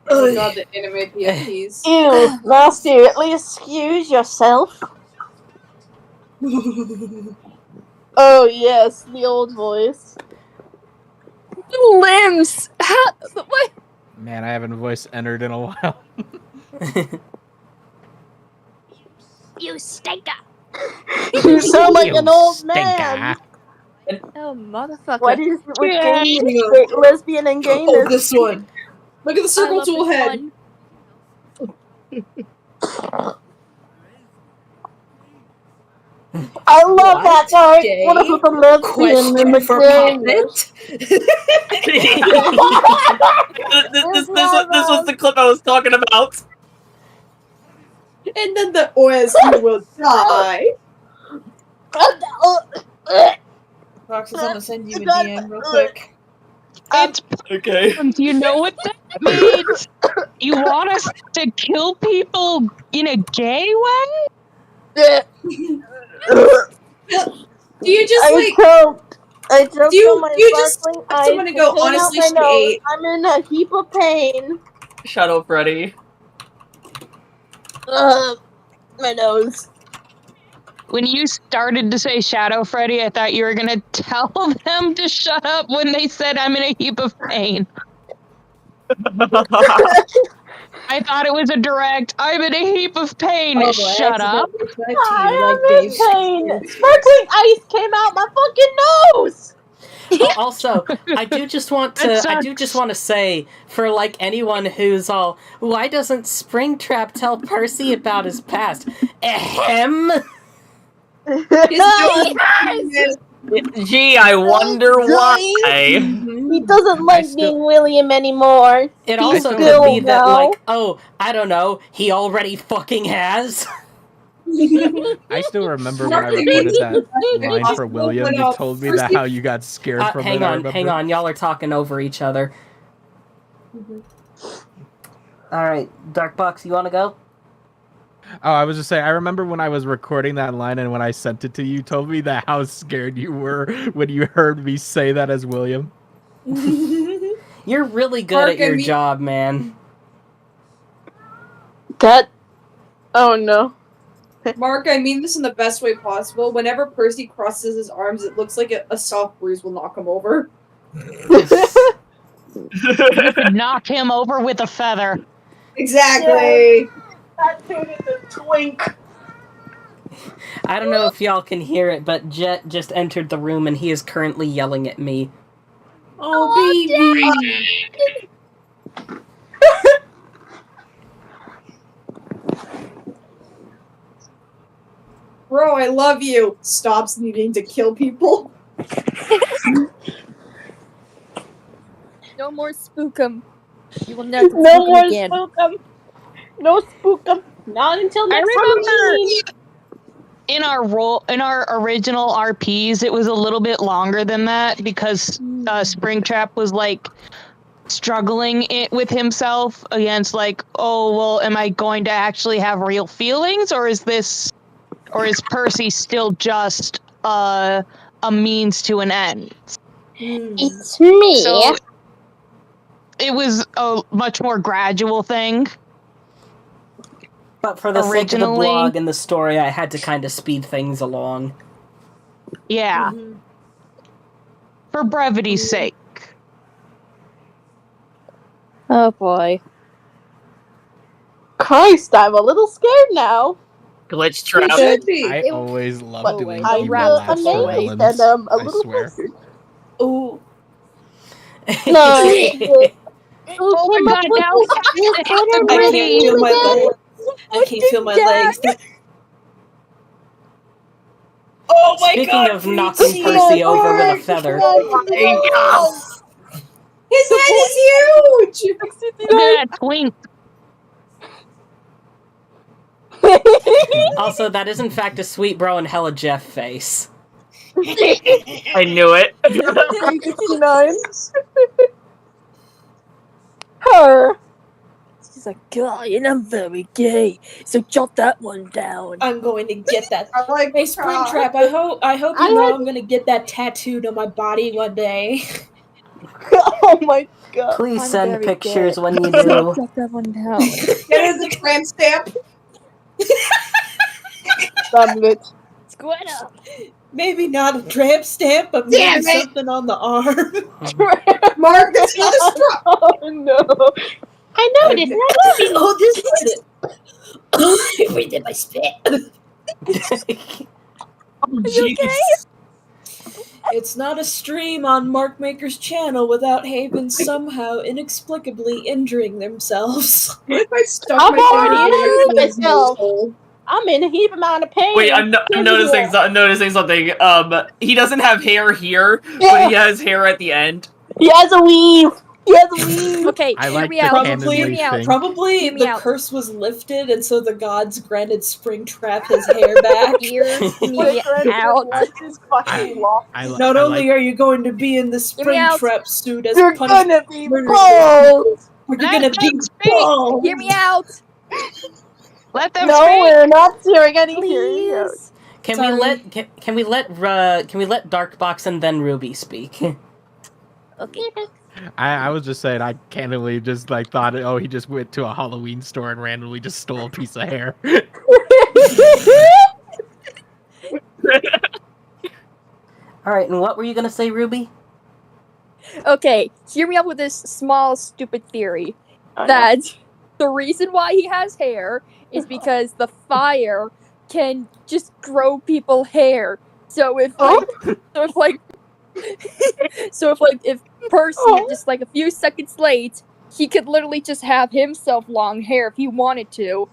[SPEAKER 11] Oh god, the anime PFPs.
[SPEAKER 6] Ew, nasty. At least excuse yourself. Oh yes, the old voice.
[SPEAKER 4] Limbs! What?
[SPEAKER 9] Man, I haven't voice entered in a while.
[SPEAKER 12] You stinker.
[SPEAKER 6] You sound like
[SPEAKER 9] You
[SPEAKER 6] an old
[SPEAKER 9] stinker.
[SPEAKER 6] man.
[SPEAKER 4] Oh, motherfucker.
[SPEAKER 6] What is it with
[SPEAKER 7] Yeah.
[SPEAKER 6] gay, lesbian and gayness?
[SPEAKER 7] Oh, this one.
[SPEAKER 11] Look at the circle
[SPEAKER 4] love
[SPEAKER 11] tool
[SPEAKER 4] this
[SPEAKER 11] head.
[SPEAKER 4] one.
[SPEAKER 6] I love that part.
[SPEAKER 7] Gay?
[SPEAKER 6] What is with the lesbian and the
[SPEAKER 7] For
[SPEAKER 6] gayness?
[SPEAKER 3] This was the clip I was talking about.
[SPEAKER 11] And then the OS will die.
[SPEAKER 7] Rox is gonna send you a DM real quick.
[SPEAKER 2] It's
[SPEAKER 3] Okay.
[SPEAKER 2] Do you know what that means? You want us to kill people in a gay way?
[SPEAKER 11] Do you just
[SPEAKER 6] I choked
[SPEAKER 11] do you-
[SPEAKER 6] on my
[SPEAKER 11] do you just
[SPEAKER 6] sparkling
[SPEAKER 11] have
[SPEAKER 6] ice
[SPEAKER 11] someone to
[SPEAKER 6] and
[SPEAKER 11] go,
[SPEAKER 6] came out
[SPEAKER 11] honestly,
[SPEAKER 6] my
[SPEAKER 11] she
[SPEAKER 6] nose.
[SPEAKER 11] ate.
[SPEAKER 6] I'm in a heap of pain.
[SPEAKER 3] Shadow Freddy.
[SPEAKER 6] My nose.
[SPEAKER 2] When you started to say Shadow Freddy, I thought you were gonna tell them to shut up when they said I'm in a heap of pain. I thought it was a direct, I'm in a heap of pain,
[SPEAKER 7] Oh,
[SPEAKER 2] shut up.
[SPEAKER 6] I am in pain. Sparkling ice came out my fucking nose.
[SPEAKER 1] Also, I do just want to say, for like anyone who's all, why doesn't Springtrap tell Percy about his past? Ahem.
[SPEAKER 3] Gee, I wonder why.
[SPEAKER 6] He doesn't like being William anymore.
[SPEAKER 1] It
[SPEAKER 6] He's
[SPEAKER 1] also could
[SPEAKER 6] Bill
[SPEAKER 1] be that,
[SPEAKER 6] now.
[SPEAKER 1] like, oh, I don't know, he already fucking has.
[SPEAKER 9] I still remember when I recorded that line for William. You told me that how you got scared from
[SPEAKER 1] hang
[SPEAKER 9] it.
[SPEAKER 1] on, hang on. Y'all are talking over each other. Alright, Darkbox, you want to go?
[SPEAKER 9] Oh, I was just saying, I remember when I was recording that line and when I sent it to you, you told me that how scared you were when you heard me say that as William.
[SPEAKER 1] You're really good at your job, man.
[SPEAKER 6] That. Oh no.
[SPEAKER 5] Mark, I mean this in the best way possible. Whenever Percy crosses his arms, it looks like a soft breeze will knock him over.
[SPEAKER 2] You could knock him over with a feather.
[SPEAKER 5] Exactly.
[SPEAKER 6] That dude is a twink.
[SPEAKER 1] I don't know if y'all can hear it, but Jet just entered the room and he is currently yelling at me.
[SPEAKER 10] Oh, baby.
[SPEAKER 5] Bro, I love you. Stops needing to kill people.
[SPEAKER 4] No more spookum. You will never spook
[SPEAKER 6] No
[SPEAKER 4] him
[SPEAKER 6] more
[SPEAKER 4] again.
[SPEAKER 6] spookum. No spookum. Not until next
[SPEAKER 2] remember-
[SPEAKER 6] time.
[SPEAKER 2] In our original RPs, it was a little bit longer than that because Springtrap was like struggling with himself against like, oh well, am I going to actually have real feelings, or is Percy still just a means to an end?
[SPEAKER 6] It's me.
[SPEAKER 2] So it was a much more gradual thing.
[SPEAKER 1] But for the sake of the
[SPEAKER 2] Originally-
[SPEAKER 1] blog and the story, I had to kind of speed things along.
[SPEAKER 2] Yeah. For brevity's sake.
[SPEAKER 4] Oh boy.
[SPEAKER 6] Christ, I'm a little scared now.
[SPEAKER 3] Glitch trap.
[SPEAKER 9] I always love doing
[SPEAKER 6] I'm
[SPEAKER 9] human
[SPEAKER 6] amazed
[SPEAKER 9] laughs for
[SPEAKER 6] and
[SPEAKER 9] villains.
[SPEAKER 6] a
[SPEAKER 9] I
[SPEAKER 6] little
[SPEAKER 9] swear.
[SPEAKER 6] person.
[SPEAKER 10] Ooh.
[SPEAKER 6] No.
[SPEAKER 2] Oh my god, now we have to hit the
[SPEAKER 10] I can't
[SPEAKER 2] gritty.
[SPEAKER 10] feel my legs. I can't feel my legs. Oh my
[SPEAKER 1] Speaking
[SPEAKER 10] god!
[SPEAKER 1] of knocking Percy over with a feather.
[SPEAKER 5] His head is huge!
[SPEAKER 2] Look at that twink.
[SPEAKER 1] Also, that is in fact a sweet bro and hella Jeff face.
[SPEAKER 3] I knew it.
[SPEAKER 6] 69. Her.
[SPEAKER 4] She's like, God, you're not very gay, so jot that one down.
[SPEAKER 10] I'm going to get that.
[SPEAKER 5] I like
[SPEAKER 10] Hey, Springtrap, I hope you know I'm going to get that tattooed on my body one day.
[SPEAKER 6] Oh my god.
[SPEAKER 1] Please
[SPEAKER 4] I'm
[SPEAKER 1] send
[SPEAKER 4] very
[SPEAKER 1] pictures
[SPEAKER 4] gay.
[SPEAKER 1] when you
[SPEAKER 4] So
[SPEAKER 1] do.
[SPEAKER 4] jot that one down.
[SPEAKER 5] Get it as a tramp stamp.
[SPEAKER 6] Sublet.
[SPEAKER 4] Squat up.
[SPEAKER 10] Maybe not a tramp stamp, but
[SPEAKER 5] Damn
[SPEAKER 10] maybe
[SPEAKER 5] it.
[SPEAKER 10] something on the arm.
[SPEAKER 5] Mark, that's not a strap.
[SPEAKER 6] Oh no. I noticed.
[SPEAKER 10] Oh, this is it. Wait, did I spit?
[SPEAKER 3] Oh, jeez.
[SPEAKER 10] It's not a stream on Mark Maker's channel without Haven somehow inexplicably injuring themselves.
[SPEAKER 5] What if I stuck
[SPEAKER 6] I've
[SPEAKER 5] my finger
[SPEAKER 6] already
[SPEAKER 5] right in his
[SPEAKER 6] myself.
[SPEAKER 5] hole?
[SPEAKER 6] I'm in a heap amount of pain.
[SPEAKER 3] Wait, I'm noticing. I'm noticing something. He doesn't have hair here, but he has hair at the end.
[SPEAKER 6] He has a weave. He has a weave.
[SPEAKER 4] Okay,
[SPEAKER 9] I
[SPEAKER 4] hear
[SPEAKER 9] like
[SPEAKER 4] me
[SPEAKER 9] the
[SPEAKER 4] out.
[SPEAKER 9] canonly
[SPEAKER 4] Hear me out.
[SPEAKER 9] thing.
[SPEAKER 10] Probably
[SPEAKER 4] Hear me
[SPEAKER 10] the
[SPEAKER 4] out.
[SPEAKER 10] curse was lifted, and so the gods granted Springtrap his hair back.
[SPEAKER 4] Hear me out.
[SPEAKER 6] Is fucking lost.
[SPEAKER 10] Not only are you going to be in the
[SPEAKER 4] Hear me out.
[SPEAKER 10] Springtrap suit as
[SPEAKER 6] You're
[SPEAKER 10] punishment,
[SPEAKER 6] gonna be
[SPEAKER 10] murder,
[SPEAKER 6] bald.
[SPEAKER 10] or you're gonna be bald.
[SPEAKER 4] Hear me out.
[SPEAKER 2] Let them
[SPEAKER 6] No,
[SPEAKER 2] speak.
[SPEAKER 6] we're not hearing any hearing.
[SPEAKER 4] Please.
[SPEAKER 1] Can
[SPEAKER 10] Sorry.
[SPEAKER 1] we let Darkbox and then Ruby speak?
[SPEAKER 4] Okay.
[SPEAKER 9] I was just saying, I candidly just like thought, oh, he just went to a Halloween store and randomly just stole a piece of hair.
[SPEAKER 1] All right, and what were you gonna say, Ruby?
[SPEAKER 4] Okay, hear me out with this small, stupid theory. That the reason why he has hair is because the fire can just grow people hair. So if if Percy just like a few seconds late, he could literally just have himself long hair if he wanted to.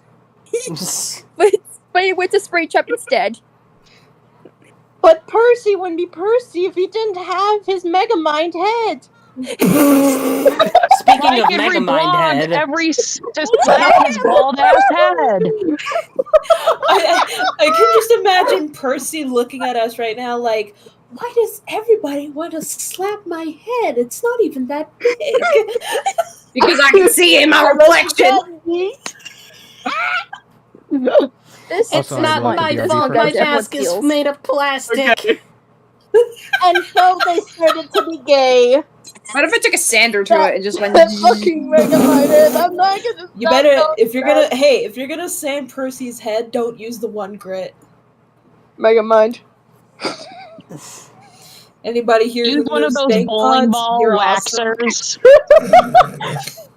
[SPEAKER 4] but he went to Springtrap instead.
[SPEAKER 6] But Percy wouldn't be Percy if he didn't have his Megamind head.
[SPEAKER 1] Speaking
[SPEAKER 2] Like
[SPEAKER 1] of
[SPEAKER 2] every
[SPEAKER 1] Megamind
[SPEAKER 2] blonde,
[SPEAKER 1] head,
[SPEAKER 2] just slap his bald ass head.
[SPEAKER 10] I can just imagine Percy looking at us right now like, why does everybody want to slap my head? It's not even that big.
[SPEAKER 5] Because I can see in my reflection.
[SPEAKER 4] This
[SPEAKER 1] it's
[SPEAKER 9] Also, I'd
[SPEAKER 1] not
[SPEAKER 9] love to
[SPEAKER 1] my
[SPEAKER 9] be our
[SPEAKER 1] fault.
[SPEAKER 9] new
[SPEAKER 1] My
[SPEAKER 9] person.
[SPEAKER 1] mask is made of plastic.
[SPEAKER 3] Okay.
[SPEAKER 6] And so they started to be gay.
[SPEAKER 11] What if I took a sander to it and just went?
[SPEAKER 6] That fucking Megamind head. I'm not gonna.
[SPEAKER 10] You better, if you're gonna sand Percy's head, don't use the 1 grit.
[SPEAKER 6] Megamind.
[SPEAKER 10] Anybody here
[SPEAKER 2] Use
[SPEAKER 10] who
[SPEAKER 2] one of
[SPEAKER 10] uses
[SPEAKER 2] those
[SPEAKER 10] bank
[SPEAKER 2] bowling
[SPEAKER 10] pods,
[SPEAKER 2] ball
[SPEAKER 10] you're awesome.
[SPEAKER 2] waxers.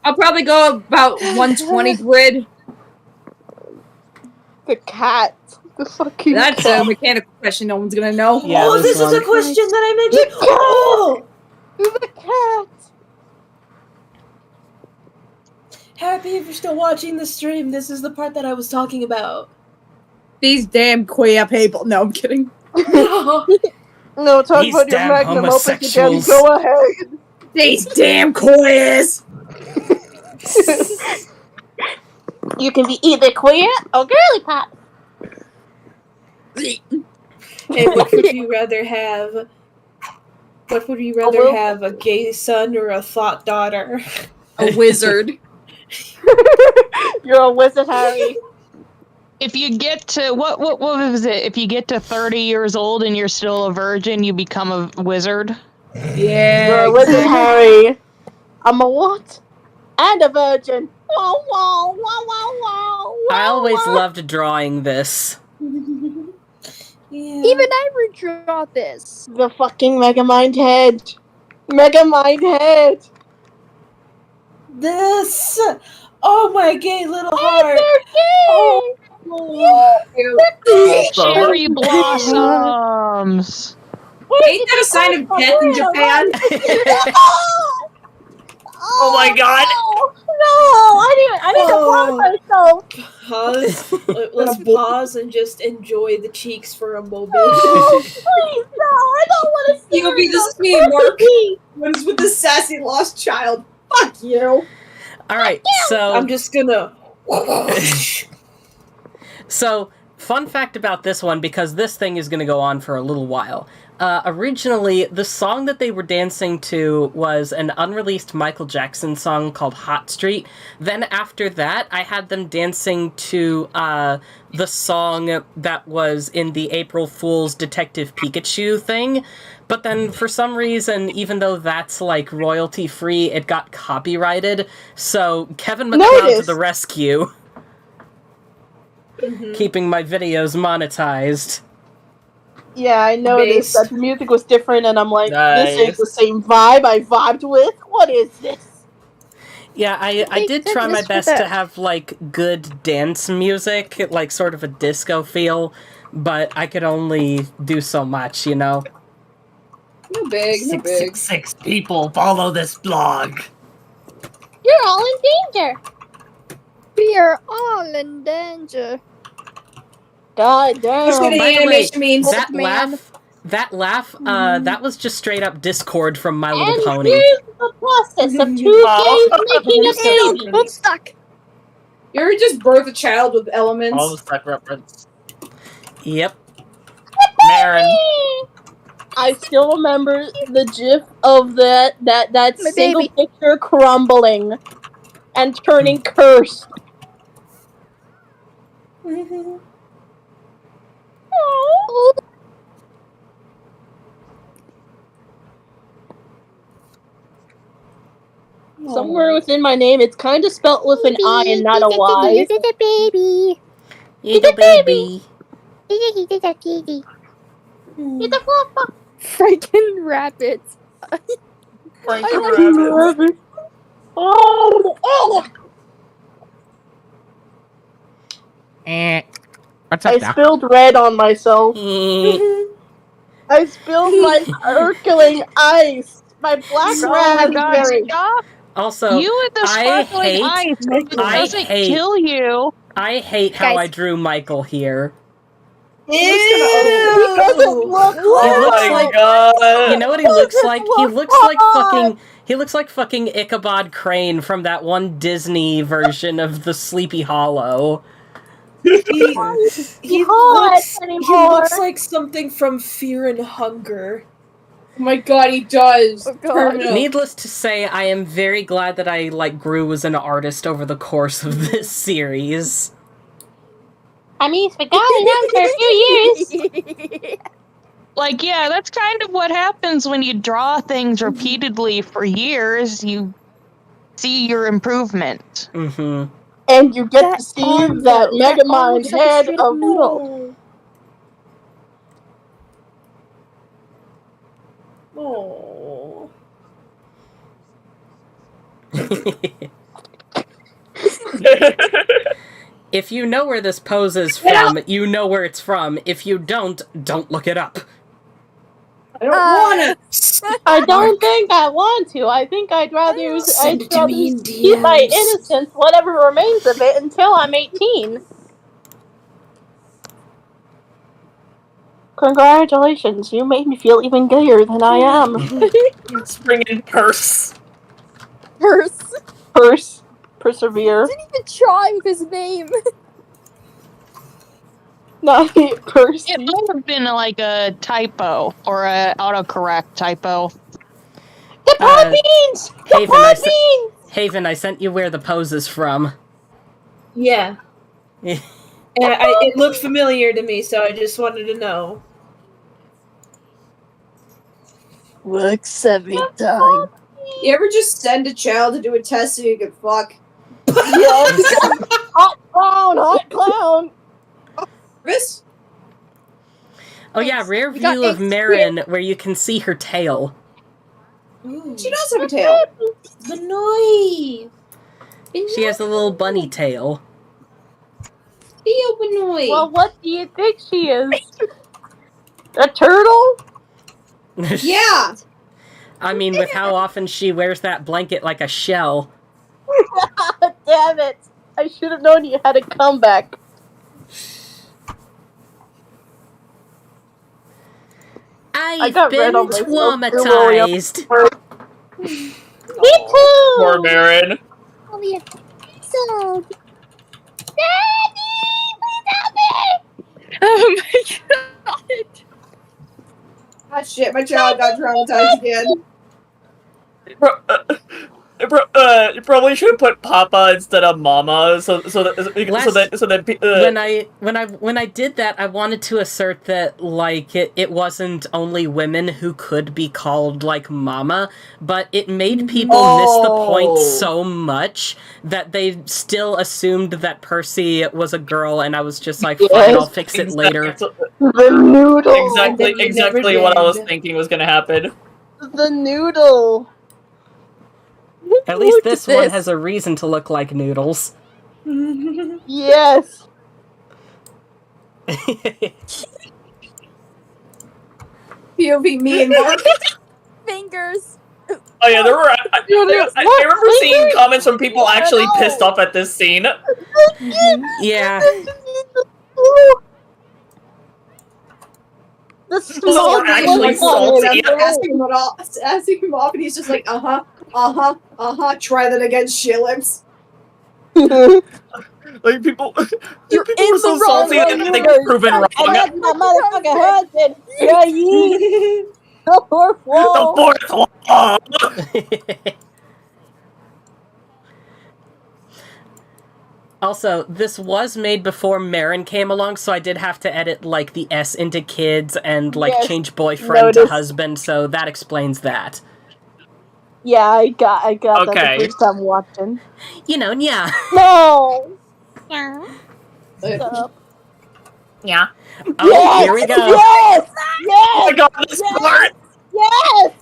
[SPEAKER 11] I'll probably go about 120 grid.
[SPEAKER 6] The cat. The fucking
[SPEAKER 11] That's
[SPEAKER 6] cat.
[SPEAKER 11] a mechanical question no one's gonna know.
[SPEAKER 1] Yeah,
[SPEAKER 10] oh, this is a question that I mentioned. Oh,
[SPEAKER 6] The cat.
[SPEAKER 10] Happy if you're still watching the stream. This is the part that I was talking about.
[SPEAKER 11] These damn queer people. No, I'm kidding.
[SPEAKER 6] No, talk
[SPEAKER 1] These
[SPEAKER 6] about your
[SPEAKER 1] damn
[SPEAKER 6] magnum opus again.
[SPEAKER 1] homosexuals.
[SPEAKER 6] Go ahead.
[SPEAKER 11] These damn queers.
[SPEAKER 8] You can be either queer or girly pop.
[SPEAKER 10] And what would you rather have? What would you rather have, a gay son or a thought daughter?
[SPEAKER 11] A wizard.
[SPEAKER 6] You're a wizard, Harry.
[SPEAKER 2] If you get to what was it? If you get to 30 years old and you're still a virgin, you become a wizard.
[SPEAKER 11] Yeah.
[SPEAKER 6] You're a wizard, Harry. I'm a what? And a virgin. Wow, wow, wow, wow, wow.
[SPEAKER 1] I always loved drawing this.
[SPEAKER 10] Yeah.
[SPEAKER 4] Even I redraw this.
[SPEAKER 6] The fucking Megamind head. Megamind head.
[SPEAKER 10] This. Oh my gay little heart.
[SPEAKER 6] Oh,
[SPEAKER 2] Cherry blossoms.
[SPEAKER 11] Ain't that a sign of death in Japan?
[SPEAKER 3] Oh my god!
[SPEAKER 6] No, I need to pause myself.
[SPEAKER 10] Pause. Let's pause and just enjoy the cheeks for a moment.
[SPEAKER 6] Oh, please, no, I don't want to see
[SPEAKER 11] You'll be this is me, Mark. What is with the sassy lost child? Fuck you.
[SPEAKER 1] Alright, so...
[SPEAKER 10] I'm just gonna...
[SPEAKER 1] So, fun fact about this one, because this thing is going to go on for a little while. Originally, the song that they were dancing to was an unreleased Michael Jackson song called Hot Street. Then after that, I had them dancing to the song that was in the April Fool's Detective Pikachu thing. But then, for some reason, even though that's, like, royalty-free, it got copyrighted. So, Kevin McLeod to the rescue. Keeping my videos monetized.
[SPEAKER 6] Yeah, I noticed that the music was different, and I'm like, this ain't the same vibe I vibed with. What is this?
[SPEAKER 1] Yeah, I did try my best to have, like, good dance music, like, sort of a disco feel, but I could only do so much, you know?
[SPEAKER 11] No big, no big.
[SPEAKER 3] 666 people follow this blog.
[SPEAKER 8] You're all in danger.
[SPEAKER 4] We are all in danger.
[SPEAKER 6] God damn.
[SPEAKER 11] That's what the
[SPEAKER 1] By the way,
[SPEAKER 11] animation means.
[SPEAKER 1] that laugh, that was just straight up Discord from My Little Pony.
[SPEAKER 8] Here's the process of two gays making a baby.
[SPEAKER 4] Homestuck.
[SPEAKER 11] You ever just birth a child with elements?
[SPEAKER 3] Homestuck reference.
[SPEAKER 1] Yep.
[SPEAKER 3] Marin.
[SPEAKER 6] I still remember the gif of that
[SPEAKER 4] My
[SPEAKER 6] single
[SPEAKER 4] baby.
[SPEAKER 6] picture crumbling and turning cursed. Somewhere within my name, it's kind of spelt with an I and not a Y.
[SPEAKER 4] You did it, baby.
[SPEAKER 1] Eagle baby.
[SPEAKER 4] You did it, baby. It's a flopper. Freaking rabbits.
[SPEAKER 6] Rabbit. Oh!
[SPEAKER 9] What's up,
[SPEAKER 6] I
[SPEAKER 9] Doc?
[SPEAKER 6] spilled red on myself.
[SPEAKER 1] Mm,
[SPEAKER 6] I spilled my sparkling ice. My black raspberry.
[SPEAKER 1] also,
[SPEAKER 2] You with the
[SPEAKER 1] I
[SPEAKER 2] sparkling ice. It
[SPEAKER 1] I
[SPEAKER 2] doesn't
[SPEAKER 1] hate-
[SPEAKER 2] kill you.
[SPEAKER 1] I hate how
[SPEAKER 4] Guys.
[SPEAKER 1] I drew Michael here.
[SPEAKER 6] He doesn't look
[SPEAKER 3] Oh
[SPEAKER 1] looks
[SPEAKER 3] my
[SPEAKER 1] like-
[SPEAKER 3] god!
[SPEAKER 1] You know what he looks like? He looks like
[SPEAKER 6] God.
[SPEAKER 1] fucking Ichabod Crane from that one Disney version of the Sleepy Hollow.
[SPEAKER 10] He
[SPEAKER 6] hot
[SPEAKER 10] looks like something from Fear and Hunger.
[SPEAKER 11] Oh my god, he does.
[SPEAKER 4] Oh god.
[SPEAKER 11] Terminal.
[SPEAKER 1] Needless to say, I am very glad that I grew as an artist over the course of this series.
[SPEAKER 8] I mean, it's been going on for a few years.
[SPEAKER 2] Like, yeah, that's kind of what happens when you draw things repeatedly for years. You see your improvement.
[SPEAKER 1] Mm-hmm.
[SPEAKER 6] And you get
[SPEAKER 4] That
[SPEAKER 6] to see
[SPEAKER 4] arm,
[SPEAKER 6] that
[SPEAKER 4] though, that arm
[SPEAKER 6] Megamind
[SPEAKER 4] looks like a
[SPEAKER 6] head
[SPEAKER 4] straight up
[SPEAKER 6] of
[SPEAKER 4] noodle.
[SPEAKER 10] Oh.
[SPEAKER 1] If you know where this pose is from, you know where it's from. If you don't look it up.
[SPEAKER 11] I don't want to.
[SPEAKER 6] I don't think I want to. I think I'd rather
[SPEAKER 10] Send it to me in
[SPEAKER 6] keep my
[SPEAKER 10] DMs.
[SPEAKER 6] innocence, whatever remains of it, until I'm 18. Congratulations, you made me feel even gayer than I am.
[SPEAKER 3] Spring and Purse.
[SPEAKER 6] Perse. Persevere.
[SPEAKER 4] Didn't even try with his name.
[SPEAKER 6] Not Percy.
[SPEAKER 2] It might have been like a typo or a autocorrect typo.
[SPEAKER 6] The pod beans! The pod beans!
[SPEAKER 1] Haven, I sent you where the pose is from.
[SPEAKER 10] Yeah.
[SPEAKER 1] Yeah.
[SPEAKER 10] And it looked familiar to me, so I just wanted to know.
[SPEAKER 4] Looks every time.
[SPEAKER 11] You ever just send a child to do a test so you can fuck?
[SPEAKER 6] Yes. Hot clown!
[SPEAKER 11] This?
[SPEAKER 1] Oh yeah, rare
[SPEAKER 4] We got
[SPEAKER 1] view of
[SPEAKER 4] eggs
[SPEAKER 1] Marin where you can see her tail.
[SPEAKER 10] Ooh.
[SPEAKER 11] She does have a tail.
[SPEAKER 10] Benoy!
[SPEAKER 1] She has a little bunny tail.
[SPEAKER 10] Theo Benoy!
[SPEAKER 6] Well, what do you think she is? A turtle?
[SPEAKER 11] Yeah!
[SPEAKER 1] I mean, with how often she wears that blanket like a shell.
[SPEAKER 6] Damn it! I should have known you had a comeback.
[SPEAKER 1] I've
[SPEAKER 6] got
[SPEAKER 1] been
[SPEAKER 6] red on myself,
[SPEAKER 1] traumatized.
[SPEAKER 6] Me too!
[SPEAKER 3] Poor Marin.
[SPEAKER 4] Oh, yeah. So. Daddy! Please help me! Oh my god!
[SPEAKER 11] Ah, shit, my child got traumatized again.
[SPEAKER 3] You probably should have put Papa instead of Mama,
[SPEAKER 1] When I did that, I wanted to assert that like it wasn't only women who could be called like Mama, but it made people miss the point so much that they still assumed that Percy was a girl, and I was just like, fine, I'll fix it later.
[SPEAKER 6] The noodle!
[SPEAKER 3] Exactly what I was thinking was gonna happen.
[SPEAKER 6] The noodle!
[SPEAKER 1] At least this one has a reason to look like noodles.
[SPEAKER 6] Yes!
[SPEAKER 11] POV me and Mark.
[SPEAKER 4] Fingers!
[SPEAKER 3] Oh yeah, there were. I remember seeing comments from people actually pissed off at this scene.
[SPEAKER 1] Yeah.
[SPEAKER 6] The
[SPEAKER 3] small
[SPEAKER 6] small
[SPEAKER 3] actually salty.
[SPEAKER 11] Asking him off, and he's just like, try that again, shit lips.
[SPEAKER 3] Like people are so salty that they get proven wrong.
[SPEAKER 6] I had my motherfucking husband! Yeah, ye! The fourth wall!
[SPEAKER 3] The fourth wall!
[SPEAKER 1] Also, this was made before Marin came along, so I did have to edit, like, the S into kids and, like, change boyfriend to husband, so that explains that.
[SPEAKER 6] Yeah, I got that the first time watching.
[SPEAKER 1] You know, yeah.
[SPEAKER 6] No!
[SPEAKER 11] Stop.
[SPEAKER 1] Yeah.
[SPEAKER 6] Oh, yes!
[SPEAKER 1] Here we go.
[SPEAKER 6] Yes! Yes!
[SPEAKER 3] Oh my god, this part!
[SPEAKER 6] Yes!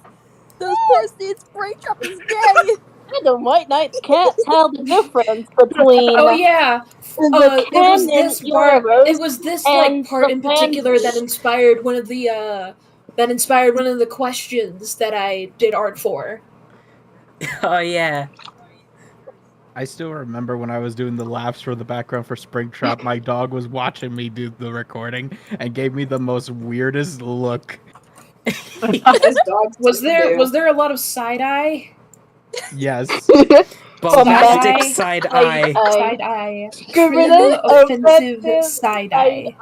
[SPEAKER 4] This Percy and Springtrap is gay!
[SPEAKER 6] The White Knights can't tell the difference between.
[SPEAKER 10] Oh yeah,
[SPEAKER 6] the
[SPEAKER 10] it was this like part in particular that inspired one of the questions that I did art for.
[SPEAKER 1] Oh yeah.
[SPEAKER 9] I still remember when I was doing the laughs for the background for Springtrap, my dog was watching me do the recording and gave me the most weirdest look.
[SPEAKER 10] Was there a lot of side eye?
[SPEAKER 9] Yes.
[SPEAKER 1] Bombastic side eye.
[SPEAKER 10] Side eye. Criminal offensive side eye.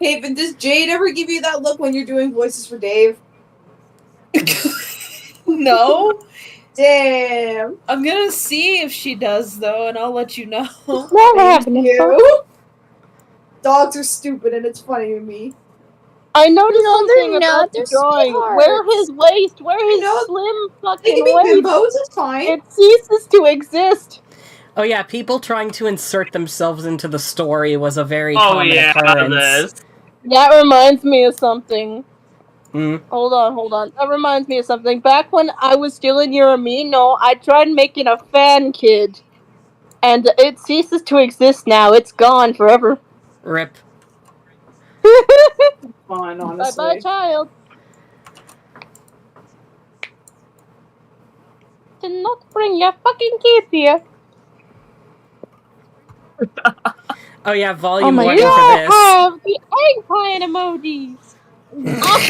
[SPEAKER 11] Hey, but does Jade ever give you that look when you're doing voices for Dave?
[SPEAKER 10] No.
[SPEAKER 11] Damn.
[SPEAKER 10] I'm gonna see if she does though, and I'll let you know.
[SPEAKER 6] Never happened.
[SPEAKER 11] You. Dogs are stupid, and it's funny to me.
[SPEAKER 6] I noticed
[SPEAKER 4] No,
[SPEAKER 6] something
[SPEAKER 4] they're not.
[SPEAKER 6] about
[SPEAKER 4] They're
[SPEAKER 6] the drawing.
[SPEAKER 4] sweethearts.
[SPEAKER 6] Where his waist, where his
[SPEAKER 11] know.
[SPEAKER 6] slim
[SPEAKER 11] They
[SPEAKER 6] fucking
[SPEAKER 11] can be
[SPEAKER 6] waist,
[SPEAKER 11] bimbos, it's fine.
[SPEAKER 6] it ceases to exist.
[SPEAKER 1] Oh yeah, people trying to insert themselves into the story was a very
[SPEAKER 3] Oh
[SPEAKER 1] common
[SPEAKER 3] yeah,
[SPEAKER 1] occurrence.
[SPEAKER 3] this.
[SPEAKER 6] That reminds me of something.
[SPEAKER 1] Hmm?
[SPEAKER 6] Hold on. That reminds me of something. Back when I was still in Uramino, I tried making a fan kid. And it ceases to exist now. It's gone forever.
[SPEAKER 1] Rip.
[SPEAKER 11] Fine, honestly.
[SPEAKER 6] Bye-bye, child. Did not bring your fucking kid here.
[SPEAKER 1] Oh yeah, volume
[SPEAKER 4] my
[SPEAKER 1] 1
[SPEAKER 6] You
[SPEAKER 1] for this.
[SPEAKER 6] have the egg pie emojis.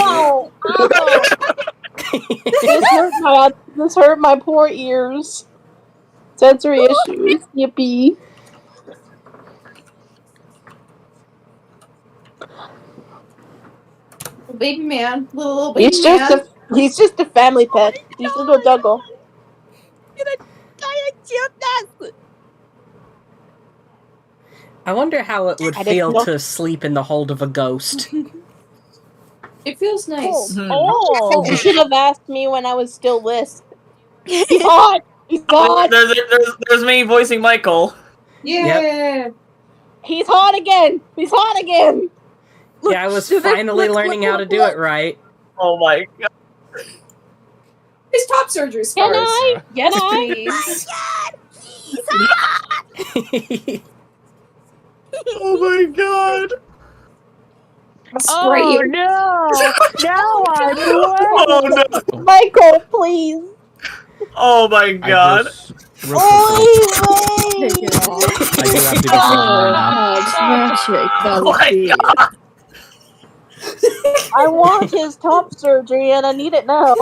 [SPEAKER 6] Ow! Ow! This hurt my poor ears. Sensory issues. Yippee.
[SPEAKER 11] Little baby man. Little baby
[SPEAKER 6] He's just a family pet. He's little Duggle.
[SPEAKER 1] I wonder how it would
[SPEAKER 6] I didn't
[SPEAKER 1] feel
[SPEAKER 6] know.
[SPEAKER 1] to sleep in the hold of a ghost.
[SPEAKER 11] It feels nice.
[SPEAKER 6] Oh, you should have asked me when I was still Lisp. He's hot! He's hot!
[SPEAKER 3] There's me voicing Michael.
[SPEAKER 11] Yeah.
[SPEAKER 6] He's hot again! He's hot again!
[SPEAKER 1] Yeah, I was finally learning how to do it right.
[SPEAKER 3] Oh my god.
[SPEAKER 11] His top surgery scars.
[SPEAKER 6] Can I?
[SPEAKER 11] Please.
[SPEAKER 3] Oh my god.
[SPEAKER 11] Spray you.
[SPEAKER 6] no! Now I'm
[SPEAKER 3] Oh no.
[SPEAKER 6] Michael, please!
[SPEAKER 3] Oh my god.
[SPEAKER 9] Real quick, I do have to get going right now.
[SPEAKER 3] Oh my god.
[SPEAKER 6] I want his top surgery and I need it now.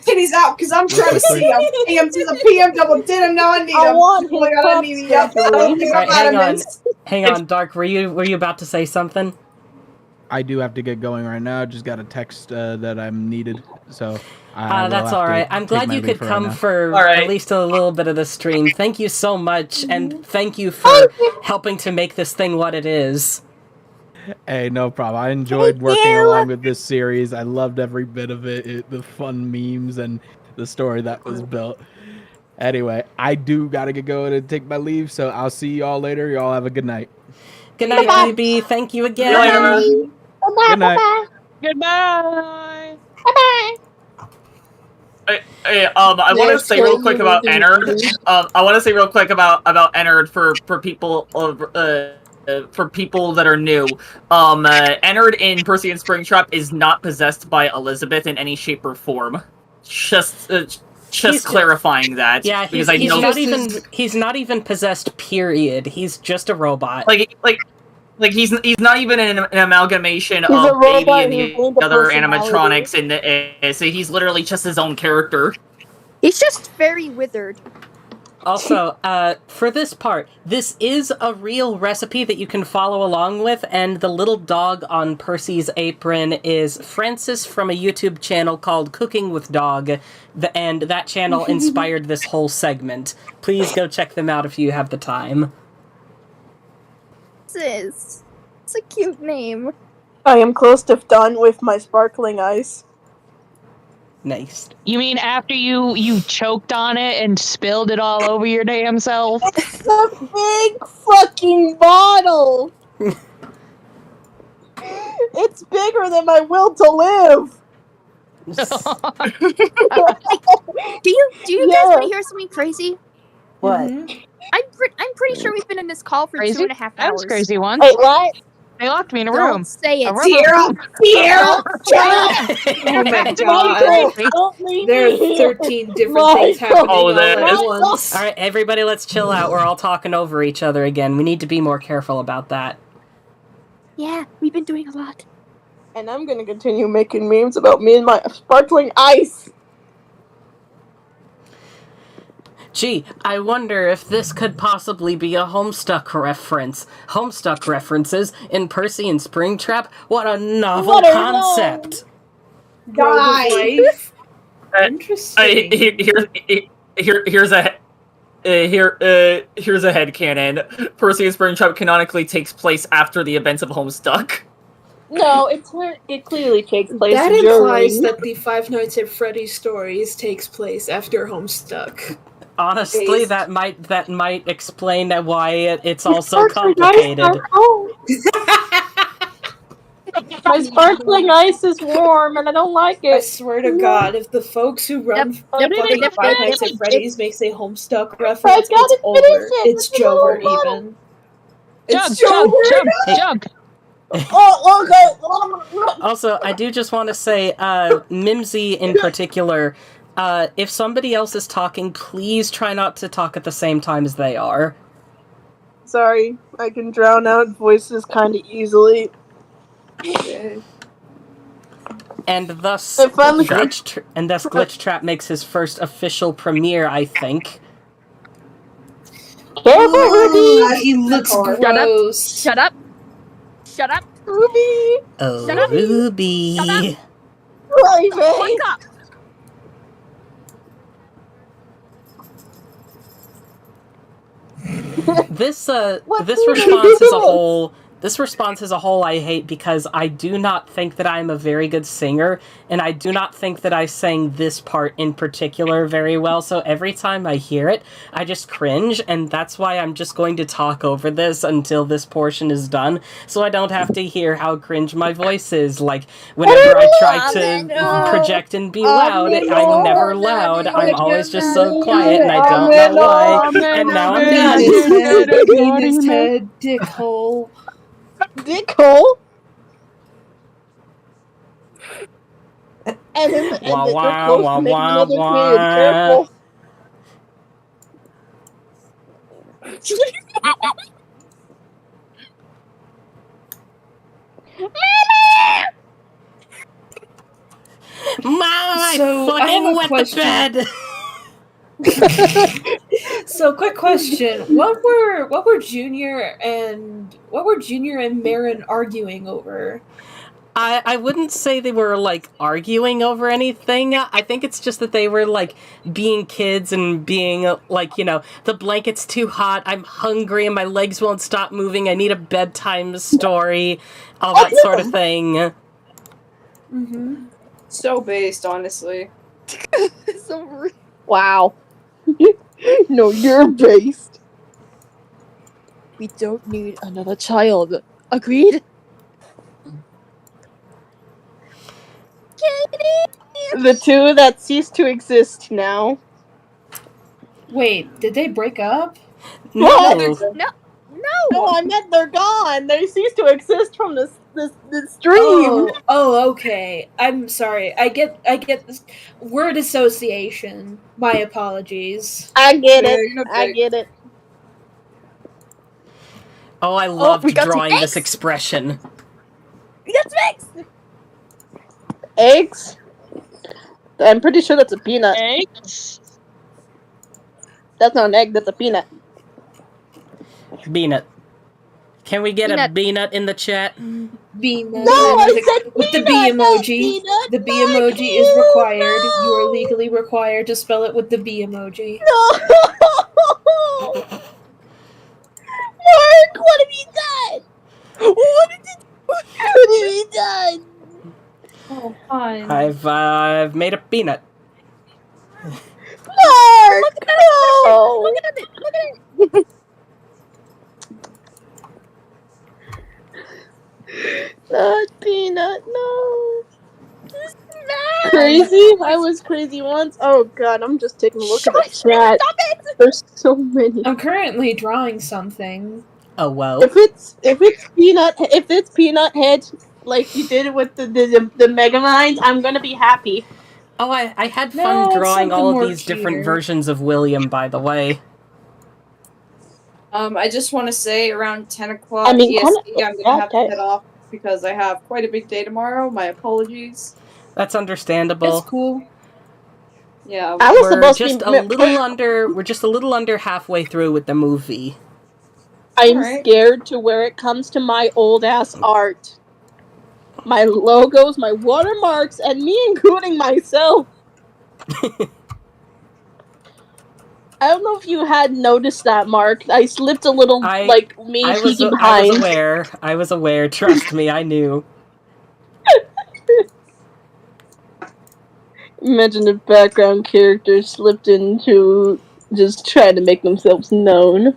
[SPEAKER 11] Titties out because I'm trying to see him. AM to the PM double didn't know I need him.
[SPEAKER 6] I want his
[SPEAKER 11] Oh my god, I
[SPEAKER 6] top
[SPEAKER 11] need him. I don't
[SPEAKER 6] surgery.
[SPEAKER 11] think
[SPEAKER 1] Alright,
[SPEAKER 11] I'm
[SPEAKER 1] hang on.
[SPEAKER 11] adamant.
[SPEAKER 1] Hang on, Dark, were you about to say something?
[SPEAKER 9] I do have to get going right now. Just got a text that I'm needed, so I will
[SPEAKER 1] That's
[SPEAKER 9] have to
[SPEAKER 1] alright. I'm
[SPEAKER 9] take
[SPEAKER 1] glad
[SPEAKER 9] my
[SPEAKER 1] you
[SPEAKER 9] leave
[SPEAKER 1] could
[SPEAKER 9] for right
[SPEAKER 1] come
[SPEAKER 9] now.
[SPEAKER 1] for
[SPEAKER 3] Alright.
[SPEAKER 1] at least a little bit of the stream. Thank you so much, and thank you for helping to make this thing what it is.
[SPEAKER 9] Hey, no problem. I enjoyed working along with this series. I loved every bit of it, the fun memes and the story that was built. Anyway, I do gotta get going and take my leave, so I'll see y'all later. Y'all have a good night.
[SPEAKER 1] Good night, BB. Thank you again.
[SPEAKER 3] See you later.
[SPEAKER 9] Good night.
[SPEAKER 6] Goodbye!
[SPEAKER 3] Hey, I want to say real quick about Ennard. I want to say real quick about Ennard for people for people that are new. Ennard in Percy and Springtrap is not possessed by Elizabeth in any shape or form. Just clarifying that.
[SPEAKER 1] Yeah,
[SPEAKER 3] because I know
[SPEAKER 1] he's not even possessed. Period. He's just a robot.
[SPEAKER 3] Like he's not even an amalgamation
[SPEAKER 6] He's a
[SPEAKER 3] of Baby
[SPEAKER 6] robot
[SPEAKER 3] and
[SPEAKER 6] who
[SPEAKER 3] the
[SPEAKER 6] gained a
[SPEAKER 3] other
[SPEAKER 6] personality.
[SPEAKER 3] animatronics, and so he's literally just his own character.
[SPEAKER 4] He's just very withered.
[SPEAKER 1] Also, for this part, this is a real recipe that you can follow along with, and the little dog on Percy's apron is Francis from a YouTube channel called Cooking with Dog, and that channel inspired this whole segment. Please go check them out if you have the time.
[SPEAKER 4] It's a cute name.
[SPEAKER 6] I am close to done with my sparkling ice.
[SPEAKER 1] Nice.
[SPEAKER 14] You mean after you choked on it and spilled it all over your damn self?
[SPEAKER 6] It's a big fucking bottle! It's bigger than my will to live!
[SPEAKER 4] Do you guys want to hear something crazy?
[SPEAKER 1] What?
[SPEAKER 4] I'm pretty sure we've been in this call for
[SPEAKER 14] Crazy?
[SPEAKER 4] 2.5
[SPEAKER 14] That was
[SPEAKER 4] hours.
[SPEAKER 14] crazy once.
[SPEAKER 6] Wait, what?
[SPEAKER 14] They locked me in a
[SPEAKER 4] Don't
[SPEAKER 14] room.
[SPEAKER 4] say it.
[SPEAKER 11] Sierra!
[SPEAKER 10] Oh my god.
[SPEAKER 6] Help me!
[SPEAKER 10] There are 13 different things happening
[SPEAKER 3] Oh,
[SPEAKER 10] all
[SPEAKER 3] there
[SPEAKER 10] at
[SPEAKER 3] is.
[SPEAKER 10] once.
[SPEAKER 1] Alright, everybody, let's chill out. We're all talking over each other again. We need to be more careful about that.
[SPEAKER 4] Yeah, we've been doing a lot.
[SPEAKER 6] And I'm gonna continue making memes about me and my sparkling ice!
[SPEAKER 1] Gee, I wonder if this could possibly be a Homestuck reference. Homestuck references in Percy and Springtrap? What a novel
[SPEAKER 6] What a
[SPEAKER 1] concept!
[SPEAKER 11] Die!
[SPEAKER 10] Interesting.
[SPEAKER 3] Here's a headcanon. Percy and Springtrap canonically takes place after the events of Homestuck.
[SPEAKER 6] No, it clearly takes place
[SPEAKER 10] That
[SPEAKER 6] during.
[SPEAKER 10] implies that the Five Nights at Freddy's stories takes place after Homestuck.
[SPEAKER 1] Honestly,
[SPEAKER 5] Based.
[SPEAKER 1] that might explain why it's all so complicated.
[SPEAKER 6] My sparkling ice is warm, and I don't like
[SPEAKER 10] I
[SPEAKER 6] it.
[SPEAKER 10] swear to God, if the folks who run
[SPEAKER 4] Yep,
[SPEAKER 10] fucking
[SPEAKER 4] yep,
[SPEAKER 10] Five
[SPEAKER 4] yep,
[SPEAKER 10] Nights
[SPEAKER 4] yep.
[SPEAKER 10] at Freddy's makes a Homestuck
[SPEAKER 6] I
[SPEAKER 10] reference,
[SPEAKER 6] gotta
[SPEAKER 10] it's
[SPEAKER 6] finish
[SPEAKER 10] over.
[SPEAKER 6] it.
[SPEAKER 10] It's Jover even.
[SPEAKER 14] Jug, jug, jug,
[SPEAKER 1] Hey.
[SPEAKER 14] jug.
[SPEAKER 6] Oh, okay.
[SPEAKER 1] Also, I do just want to say, Mimsy in particular, if somebody else is talking, please try not to talk at the same time as they are.
[SPEAKER 6] Sorry, I can drown out voices kind of easily.
[SPEAKER 5] Okay.
[SPEAKER 1] And thus,
[SPEAKER 6] If I'm-
[SPEAKER 1] Glitch Trap makes his first official premiere, I think.
[SPEAKER 6] Careful, Ruby!
[SPEAKER 10] He looks gross.
[SPEAKER 12] Shut up. Shut up.
[SPEAKER 6] Ruby!
[SPEAKER 1] Oh,
[SPEAKER 12] Shut up.
[SPEAKER 1] Ruby.
[SPEAKER 12] Shut up.
[SPEAKER 6] Right,
[SPEAKER 12] Wake up.
[SPEAKER 1] This
[SPEAKER 6] What
[SPEAKER 1] this
[SPEAKER 6] do you
[SPEAKER 1] response as a
[SPEAKER 6] do?
[SPEAKER 1] whole, I hate because I do not think that I'm a very good singer, and I do not think that I sang this part in particular very well, so every time I hear it, I just cringe, and that's why I'm just going to talk over this until this portion is done, so I don't have to hear how cringe my voice is. Like, whenever I try to project and be loud, I'm never loud, I'm always just so quiet, and I don't know why, and now I'm done.
[SPEAKER 10] Penis head, dick hole.
[SPEAKER 6] Dick hole? And then
[SPEAKER 1] Wah,
[SPEAKER 6] they're
[SPEAKER 1] wah,
[SPEAKER 6] close
[SPEAKER 1] wah,
[SPEAKER 6] to making
[SPEAKER 1] wah,
[SPEAKER 6] another kid.
[SPEAKER 1] wah.
[SPEAKER 6] Careful.
[SPEAKER 1] Mom, I
[SPEAKER 10] So, I have
[SPEAKER 1] fucking
[SPEAKER 10] a
[SPEAKER 1] wet
[SPEAKER 10] question.
[SPEAKER 1] the bed.
[SPEAKER 10] So, quick question: What were Junior and Marin arguing over?
[SPEAKER 1] I wouldn't say they were, like, arguing over anything. I think it's just that they were, like, being kids and being, like, you know, the blanket's too hot, I'm hungry, and my legs won't stop moving, I need a bedtime story, all that sort of thing.
[SPEAKER 10] Mm-hmm.
[SPEAKER 5] So based, honestly.
[SPEAKER 6] Wow. No, you're based. We don't need another child. Agreed? The two that cease to exist now.
[SPEAKER 10] Wait, did they break up?
[SPEAKER 1] No!
[SPEAKER 6] No, I meant they're gone. They cease to exist from this stream.
[SPEAKER 10] Oh, okay. I'm sorry. I get this word association. My apologies.
[SPEAKER 6] I get
[SPEAKER 5] Yeah,
[SPEAKER 6] it.
[SPEAKER 5] you're not
[SPEAKER 6] I
[SPEAKER 5] big.
[SPEAKER 6] get it.
[SPEAKER 1] Oh, I loved
[SPEAKER 6] we got some
[SPEAKER 1] drawing this
[SPEAKER 6] eggs.
[SPEAKER 1] expression.
[SPEAKER 6] We got some eggs. Eggs? I'm pretty sure that's a peanut.
[SPEAKER 14] Eggs?
[SPEAKER 6] That's not an egg, that's a peanut.
[SPEAKER 1] Beanut. Can we get a
[SPEAKER 12] Peanut.
[SPEAKER 1] beanut in the chat?
[SPEAKER 10] Beanut.
[SPEAKER 6] No, I said
[SPEAKER 10] with the B
[SPEAKER 6] peanut, not
[SPEAKER 10] emoji.
[SPEAKER 6] peanut.
[SPEAKER 10] The B
[SPEAKER 6] No, I
[SPEAKER 10] emoji is
[SPEAKER 6] can't.
[SPEAKER 10] required.
[SPEAKER 6] No.
[SPEAKER 10] You are legally required to spell it with the B emoji.
[SPEAKER 6] No! Mark, what have you done? What have you done?
[SPEAKER 5] Oh, fine.
[SPEAKER 1] I've made a peanut.
[SPEAKER 6] Mark, no!
[SPEAKER 12] Look at it. Look at it.
[SPEAKER 6] Not peanut, no. Crazy? I was crazy once. Oh god, I'm just taking a look at the chat.
[SPEAKER 12] Stop it.
[SPEAKER 6] There's so many.
[SPEAKER 10] I'm currently drawing something.
[SPEAKER 1] Oh, well.
[SPEAKER 6] If it's peanut head, like you did it with the Megamind, I'm gonna be happy.
[SPEAKER 1] Oh, I had
[SPEAKER 10] No,
[SPEAKER 1] fun
[SPEAKER 10] it's
[SPEAKER 1] drawing all
[SPEAKER 10] something
[SPEAKER 1] of
[SPEAKER 10] more
[SPEAKER 1] these different
[SPEAKER 10] cuter.
[SPEAKER 1] versions of William, by the way.
[SPEAKER 5] I just want to say around 10 o'clock
[SPEAKER 6] I mean,
[SPEAKER 5] EST,
[SPEAKER 6] kinda-
[SPEAKER 5] I'm gonna have to
[SPEAKER 6] okay.
[SPEAKER 5] head off because I have quite a big day tomorrow. My apologies.
[SPEAKER 1] That's understandable.
[SPEAKER 10] It's cool.
[SPEAKER 5] Yeah.
[SPEAKER 6] I was
[SPEAKER 1] We're
[SPEAKER 6] supposed
[SPEAKER 1] just
[SPEAKER 6] to
[SPEAKER 1] a
[SPEAKER 6] be.
[SPEAKER 1] little under halfway through with the movie.
[SPEAKER 6] I'm
[SPEAKER 5] Alright.
[SPEAKER 6] scared to where it comes to my old ass art. My logos, my watermarks, and me including myself. I don't know if you had noticed that, Mark. I slipped a little,
[SPEAKER 1] I
[SPEAKER 6] peeking
[SPEAKER 1] was
[SPEAKER 6] behind.
[SPEAKER 1] aware. I was aware. Trust me, I knew.
[SPEAKER 6] Imagine if background characters slipped into just trying to make themselves known.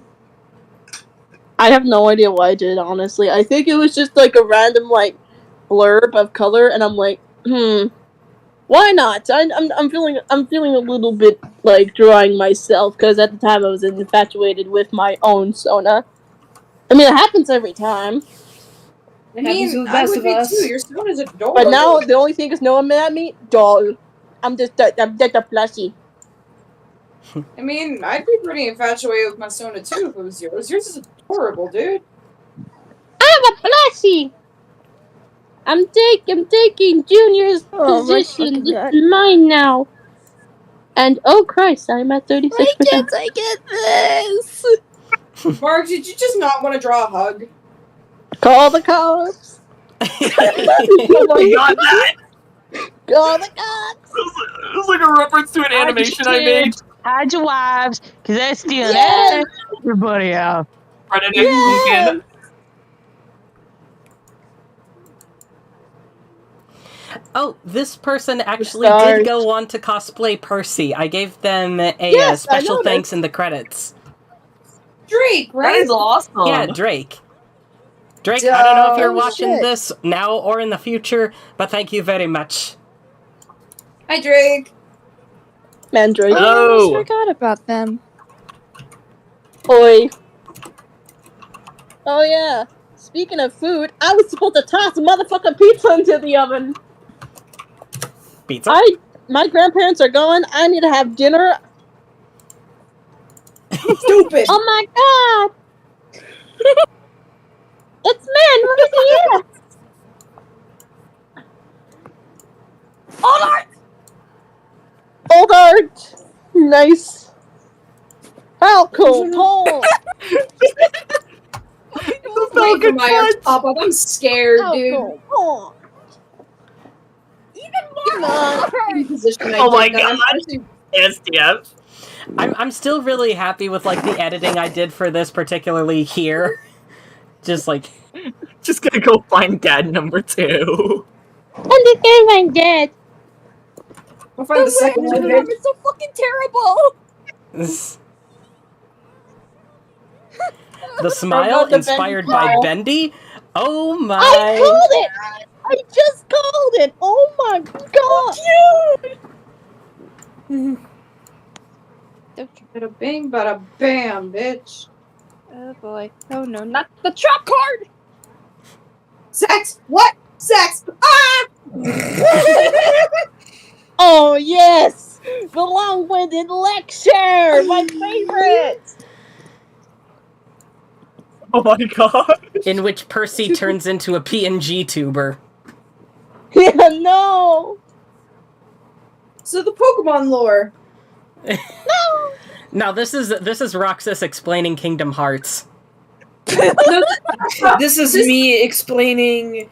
[SPEAKER 6] I have no idea why I did it, honestly. I think it was just like a random like blurb of color, and I'm like, why not? I'm feeling a little bit like drawing myself because at the time I was infatuated with my own Sona. I mean, it happens every time.
[SPEAKER 11] I
[SPEAKER 10] Happens
[SPEAKER 11] mean,
[SPEAKER 10] with the
[SPEAKER 11] I
[SPEAKER 10] best
[SPEAKER 11] would
[SPEAKER 10] of
[SPEAKER 11] be
[SPEAKER 10] us.
[SPEAKER 11] too. Your son is adorable.
[SPEAKER 6] But now the only thing is no one mad at me. Doll. I'm just a plushie.
[SPEAKER 11] I mean, I'd be pretty infatuated with my Sona too if it was yours. Yours is adorable, dude.
[SPEAKER 6] I'm a plushie. I'm taking Junior's position. This is mine now. And oh Christ, I'm at 36%.
[SPEAKER 4] I get this?
[SPEAKER 11] Mark, did you just not want to draw a hug?
[SPEAKER 6] Call the cops.
[SPEAKER 3] Oh my god, that!
[SPEAKER 6] Call the cops.
[SPEAKER 3] It was like a reference to an animation I made.
[SPEAKER 14] Hide your wives, because they're stealing
[SPEAKER 6] Yes.
[SPEAKER 14] everybody out.
[SPEAKER 3] Friday
[SPEAKER 6] Yes.
[SPEAKER 3] next weekend.
[SPEAKER 1] Oh, this person actually
[SPEAKER 6] stars.
[SPEAKER 1] did go on to cosplay Percy. I gave them a
[SPEAKER 6] Yes, I
[SPEAKER 1] special
[SPEAKER 6] noticed.
[SPEAKER 1] thanks in the credits.
[SPEAKER 11] Drake,
[SPEAKER 3] That
[SPEAKER 11] right?
[SPEAKER 3] is awesome.
[SPEAKER 1] Yeah, Drake. Drake, I don't know if you're
[SPEAKER 6] Oh,
[SPEAKER 1] watching
[SPEAKER 6] shit.
[SPEAKER 1] this now or in the future, but thank you very much.
[SPEAKER 11] Hi, Drake.
[SPEAKER 6] Mandrake.
[SPEAKER 4] I
[SPEAKER 3] Hello.
[SPEAKER 4] almost forgot about them.
[SPEAKER 6] Oi. Oh yeah. Speaking of food, I was supposed to toss a motherfucking pizza into the oven.
[SPEAKER 1] Pizza?
[SPEAKER 6] My grandparents are gone. I need to have dinner.
[SPEAKER 11] Stupid.
[SPEAKER 6] Oh my god. It's man, what is he? Old art. Old art. Nice. Falco, Paul.
[SPEAKER 11] Wait for my art to pop up. I'm scared, dude.
[SPEAKER 6] Falco, Paul. Even more art.
[SPEAKER 3] Oh my god. STF.
[SPEAKER 1] I'm still really happy with like the editing I did for this, particularly here. Just like
[SPEAKER 3] Just gonna go find dad number 2.
[SPEAKER 6] And the game went dead.
[SPEAKER 11] I'll find the second one. dude.
[SPEAKER 4] It's so fucking terrible.
[SPEAKER 1] the smile
[SPEAKER 6] the
[SPEAKER 1] inspired
[SPEAKER 6] Bendy
[SPEAKER 1] by
[SPEAKER 6] smile.
[SPEAKER 1] Bendy. Oh
[SPEAKER 6] I
[SPEAKER 1] my!
[SPEAKER 6] called it. I just called it. Oh my god.
[SPEAKER 11] Bada bing, bada bam, bitch.
[SPEAKER 4] Oh boy. Oh no, not the trap card!
[SPEAKER 11] Sex? What? Sex? Ah!
[SPEAKER 6] Oh yes, the long-winded lecture, my favorite.
[SPEAKER 3] Oh my god.
[SPEAKER 1] In which Percy turns into a PNG tuber.
[SPEAKER 6] Yeah, no.
[SPEAKER 11] So the Pokemon lore.
[SPEAKER 1] No, this is Roxas explaining Kingdom Hearts.
[SPEAKER 10] This is me explaining.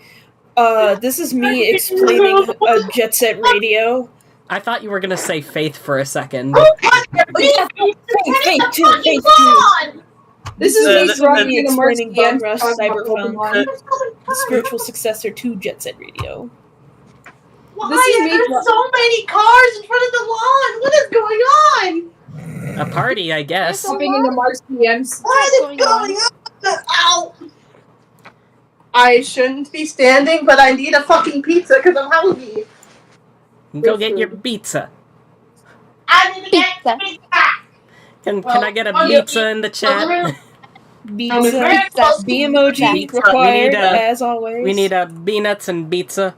[SPEAKER 10] This is me explaining Jet Set Radio.
[SPEAKER 1] I thought you were gonna say Faith for a second.
[SPEAKER 10] Faith too.
[SPEAKER 11] This is me throwing the March
[SPEAKER 10] explaining
[SPEAKER 11] Band
[SPEAKER 10] Bum Rush Cyberpunk, the spiritual successor to Jet Set Radio.
[SPEAKER 11] Why are there
[SPEAKER 12] so many cars in front of the lawn? What is going on?
[SPEAKER 1] A party, I guess.
[SPEAKER 11] Hopping into Mark's DMs.
[SPEAKER 12] What is going on? Ow!
[SPEAKER 6] I shouldn't be standing, but I need a fucking pizza because I'm hungry.
[SPEAKER 1] Go get your pizza.
[SPEAKER 12] I need to get pizza.
[SPEAKER 1] Can I get a pizza in the chat?
[SPEAKER 10] Pizza. B emoji
[SPEAKER 1] Pizza.
[SPEAKER 10] required, as always.
[SPEAKER 1] We need a peanuts and pizza.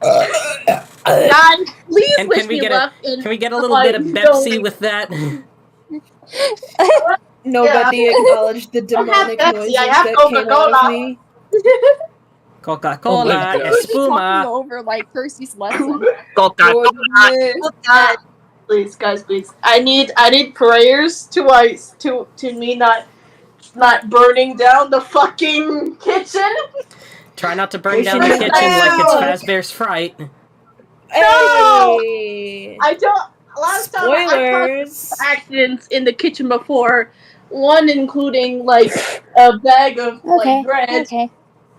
[SPEAKER 6] God, please
[SPEAKER 1] And
[SPEAKER 6] wish
[SPEAKER 1] can we
[SPEAKER 6] me
[SPEAKER 1] get
[SPEAKER 6] luck.
[SPEAKER 1] can we get a little bit of Pepsi with that?
[SPEAKER 10] Nobody acknowledged the demonic
[SPEAKER 6] Pepsi,
[SPEAKER 10] noises
[SPEAKER 6] I have
[SPEAKER 10] that came out
[SPEAKER 6] Coca-Cola.
[SPEAKER 10] of me.
[SPEAKER 1] Coca-Cola,
[SPEAKER 4] Talking
[SPEAKER 1] espuma.
[SPEAKER 4] over like Percy's lesson.
[SPEAKER 6] God, please, guys, please. I need prayers to me not burning down the fucking kitchen.
[SPEAKER 1] Try not to burn down the kitchen like it's Fazbear's Fright.
[SPEAKER 10] Hey!
[SPEAKER 6] I don't. Last time I
[SPEAKER 10] Spoilers!
[SPEAKER 6] caused accidents in the kitchen before. One including like a bag of like bread.
[SPEAKER 4] Okay.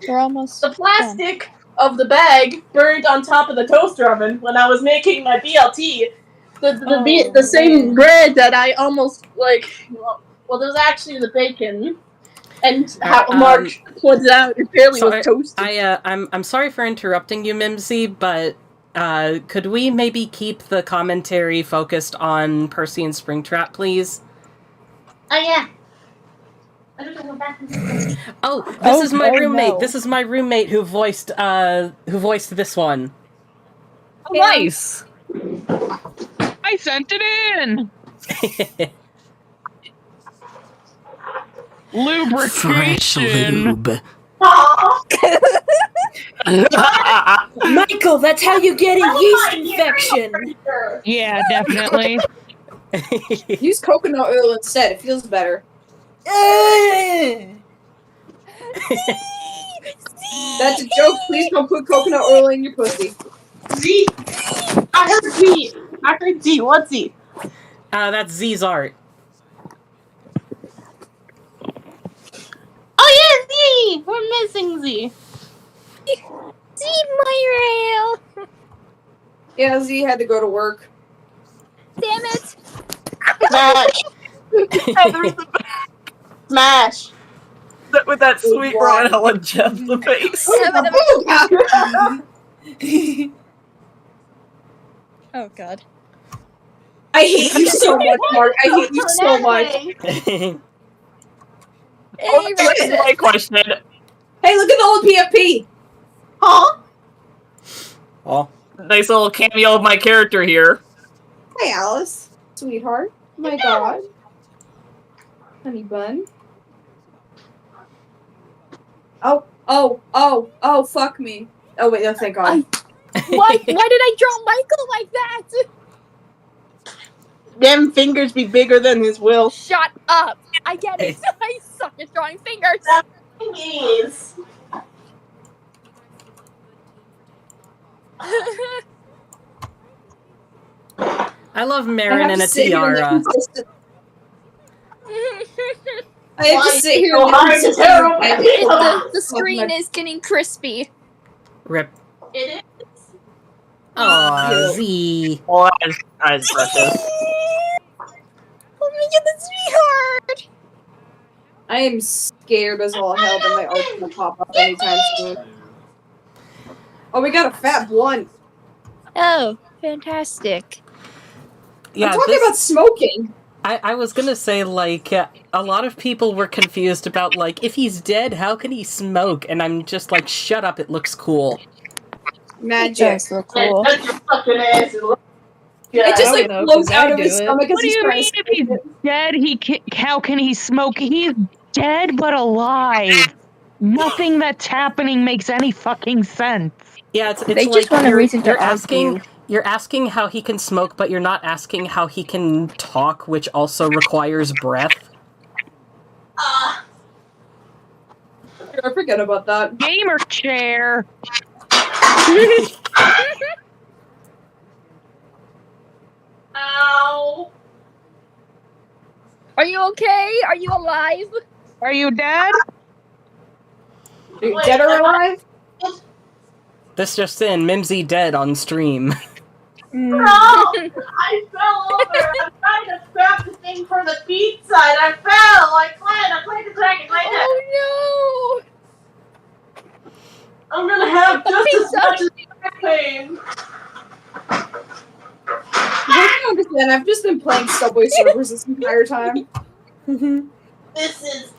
[SPEAKER 4] We're almost
[SPEAKER 6] The plastic of the bag burned on top of the toaster oven when I was making my BLT. The same bread that I almost well, there was actually the bacon, and how Mark pointed out it barely was toasted.
[SPEAKER 1] I'm sorry for interrupting you, Mimsy, but could we maybe keep the commentary focused on Percy and Springtrap, please?
[SPEAKER 12] Oh yeah.
[SPEAKER 1] Oh, this is my roommate.
[SPEAKER 14] no.
[SPEAKER 1] This is my roommate who voiced this one.
[SPEAKER 3] Oh, nice.
[SPEAKER 14] I sent it in.
[SPEAKER 1] Fresh
[SPEAKER 14] Lubrication.
[SPEAKER 1] lube.
[SPEAKER 10] Michael, that's how you get a yeast infection.
[SPEAKER 14] Yeah, definitely.
[SPEAKER 11] Use coconut oil instead. It feels better. That's a joke. Please don't put coconut oil in your pussy.
[SPEAKER 6] Z. I heard Z. I heard Z. What's Z?
[SPEAKER 1] That's Z's art.
[SPEAKER 6] Oh yeah, Z. We're missing Z.
[SPEAKER 4] See my rail.
[SPEAKER 11] Yeah, Z had to go to work.
[SPEAKER 4] Damn it.
[SPEAKER 6] Smash. Smash.
[SPEAKER 3] With that sweet Ron Helen gem in the face.
[SPEAKER 4] Oh god.
[SPEAKER 11] I hate you so much, Mark. I hate you so much.
[SPEAKER 4] Hey,
[SPEAKER 3] This is my question.
[SPEAKER 11] Hey, look at the old PFP.
[SPEAKER 6] Huh?
[SPEAKER 1] Oh.
[SPEAKER 3] Nice little cameo of my character here.
[SPEAKER 11] Hi, Alice. Sweetheart. My god. Honey bun. Oh, fuck me. Oh, wait, no, thank God.
[SPEAKER 4] Why did I draw Michael like that?
[SPEAKER 6] Them fingers be bigger than his will.
[SPEAKER 4] Shut up. I get it. I suck at drawing fingers.
[SPEAKER 6] Yes.
[SPEAKER 1] I love Marin in a tiara.
[SPEAKER 11] I have to sit here
[SPEAKER 4] The screen is getting crispy.
[SPEAKER 1] Rip.
[SPEAKER 6] It is.
[SPEAKER 1] Aw, Z.
[SPEAKER 3] Well, that's precious.
[SPEAKER 4] Oh my goodness, sweetheart.
[SPEAKER 11] I am scared as all hell that my art will pop up anytime soon. Oh, we got a fat blunt.
[SPEAKER 4] Oh, fantastic.
[SPEAKER 1] Yeah,
[SPEAKER 11] I'm talking about smoking.
[SPEAKER 1] I was gonna say, like, a lot of people were confused about, like, if he's dead, how can he smoke? And I'm just like, shut up, it looks cool.
[SPEAKER 11] Magic.
[SPEAKER 4] That's so cool.
[SPEAKER 6] That's your fucking ass.
[SPEAKER 11] It just like flows out of his stomach as
[SPEAKER 14] What do
[SPEAKER 11] he's
[SPEAKER 14] you
[SPEAKER 11] trying
[SPEAKER 14] mean
[SPEAKER 11] to
[SPEAKER 14] if he's dead? How can he smoke? He's dead but alive. Nothing that's happening makes any fucking sense.
[SPEAKER 1] Yeah, it's
[SPEAKER 4] They
[SPEAKER 1] like
[SPEAKER 4] just want a reason to
[SPEAKER 1] you're asking
[SPEAKER 4] argue.
[SPEAKER 1] you're asking how he can smoke, but you're not asking how he can talk, which also requires breath.
[SPEAKER 11] I forget about that.
[SPEAKER 14] Gamer chair.
[SPEAKER 6] Ow.
[SPEAKER 4] Are you okay? Are you alive?
[SPEAKER 14] Are you dead?
[SPEAKER 11] Are you dead or alive?
[SPEAKER 1] This just in, Mimsy dead on stream.
[SPEAKER 6] No! I fell over. I'm trying to grab the thing for the pizza and I fell. I played the dragon right now.
[SPEAKER 4] Oh
[SPEAKER 6] I'm gonna have just as much as back pain.
[SPEAKER 11] You don't understand. I've just been playing Subway Surfers this entire time.
[SPEAKER 6] This is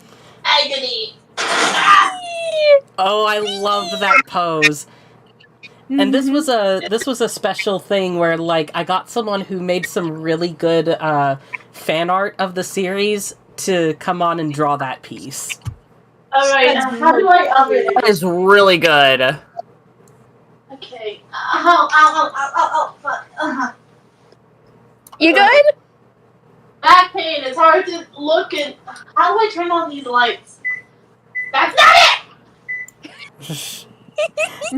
[SPEAKER 6] agony.
[SPEAKER 1] Oh, I love that pose. And this was a special thing where, like, I got someone who made some really good fan art of the series to come on and draw that piece.
[SPEAKER 6] Alright, how do I up it?
[SPEAKER 3] That is really good.
[SPEAKER 6] Okay. Ow, fuck.
[SPEAKER 4] You good?
[SPEAKER 6] Back pain. It's hard to look at. How do I turn on these lights? That's not it!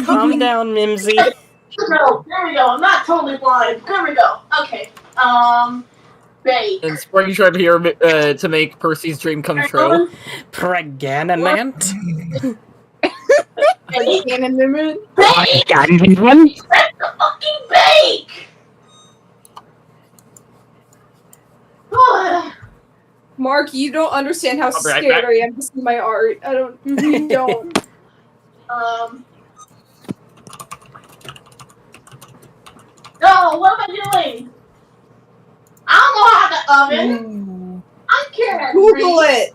[SPEAKER 1] Calm down, Mimsy.
[SPEAKER 6] No, there we go. I'm not totally blind. There we go. Okay. Bake.
[SPEAKER 3] And Springtrap here to make Percy's dream come true.
[SPEAKER 1] Pregnant.
[SPEAKER 11] Cannon limit.
[SPEAKER 13] I got one.
[SPEAKER 10] Press the fucking bake!
[SPEAKER 11] Mark, you don't understand how
[SPEAKER 3] I'll be right
[SPEAKER 11] scared
[SPEAKER 3] back.
[SPEAKER 11] I am to see my art. I don't. You don't.
[SPEAKER 10] No, what am I doing? I don't know how to oven. I can't.
[SPEAKER 11] Google it.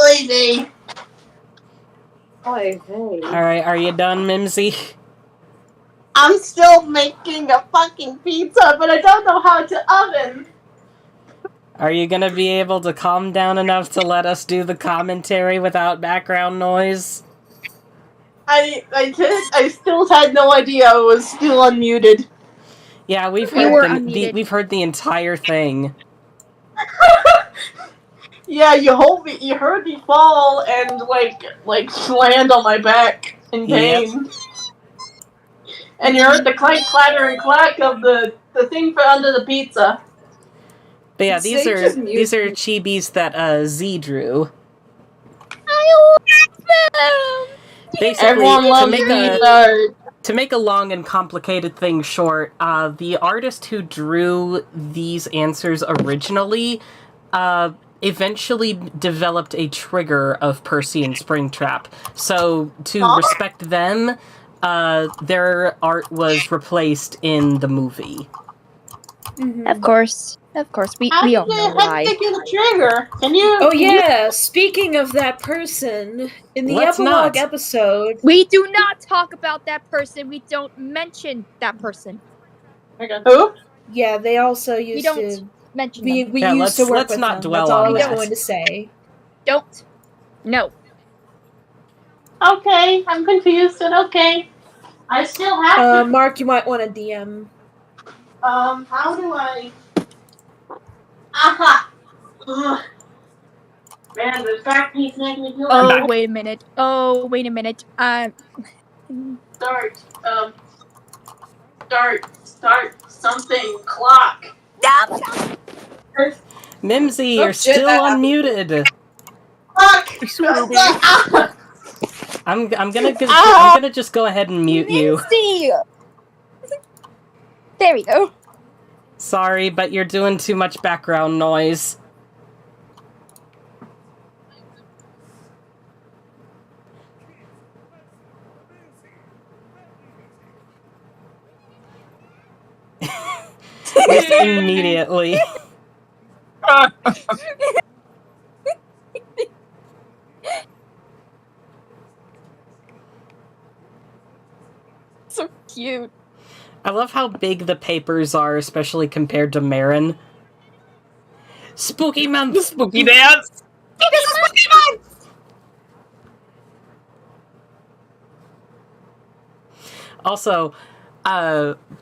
[SPEAKER 10] Lazy.
[SPEAKER 1] Alright, are you done, Mimsy?
[SPEAKER 10] I'm still making a fucking pizza, but I don't know how to oven.
[SPEAKER 1] Are you gonna be able to calm down enough to let us do the commentary without background noise?
[SPEAKER 10] I still had no idea I was still unmuted.
[SPEAKER 1] Yeah, we've
[SPEAKER 4] You were
[SPEAKER 1] heard
[SPEAKER 4] unmuted.
[SPEAKER 1] we've heard the entire thing.
[SPEAKER 10] Yeah, you heard me fall and like land on my back in
[SPEAKER 1] Yep.
[SPEAKER 10] pain. And you heard the clank, clatter, and clack of the thing for under the pizza.
[SPEAKER 1] But yeah,
[SPEAKER 11] They just mute
[SPEAKER 1] these are chibis that Z drew.
[SPEAKER 4] I love them.
[SPEAKER 1] Basically,
[SPEAKER 10] Everyone loves
[SPEAKER 1] to make a long and complicated thing short, the artist who drew these answers originally eventually developed a trigger of Percy and Springtrap. So, to respect them, their art was replaced in the movie.
[SPEAKER 4] Of course, we all know why.
[SPEAKER 10] The trigger. Can you?
[SPEAKER 7] Oh yeah, speaking of that person, in the
[SPEAKER 1] Let's
[SPEAKER 7] epilogue
[SPEAKER 1] not.
[SPEAKER 7] episode,
[SPEAKER 4] We do not talk about that person. We don't mention that person.
[SPEAKER 10] Who?
[SPEAKER 7] yeah, they also used
[SPEAKER 4] We don't
[SPEAKER 7] to.
[SPEAKER 4] mention
[SPEAKER 7] We
[SPEAKER 4] them.
[SPEAKER 1] Yeah,
[SPEAKER 7] used to work
[SPEAKER 1] let's
[SPEAKER 7] with
[SPEAKER 1] not
[SPEAKER 7] them.
[SPEAKER 1] dwell
[SPEAKER 7] That's all
[SPEAKER 1] on
[SPEAKER 7] I was
[SPEAKER 1] that.
[SPEAKER 7] going to say.
[SPEAKER 4] Don't. No.
[SPEAKER 10] Okay, I'm confused, and okay. I still have
[SPEAKER 7] Mark, you might want to DM.
[SPEAKER 10] how do I? Aha! Ugh. Man, the fact he's making me feel
[SPEAKER 4] Oh, wait a minute.
[SPEAKER 10] Start something clock.
[SPEAKER 1] Mimsy,
[SPEAKER 11] Oh,
[SPEAKER 1] you're
[SPEAKER 11] shit,
[SPEAKER 1] still
[SPEAKER 11] that happened.
[SPEAKER 1] unmuted.
[SPEAKER 10] Fuck!
[SPEAKER 1] I'm gonna just go ahead and mute you.
[SPEAKER 4] Mimsy! There we go.
[SPEAKER 1] Sorry, but you're doing too much background noise. Just immediately.
[SPEAKER 4] So cute.
[SPEAKER 1] I love how big the papers are, especially compared to Marin. Spooky month!
[SPEAKER 3] Spooky dance!
[SPEAKER 1] Also,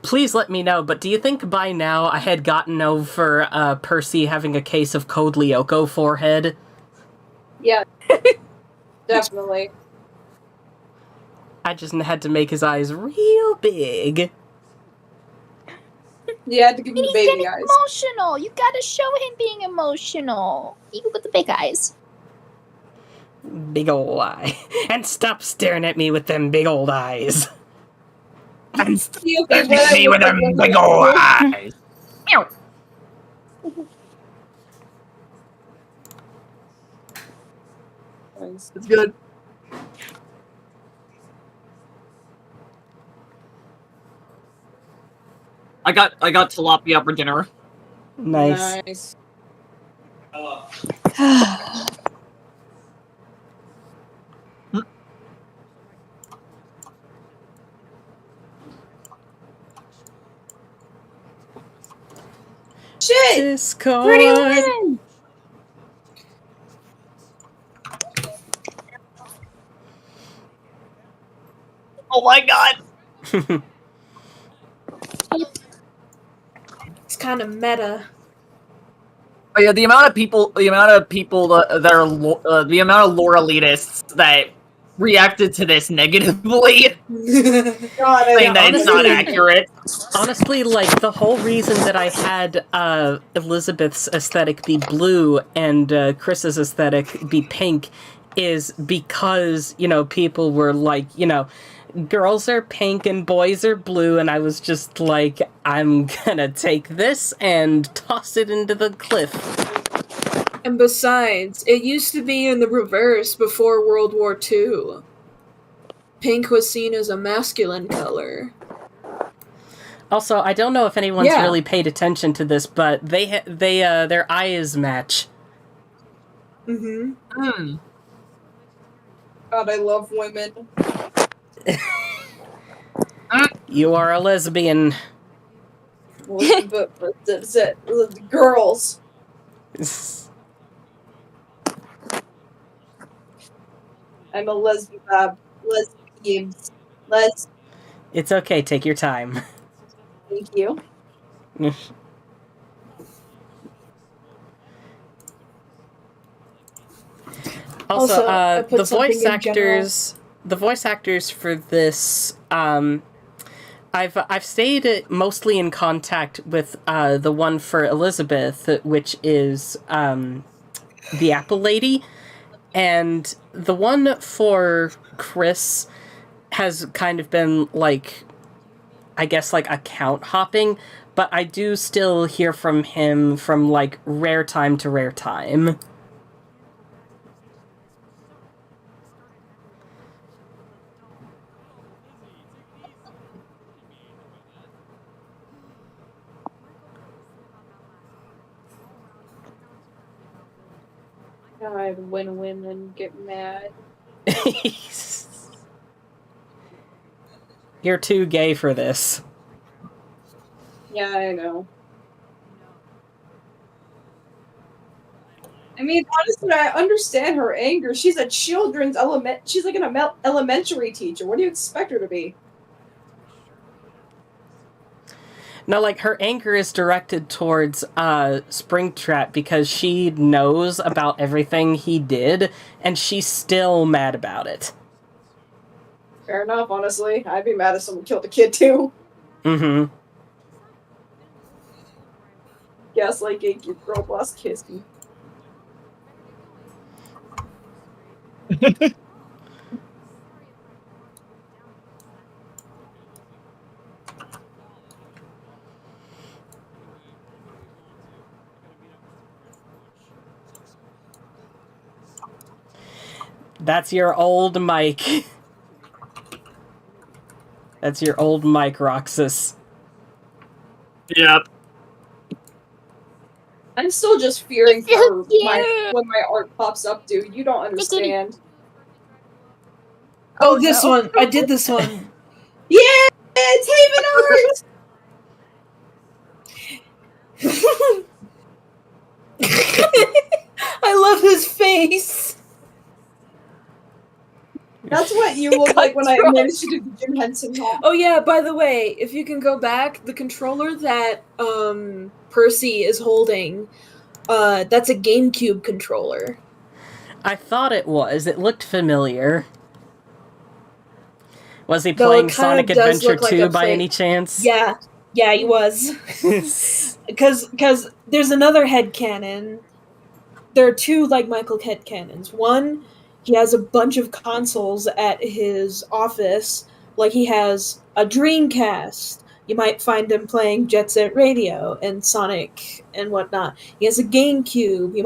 [SPEAKER 1] please let me know, but do you think by now I had gotten over Percy having a case of Code Lyoko forehead?
[SPEAKER 11] Yeah. Definitely.
[SPEAKER 1] I just had to make his eyes real big.
[SPEAKER 11] You had to give him
[SPEAKER 4] He's
[SPEAKER 11] the baby
[SPEAKER 4] getting
[SPEAKER 11] eyes.
[SPEAKER 4] emotional. You gotta show him being emotional. Even with the big eyes.
[SPEAKER 1] Big ol' eye. And stop staring at me with them big old eyes.
[SPEAKER 13] Me with them big ol' eyes.
[SPEAKER 4] Meow.
[SPEAKER 3] It's good. I got tilapia for dinner.
[SPEAKER 1] Nice.
[SPEAKER 11] Shit!
[SPEAKER 1] Discord.
[SPEAKER 11] Pretty women!
[SPEAKER 3] Oh my god!
[SPEAKER 7] It's kind of meta.
[SPEAKER 3] Oh yeah, the amount of people that are the amount of lore elitists that reacted to this negatively,
[SPEAKER 11] God,
[SPEAKER 3] saying that it's not
[SPEAKER 1] honestly-
[SPEAKER 3] accurate.
[SPEAKER 1] Honestly, like, the whole reason that I had Elizabeth's aesthetic be blue and Chris's aesthetic be pink is because, you know, people were like, you know, girls are pink and boys are blue, and I was just like, I'm gonna take this and toss it into the cliff.
[SPEAKER 10] And besides, it used to be in the reverse before World War II. Pink was seen as a masculine color.
[SPEAKER 1] Also, I don't know if anyone's
[SPEAKER 10] Yeah.
[SPEAKER 1] really paid attention to this, but they their eyes match.
[SPEAKER 10] Mm-hmm.
[SPEAKER 11] God, I love women.
[SPEAKER 1] You are a lesbian.
[SPEAKER 11] but the girls. I'm a lesbian. Lesbians.
[SPEAKER 1] It's okay, take your time.
[SPEAKER 11] Thank you.
[SPEAKER 1] Also,
[SPEAKER 10] I put
[SPEAKER 1] the
[SPEAKER 10] something
[SPEAKER 1] voice
[SPEAKER 10] in general.
[SPEAKER 1] actors for this, I've stayed mostly in contact with the one for Elizabeth, which is the Apple Lady, and the one for Chris has kind of been like, I guess, like account hopping, but I do still hear from him from like rare time to rare time.
[SPEAKER 11] God, when women get mad.
[SPEAKER 1] You're too gay for this.
[SPEAKER 11] Yeah, I know. I mean, honestly, I understand her anger. She's a children's she's like an elementary teacher. What do you expect her to be?
[SPEAKER 1] No, like, her anger is directed towards Springtrap because she knows about everything he did, and she's still mad about it.
[SPEAKER 11] Fair enough, honestly. I'd be mad if someone killed a kid, too.
[SPEAKER 1] Mm-hmm.
[SPEAKER 11] Yes, like a girl boss kiss me.
[SPEAKER 1] That's your old mic. That's your old mic, Roxas.
[SPEAKER 3] Yep.
[SPEAKER 11] I'm still just fearing for when my art pops up, dude. You don't understand.
[SPEAKER 10] Oh, this one. I did this one.
[SPEAKER 11] Yeah! It's Haven art!
[SPEAKER 10] I love his face.
[SPEAKER 11] That's what you look like when I managed to do the Jim Henson home.
[SPEAKER 10] Oh yeah, by the way, if you can go back, the controller that Percy is holding, that's a GameCube controller.
[SPEAKER 1] I thought it was. It looked familiar. Was he
[SPEAKER 10] Though
[SPEAKER 1] playing
[SPEAKER 10] it kinda
[SPEAKER 1] Sonic
[SPEAKER 10] does
[SPEAKER 1] Adventure
[SPEAKER 10] look like
[SPEAKER 1] 2
[SPEAKER 10] a
[SPEAKER 1] by
[SPEAKER 10] play-
[SPEAKER 1] any chance?
[SPEAKER 10] Yeah, he was. Because there's another headcanon. There are two, like, Michael headcanons. One, he has a bunch of consoles at his office. Like, he has a Dreamcast. You might find him playing Jet Set Radio and Sonic and whatnot. He has a GameCube. You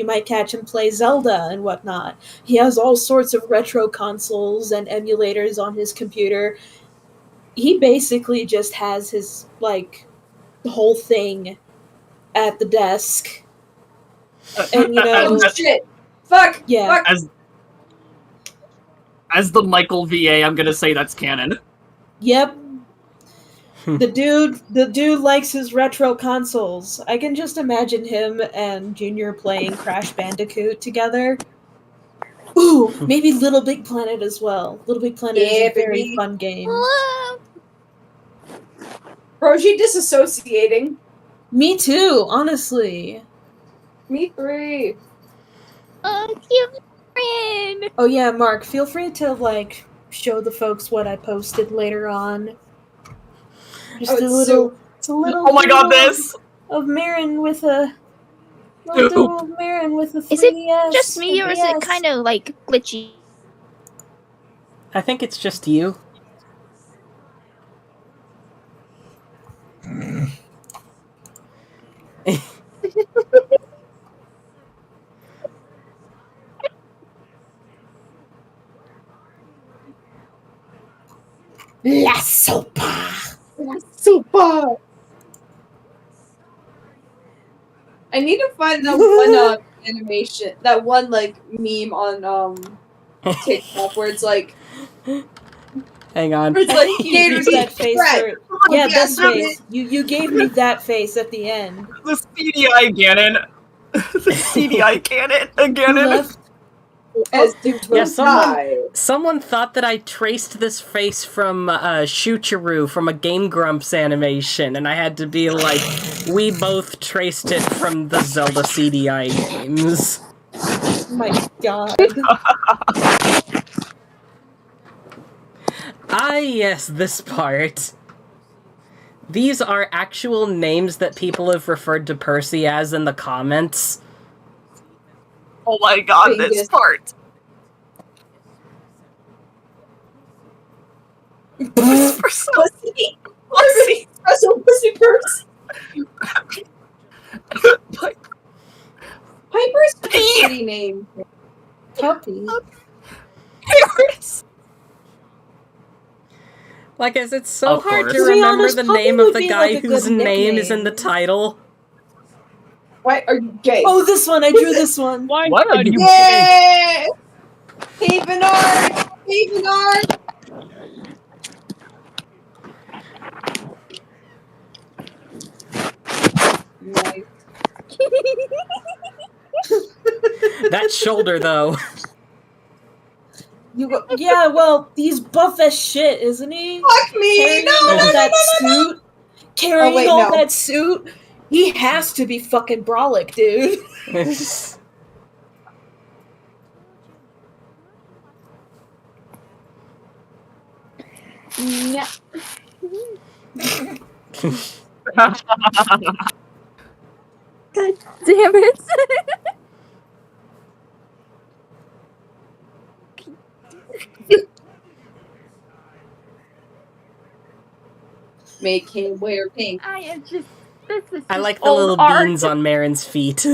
[SPEAKER 10] might catch him play Zelda and whatnot. He has all sorts of retro consoles and emulators on his computer. He basically just has his, like, the whole thing at the desk. And, you know...
[SPEAKER 11] Oh, shit! Fuck!
[SPEAKER 10] Yeah.
[SPEAKER 11] Fuck!
[SPEAKER 3] As the Michael VA, I'm gonna say that's canon.
[SPEAKER 10] Yep. The dude likes his retro consoles. I can just imagine him and Junior playing Crash Bandicoot together. Ooh, maybe Little Big Planet as well. Little Big Planet is a very
[SPEAKER 11] baby.
[SPEAKER 10] fun game.
[SPEAKER 11] Roji disassociating.
[SPEAKER 10] Me too, honestly.
[SPEAKER 11] Me three.
[SPEAKER 12] Cute
[SPEAKER 4] Marin!
[SPEAKER 10] Oh yeah, Mark, feel free to like show the folks what I posted later on. Just
[SPEAKER 11] Oh,
[SPEAKER 10] a little, it's a little.
[SPEAKER 3] Oh my god,
[SPEAKER 10] doodle
[SPEAKER 3] this!
[SPEAKER 10] of Marin with a little doodle of Marin with a 3DS.
[SPEAKER 4] Is it just me, or is it
[SPEAKER 10] DS.
[SPEAKER 4] kind of like glitchy?
[SPEAKER 1] I think it's just you.
[SPEAKER 10] La sopa.
[SPEAKER 11] Super. I need to find that one animation, that one like meme on TikTok where it's like,
[SPEAKER 1] Hang on.
[SPEAKER 11] where it's
[SPEAKER 10] I
[SPEAKER 11] like,
[SPEAKER 10] think you used that face
[SPEAKER 11] Right.
[SPEAKER 10] for. Yeah,
[SPEAKER 11] Yes,
[SPEAKER 10] that face. You gave me that face at the end.
[SPEAKER 3] The CDI Ganon. The CDI
[SPEAKER 10] Who
[SPEAKER 3] Ganon.
[SPEAKER 10] left?
[SPEAKER 11] as do
[SPEAKER 1] Yeah, someone thought that I traced this face from Shuchiru from a Game Grumps animation, and I had to be like, we both traced it from the Zelda CDI games.
[SPEAKER 10] Oh my god.
[SPEAKER 1] Ah, yes, this part. These are actual names that people have referred to Percy as in the comments.
[SPEAKER 3] Oh my god, this part.
[SPEAKER 11] Pussy. Pussy Percy. Piper's such a pretty name.
[SPEAKER 10] Puppy.
[SPEAKER 1] Like, as it's so
[SPEAKER 3] Of
[SPEAKER 1] hard
[SPEAKER 3] course.
[SPEAKER 1] to
[SPEAKER 10] To be
[SPEAKER 1] remember
[SPEAKER 10] honest,
[SPEAKER 1] the
[SPEAKER 10] Puppy
[SPEAKER 1] name
[SPEAKER 10] would
[SPEAKER 1] of the
[SPEAKER 10] be,
[SPEAKER 1] guy
[SPEAKER 10] like, a
[SPEAKER 1] whose
[SPEAKER 10] good
[SPEAKER 1] name is in the
[SPEAKER 10] nickname.
[SPEAKER 1] title.
[SPEAKER 11] Why are you gay?
[SPEAKER 10] Oh, this one. I drew this one.
[SPEAKER 14] Why
[SPEAKER 3] What
[SPEAKER 14] are
[SPEAKER 3] are
[SPEAKER 14] you?
[SPEAKER 11] Yeah! Havenard! Havenard! Nice.
[SPEAKER 1] That shoulder, though.
[SPEAKER 10] You go, yeah, well, he's buff as shit, isn't he?
[SPEAKER 11] Fuck me!
[SPEAKER 10] Carrying
[SPEAKER 11] No,
[SPEAKER 10] all
[SPEAKER 11] no, no,
[SPEAKER 10] that
[SPEAKER 11] no, no, no.
[SPEAKER 10] suit. Carrying
[SPEAKER 11] wait,
[SPEAKER 10] all
[SPEAKER 11] no.
[SPEAKER 10] that suit. He has to be fucking brolic, dude.
[SPEAKER 4] Yeah. God damn it.
[SPEAKER 11] Make him wear pink.
[SPEAKER 4] I am just. This is
[SPEAKER 1] I
[SPEAKER 4] just
[SPEAKER 1] like the
[SPEAKER 4] old
[SPEAKER 1] little
[SPEAKER 4] art.
[SPEAKER 1] beans on Marin's feet.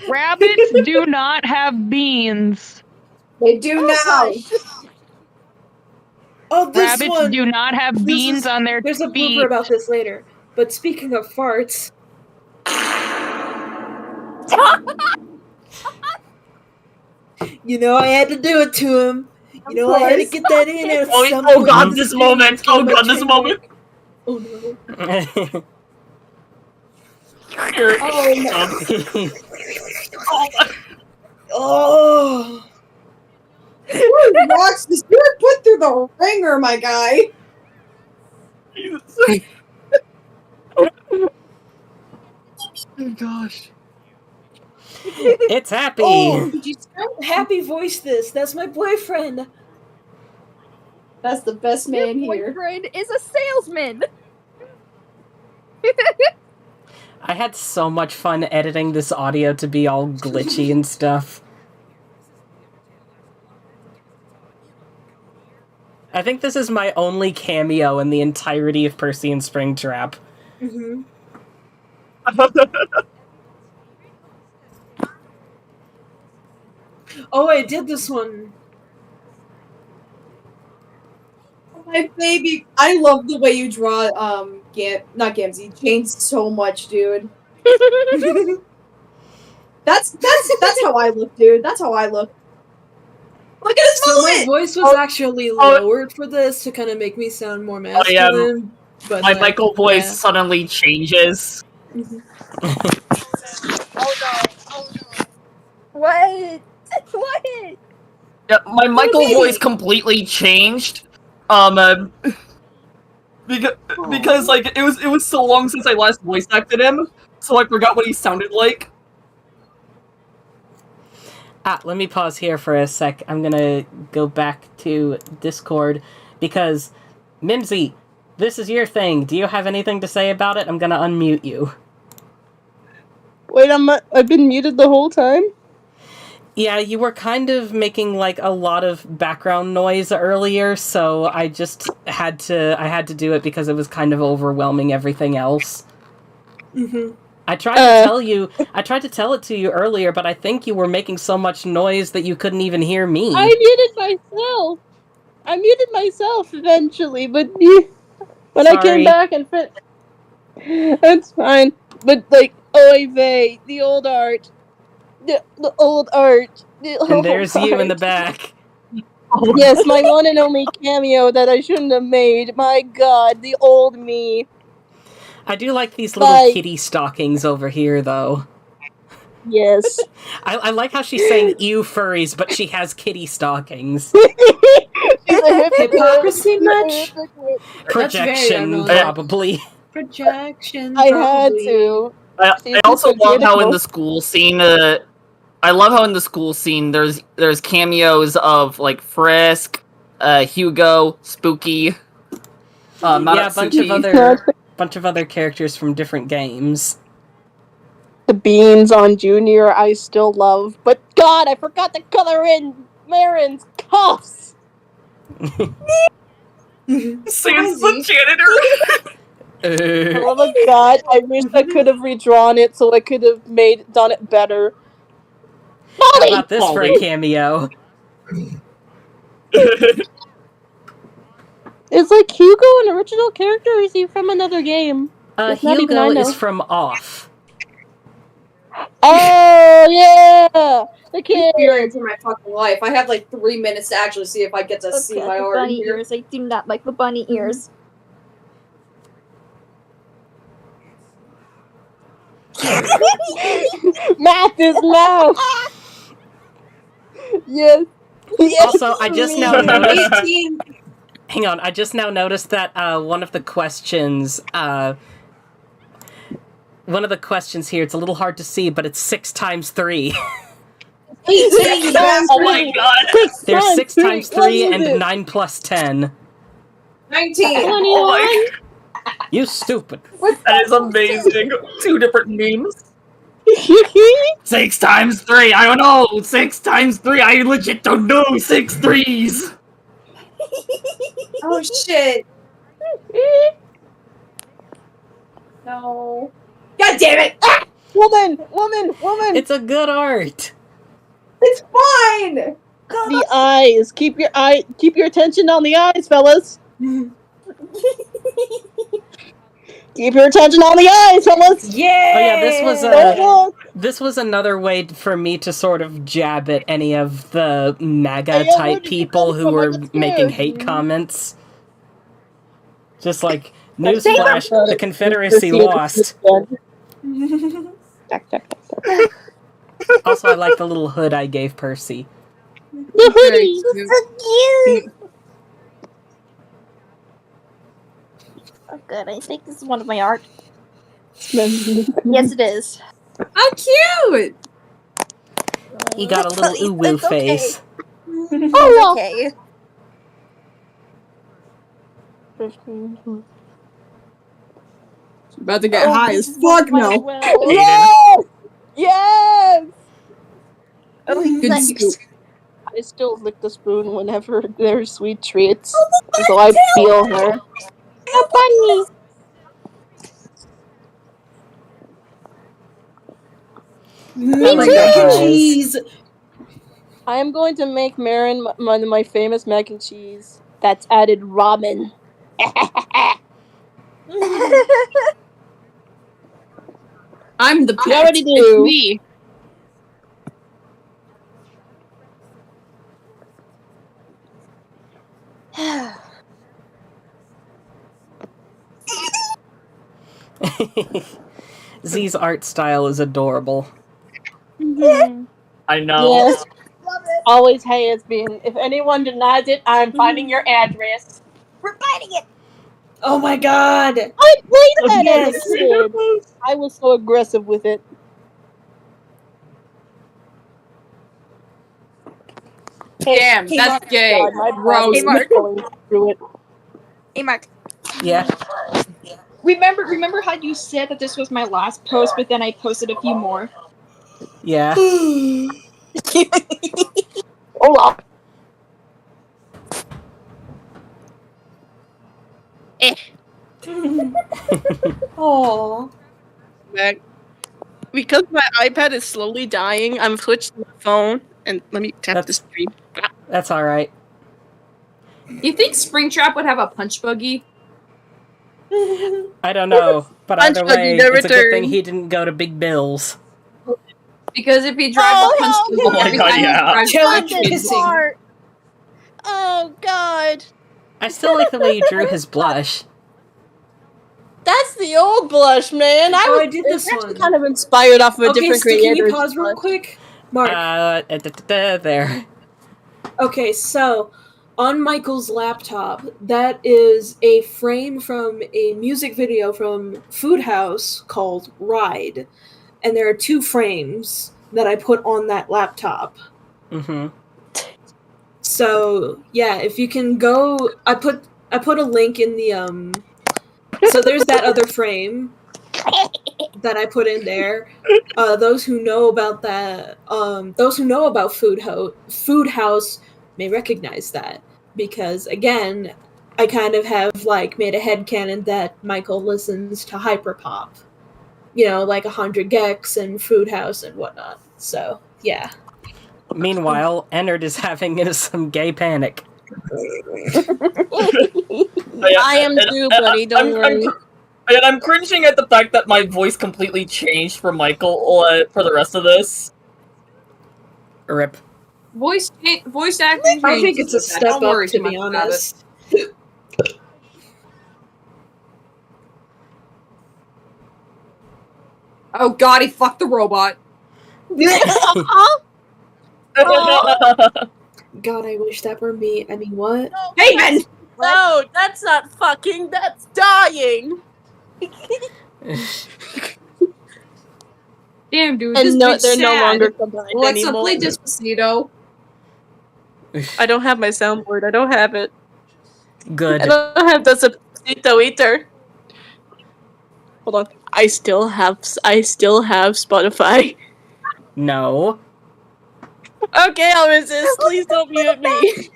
[SPEAKER 14] Rabbits do not have beans.
[SPEAKER 11] They do now.
[SPEAKER 10] Oh, this
[SPEAKER 14] Rabbits
[SPEAKER 10] one.
[SPEAKER 14] do not have
[SPEAKER 10] This
[SPEAKER 14] beans
[SPEAKER 10] is-
[SPEAKER 14] on their
[SPEAKER 10] There's a
[SPEAKER 14] feet.
[SPEAKER 10] blooper about this later. But speaking of farts. You know, I had to do it to him. You know, I had to get that in at some
[SPEAKER 3] Oh
[SPEAKER 10] point.
[SPEAKER 3] god, this moment. Oh god, this moment.
[SPEAKER 10] Oh no.
[SPEAKER 11] Oh no.
[SPEAKER 10] Oh.
[SPEAKER 11] Watch this. You were put through the ringer, my guy.
[SPEAKER 3] Oh gosh.
[SPEAKER 1] It's Happy!
[SPEAKER 10] Oh, did you Happy voice this? That's my boyfriend.
[SPEAKER 11] That's the best man here.
[SPEAKER 4] Boyfriend is a salesman.
[SPEAKER 1] I had so much fun editing this audio to be all glitchy and stuff. I think this is my only cameo in the entirety of Percy and Springtrap.
[SPEAKER 10] Mm-hmm. Oh, I did this one.
[SPEAKER 11] My baby, I love the way you draw not Gamzee, Jane so much, dude. That's how I look, dude. That's how I look. Look at his
[SPEAKER 10] So my
[SPEAKER 11] mullet!
[SPEAKER 10] voice was actually lowered for this to kind of make me sound more masculine. But
[SPEAKER 3] My
[SPEAKER 10] like,
[SPEAKER 3] Michael voice
[SPEAKER 10] yeah.
[SPEAKER 3] suddenly changes.
[SPEAKER 4] What? What?
[SPEAKER 3] Yeah, my Michael voice completely changed. Because like it was so long since I last voice acted him, so I forgot what he sounded like.
[SPEAKER 1] Let me pause here for a sec. I'm gonna go back to Discord because Mimsy, this is your thing. Do you have anything to say about it? I'm gonna unmute you.
[SPEAKER 6] Wait, I've been muted the whole time?
[SPEAKER 1] Yeah, you were kind of making like a lot of background noise earlier, so I just had to do it because it was kind of overwhelming everything else.
[SPEAKER 10] Mm-hmm.
[SPEAKER 1] I tried to tell it to you earlier, but I think you were making so much noise that you couldn't even hear me.
[SPEAKER 6] I muted myself eventually, but I came back and that's fine. But like, oy vey, the old art. The old art.
[SPEAKER 1] And there's you in the back.
[SPEAKER 6] Yes, my one and only cameo that I shouldn't have made. My god, the old me.
[SPEAKER 1] I do like these little kitty stockings over here, though.
[SPEAKER 6] Yes.
[SPEAKER 1] I like how she's saying "ew furries," but she has kitty stockings.
[SPEAKER 10] Hypocrisy much?
[SPEAKER 1] Projection, probably.
[SPEAKER 10] Projection.
[SPEAKER 6] I had to.
[SPEAKER 3] I also love how in the school scene, I love how in the school scene there's cameos of like Frisk, Hugo, Spooky,
[SPEAKER 1] yeah, bunch of other characters from different games.
[SPEAKER 6] The beans on Junior I still love, but God, I forgot to color in Marin's cuffs.
[SPEAKER 3] Sans the janitor.
[SPEAKER 6] Oh my god, I wish I could have redrawn it so I could have done it better.
[SPEAKER 1] How about this for a cameo?
[SPEAKER 6] Is like Hugo an original character, or is he from another game?
[SPEAKER 1] Hugo is from Off.
[SPEAKER 6] Oh yeah, the kid.
[SPEAKER 11] Experience in my fucking life. I have like 3 minutes to actually see if I get to see my art
[SPEAKER 4] bunny
[SPEAKER 11] here.
[SPEAKER 4] ears. I do not like the bunny ears.
[SPEAKER 6] Math is math. Yes.
[SPEAKER 1] Also, I just now noticed. Hang on, I just now noticed that one of the questions here, it's a little hard to see, but it's 6 times 3.
[SPEAKER 11] 18! Oh my god!
[SPEAKER 1] There's 6 times 3 and 9 plus 10.
[SPEAKER 11] 19!
[SPEAKER 1] Oh my god. You stupid.
[SPEAKER 3] That is amazing. 2 different memes. 6 times 3, I don't know. 6 times 3, I legit don't know. 6 threes.
[SPEAKER 11] Oh shit. No. God damn it! Ah!
[SPEAKER 6] Woman!
[SPEAKER 1] It's a good art.
[SPEAKER 11] It's fine!
[SPEAKER 6] The eyes. Keep your attention on the eyes, fellas. Keep your attention on the eyes, fellas.
[SPEAKER 10] Yeah.
[SPEAKER 1] Oh yeah, this was another way for me to sort of jab at any of the MAGA type people who were making hate comments. Just like, newsflash, the Confederacy lost. Also, I like the little hood I gave Percy.
[SPEAKER 6] The hoodie! So cute!
[SPEAKER 4] Oh good, I think this is one of my art. Yes, it is.
[SPEAKER 11] How cute!
[SPEAKER 1] He got a little ooh-woo face.
[SPEAKER 4] Oh, okay.
[SPEAKER 11] About to get high as fuck now.
[SPEAKER 6] Yes! Yes!
[SPEAKER 11] Good scoop.
[SPEAKER 6] I still lick the spoon whenever there's sweet treats. So I feel her. A bunny!
[SPEAKER 10] Mac and cheese!
[SPEAKER 6] I am going to make Marin one of my famous mac and cheese that's added ramen.
[SPEAKER 11] I'm the pet.
[SPEAKER 6] You already do.
[SPEAKER 11] It's me.
[SPEAKER 1] Z's art style is adorable.
[SPEAKER 3] I know.
[SPEAKER 6] Yes. Always has been. If anyone denies it, I'm finding your address.
[SPEAKER 4] We're finding it!
[SPEAKER 10] Oh my god!
[SPEAKER 6] I played that
[SPEAKER 10] Yes.
[SPEAKER 6] as a kid. I was so aggressive with it. Hey,
[SPEAKER 5] Damn,
[SPEAKER 6] hey,
[SPEAKER 5] that's
[SPEAKER 6] Mark.
[SPEAKER 5] gay.
[SPEAKER 6] God, my
[SPEAKER 5] Gross.
[SPEAKER 6] body
[SPEAKER 4] Hey,
[SPEAKER 6] is
[SPEAKER 4] Mark.
[SPEAKER 6] going through it.
[SPEAKER 4] Hey, Mark.
[SPEAKER 1] Yeah.
[SPEAKER 4] Remember how you said that this was my last post, but then I posted a few more?
[SPEAKER 1] Yeah.
[SPEAKER 6] Hola.
[SPEAKER 10] Aww.
[SPEAKER 15] Back. Because my iPad is slowly dying, I'm switched to my phone, and let me tap the screen.
[SPEAKER 1] That's all right.
[SPEAKER 5] You think Springtrap would have a punch buggy?
[SPEAKER 1] I don't know, but
[SPEAKER 15] Punch
[SPEAKER 1] either
[SPEAKER 15] buggy,
[SPEAKER 1] way,
[SPEAKER 15] the
[SPEAKER 1] it's a good thing
[SPEAKER 15] return.
[SPEAKER 1] he didn't go to Big Bills.
[SPEAKER 5] Because if he drives a punch buggy,
[SPEAKER 3] Oh my
[SPEAKER 5] every
[SPEAKER 3] god,
[SPEAKER 5] time
[SPEAKER 3] yeah.
[SPEAKER 5] he drives
[SPEAKER 10] Jelly
[SPEAKER 5] a punch
[SPEAKER 10] pissing.
[SPEAKER 15] Oh god.
[SPEAKER 1] I still like the way you drew his blush.
[SPEAKER 15] That's the old blush, man.
[SPEAKER 10] Oh, I
[SPEAKER 15] was
[SPEAKER 10] did this
[SPEAKER 15] it's actually
[SPEAKER 10] one.
[SPEAKER 15] kind of inspired off of a
[SPEAKER 10] Okay,
[SPEAKER 15] different
[SPEAKER 10] so can you
[SPEAKER 15] creator's
[SPEAKER 10] pause real
[SPEAKER 15] blush.
[SPEAKER 10] quick? Mark.
[SPEAKER 1] There.
[SPEAKER 10] Okay, so on Michael's laptop, that is a frame from a music video from Food House called Ride. And there are 2 frames that I put on that laptop.
[SPEAKER 1] Mm-hmm.
[SPEAKER 10] So yeah, if you can go, I put a link in the so there's that other frame that I put in there. Those who know about that, those who know about Food House may recognize that, because again, I kind of have like made a headcanon that Michael listens to hyperpop, you know, like 100 Gex and Food House and whatnot. So yeah.
[SPEAKER 1] Meanwhile, Ennard is having some gay panic.
[SPEAKER 15] I am too, buddy. Don't worry.
[SPEAKER 3] And I'm cringing at the fact that my voice completely changed for Michael for the rest of this.
[SPEAKER 1] Rip.
[SPEAKER 5] Voice acting.
[SPEAKER 10] I think it's a
[SPEAKER 5] changes.
[SPEAKER 10] step
[SPEAKER 5] Don't
[SPEAKER 10] up,
[SPEAKER 5] worry
[SPEAKER 10] to
[SPEAKER 5] too much
[SPEAKER 10] be
[SPEAKER 5] about it.
[SPEAKER 10] honest.
[SPEAKER 5] Oh god, he fucked the robot.
[SPEAKER 10] God, I wish that were me. I mean, what?
[SPEAKER 5] Hey, man!
[SPEAKER 15] No, that's not fucking. That's dying.
[SPEAKER 5] Damn, dude,
[SPEAKER 15] And
[SPEAKER 5] this
[SPEAKER 15] no,
[SPEAKER 5] bitch
[SPEAKER 15] they're no
[SPEAKER 5] sad.
[SPEAKER 15] longer combined
[SPEAKER 5] Let's
[SPEAKER 15] anymore.
[SPEAKER 5] play Despacito.
[SPEAKER 15] I don't have my soundboard. I don't have it.
[SPEAKER 1] Good.
[SPEAKER 15] I don't have the Despacito either. Hold on. I still have Spotify.
[SPEAKER 1] No.
[SPEAKER 15] Okay, I'll resist. Please don't mute me.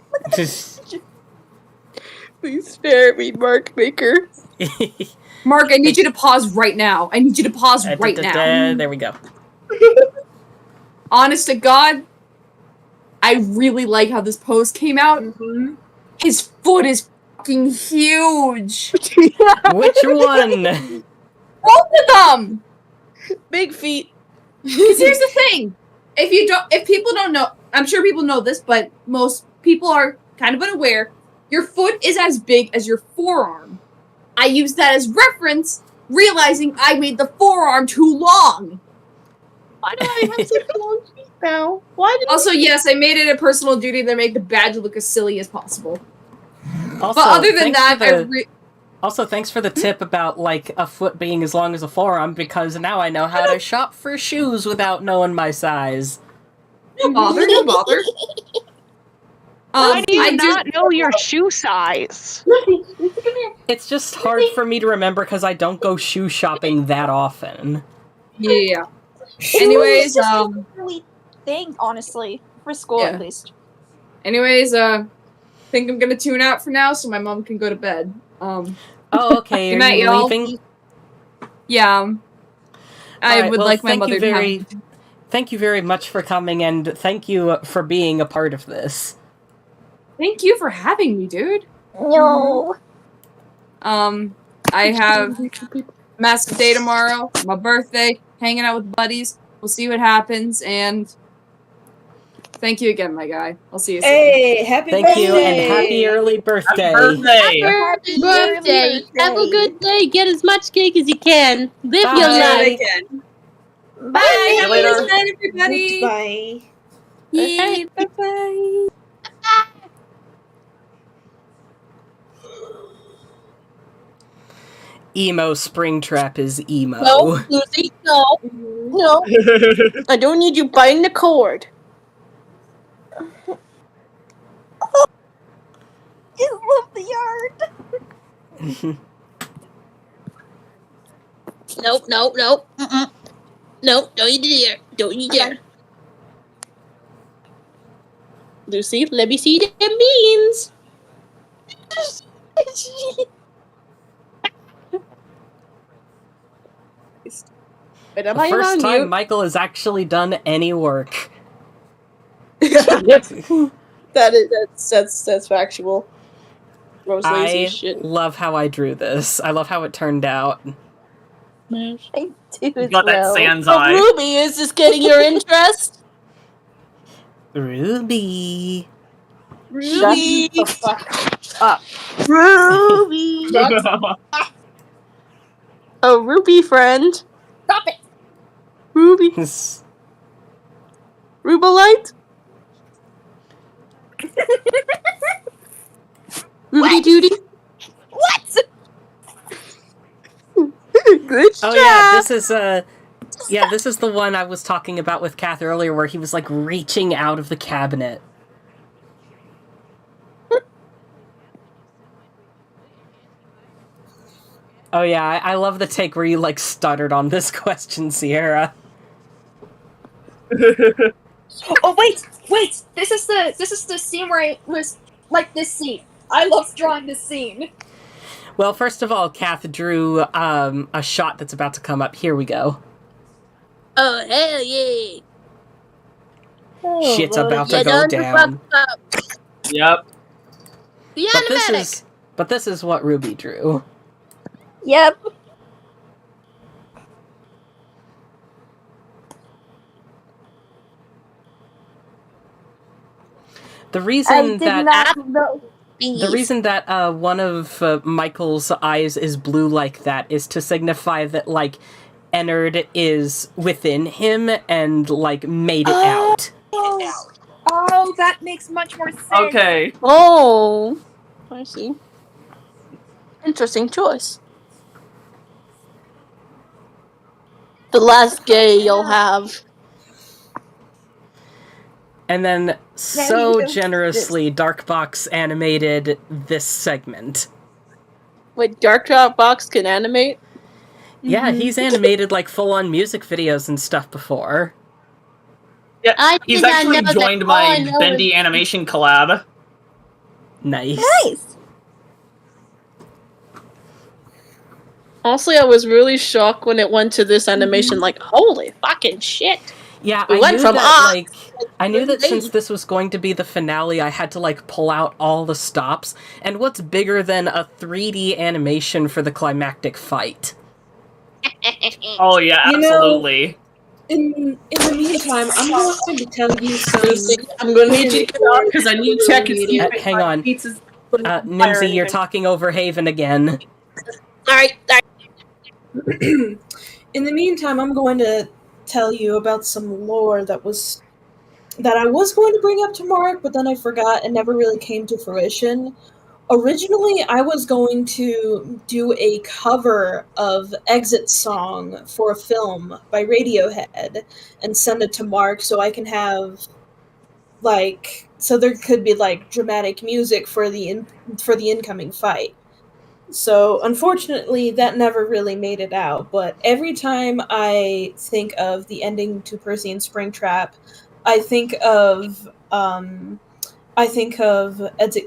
[SPEAKER 15] Please spare me, Mark Maker.
[SPEAKER 5] Mark, I need you to pause right now. I need you to pause right now.
[SPEAKER 1] There we go.
[SPEAKER 5] Honest to God, I really like how this post came out.
[SPEAKER 10] Mm-hmm.
[SPEAKER 5] His foot is fucking huge.
[SPEAKER 1] Which one?
[SPEAKER 5] Both of them.
[SPEAKER 15] Big feet.
[SPEAKER 5] Because here's the thing: if people don't know, I'm sure people know this, but most people are kind of unaware. Your foot is as big as your forearm. I use that as reference, realizing I made the forearm too long.
[SPEAKER 15] Why do I have such long feet now? Why did
[SPEAKER 5] Also, yes, I made it a personal duty to make the badge look as silly as possible.
[SPEAKER 1] Also,
[SPEAKER 5] But other than
[SPEAKER 1] thanks
[SPEAKER 5] that,
[SPEAKER 1] for Also, thanks for the tip about, like, a foot being as long as a forearm, because now I know how to shop for shoes without knowing my size.
[SPEAKER 5] Don't bother, don't bother.
[SPEAKER 14] Why do you
[SPEAKER 5] I
[SPEAKER 14] not know your shoe size?
[SPEAKER 1] It's just hard for me to remember because I don't go shoe shopping that often.
[SPEAKER 5] Yeah. Anyways,
[SPEAKER 4] Really thing, honestly, for school
[SPEAKER 5] Yeah.
[SPEAKER 4] at least.
[SPEAKER 5] Anyways, think I'm gonna tune out for now so my mom can go to bed.
[SPEAKER 1] Oh, okay,
[SPEAKER 5] Good
[SPEAKER 1] are
[SPEAKER 5] night,
[SPEAKER 1] you
[SPEAKER 5] y'all.
[SPEAKER 1] leaving?
[SPEAKER 5] Yeah. I
[SPEAKER 1] Alright,
[SPEAKER 5] would
[SPEAKER 1] well,
[SPEAKER 5] like my
[SPEAKER 1] thank
[SPEAKER 5] mother
[SPEAKER 1] you
[SPEAKER 5] to
[SPEAKER 1] very,
[SPEAKER 5] have.
[SPEAKER 1] Thank you very much for coming, and thank you for being a part of this.
[SPEAKER 5] Thank you for having me, dude.
[SPEAKER 4] No.
[SPEAKER 5] I have massive day tomorrow, my birthday, hanging out with buddies. We'll see what happens, and thank you again, my guy. I'll see you soon.
[SPEAKER 10] Hey, happy
[SPEAKER 1] Thank
[SPEAKER 10] birthday!
[SPEAKER 1] you, and happy early birthday.
[SPEAKER 6] Happy birthday! Have a good day. Get as much cake as you can. Live
[SPEAKER 1] Bye.
[SPEAKER 6] your life.
[SPEAKER 5] Again.
[SPEAKER 4] Bye.
[SPEAKER 5] Have a
[SPEAKER 1] later.
[SPEAKER 5] nice night, everybody.
[SPEAKER 10] Goodbye.
[SPEAKER 5] Yeah, bye-bye.
[SPEAKER 1] emo Springtrap is emo.
[SPEAKER 15] No, Lucy, no. No. I don't need you biting the cord.
[SPEAKER 4] You love the yard.
[SPEAKER 15] Nope, nope, nope. Nope, don't you dare. Don't you dare. Lucy, let me see them beans. But am
[SPEAKER 1] The
[SPEAKER 15] I
[SPEAKER 1] first
[SPEAKER 15] on
[SPEAKER 1] time
[SPEAKER 15] mute?
[SPEAKER 1] Michael has actually done any work.
[SPEAKER 15] That's factual. Rose lazy
[SPEAKER 1] I
[SPEAKER 15] as shit.
[SPEAKER 1] love how I drew this. I love how it turned out.
[SPEAKER 4] I do as
[SPEAKER 3] Got that
[SPEAKER 4] well.
[SPEAKER 3] Sans
[SPEAKER 15] Oh,
[SPEAKER 3] eye.
[SPEAKER 15] Ruby, is this getting your interest?
[SPEAKER 1] Ruby.
[SPEAKER 15] Ruby!
[SPEAKER 4] Shut the fuck up.
[SPEAKER 15] Ruby! Oh, Ruby friend.
[SPEAKER 4] Stop it!
[SPEAKER 15] Ruby. Rubolite? Ruby Duty?
[SPEAKER 4] What?
[SPEAKER 15] Good job!
[SPEAKER 1] Oh yeah, this is this is the one I was talking about with Kath earlier where he was like reaching out of the cabinet. Oh yeah, I love the take where you like stuttered on this question, Sierra.
[SPEAKER 4] Oh wait! This is the scene where I was like this scene. I love drawing this scene.
[SPEAKER 1] Well, first of all, Kath drew a shot that's about to come up. Here we go.
[SPEAKER 15] Oh, hell yeah!
[SPEAKER 1] Shit's about to go down.
[SPEAKER 3] Yep.
[SPEAKER 15] The animatic!
[SPEAKER 1] But this is what Ruby drew.
[SPEAKER 4] Yep.
[SPEAKER 1] The reason that
[SPEAKER 4] know.
[SPEAKER 1] the reason that one of Michael's eyes is blue like that is to signify that like Ennard is within him and like made it out.
[SPEAKER 4] Oh, that makes much more sense.
[SPEAKER 3] Okay.
[SPEAKER 15] Oh, I see. Interesting choice. The last gay you'll have.
[SPEAKER 1] And then so generously Darkbox animated this segment.
[SPEAKER 15] Wait, Darkbox can animate?
[SPEAKER 1] Yeah, he's animated like full-on music videos and stuff before.
[SPEAKER 3] Yeah, he's actually
[SPEAKER 15] know
[SPEAKER 3] joined
[SPEAKER 15] that.
[SPEAKER 3] my
[SPEAKER 15] All I know
[SPEAKER 3] Bendy animation collab.
[SPEAKER 1] Nice.
[SPEAKER 4] Nice.
[SPEAKER 15] Honestly, I was really shocked when it went to this animation. Like, holy fucking shit!
[SPEAKER 1] Yeah,
[SPEAKER 15] It went from
[SPEAKER 1] I knew that since this was going to be the finale, I had to like pull out all the stops. And what's bigger than a 3D animation for the climactic fight?
[SPEAKER 3] Oh yeah, absolutely.
[SPEAKER 10] In the meantime, I'm going to tell you some.
[SPEAKER 11] I'm going to need you to get out because I need to check and see if
[SPEAKER 1] Hang on.
[SPEAKER 11] pizza's
[SPEAKER 1] Nimsy, you're talking over Haven again.
[SPEAKER 15] Alright.
[SPEAKER 10] In the meantime, I'm going to tell you about some lore that I was going to bring up to Mark, but then I forgot and never really came to fruition. Originally, I was going to do a cover of Exit Song for a film by Radiohead and send it to Mark so I can have so there could be like dramatic music for the incoming fight. So unfortunately, that never really made it out. But every time I think of the ending to Percy and Springtrap, I think of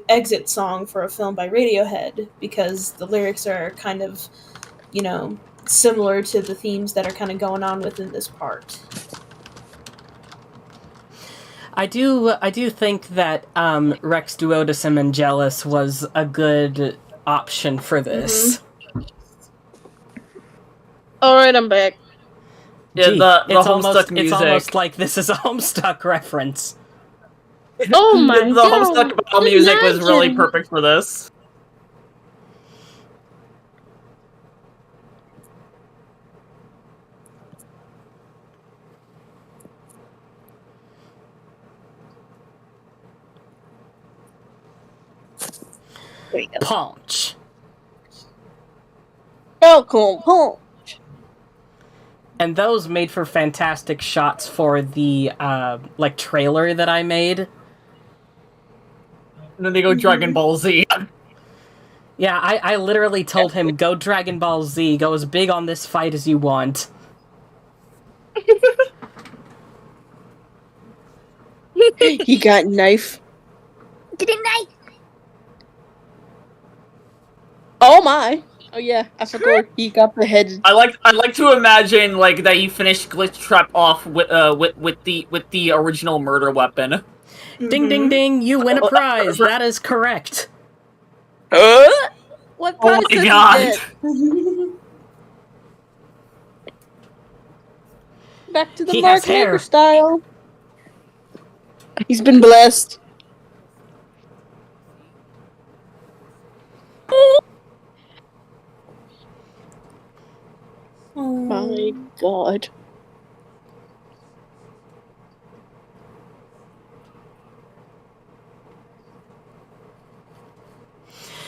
[SPEAKER 10] Exit Song for a film by Radiohead because the lyrics are kind of, similar to the themes that are kind of going on within this part.
[SPEAKER 1] I do think that Rex Duodecim Angelus was a good option for this.
[SPEAKER 15] Alright, I'm back.
[SPEAKER 3] Yeah, the Homestuck music.
[SPEAKER 1] It's almost like this is a Homestuck reference.
[SPEAKER 15] Oh my
[SPEAKER 3] the
[SPEAKER 15] god!
[SPEAKER 3] Homestuck battle music was really perfect for this.
[SPEAKER 1] Punch.
[SPEAKER 15] Welcome home.
[SPEAKER 1] And those made for fantastic shots for the, like, trailer that I made.
[SPEAKER 3] And then they go Dragon Ball Z.
[SPEAKER 1] Yeah, I literally told him, go Dragon Ball Z, go as big on this fight as you want.
[SPEAKER 15] He got knife.
[SPEAKER 4] Get a knife!
[SPEAKER 15] Oh my! Oh yeah, I forgot he got the head.
[SPEAKER 3] I like to imagine like that you finished Glitch Trap off with the original murder weapon.
[SPEAKER 1] Ding ding ding, you win a prize, that is correct.
[SPEAKER 15] What
[SPEAKER 3] Oh
[SPEAKER 15] prize
[SPEAKER 3] my
[SPEAKER 15] did
[SPEAKER 3] god!
[SPEAKER 15] he get? Back to the
[SPEAKER 1] He
[SPEAKER 15] Mark
[SPEAKER 1] has hair.
[SPEAKER 15] Laker style. He's been blessed. Oh my god.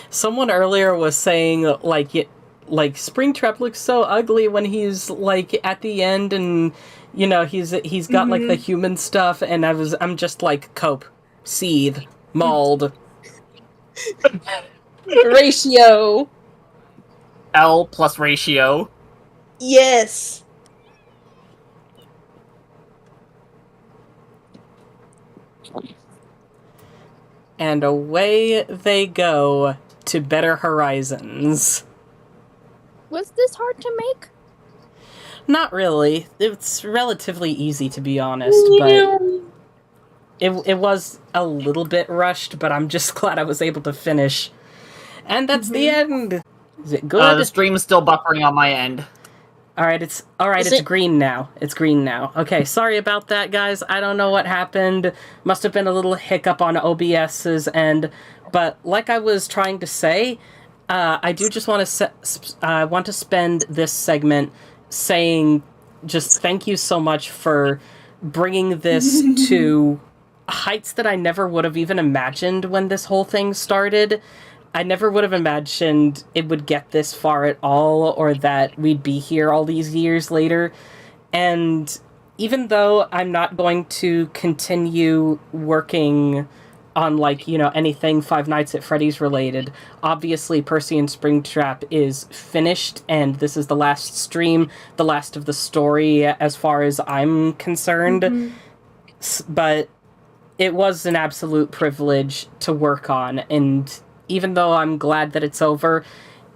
[SPEAKER 1] Someone earlier was saying, like, Springtrap looks so ugly when he's, like, at the end and, you know, he's got, like, the human stuff, and I'm just like, cope, seethe, mauled.
[SPEAKER 15] Ratio.
[SPEAKER 3] L plus ratio.
[SPEAKER 15] Yes.
[SPEAKER 1] And away they go to better horizons.
[SPEAKER 4] Was this hard to make?
[SPEAKER 1] Not really. It's relatively easy, to be honest, but it was a little bit rushed, but I'm just glad I was able to finish. And that's the end! Is it good?
[SPEAKER 3] The stream is still buffering on my end.
[SPEAKER 1] Alright, it's green now. It's green now. Okay, sorry about that, guys. I don't know what happened. Must have been a little hiccup on OBS's end. But like I was trying to say, I do just want to spend this segment saying just thank you so much for bringing this to heights that I never would have even imagined when this whole thing started. I never would have imagined it would get this far at all, or that we'd be here all these years later. And even though I'm not going to continue working on, like, you know, anything Five Nights at Freddy's related, obviously Percy and Springtrap is finished, and this is the last stream, the last of the story as far as I'm concerned. But it was an absolute privilege to work on, and even though I'm glad that it's over,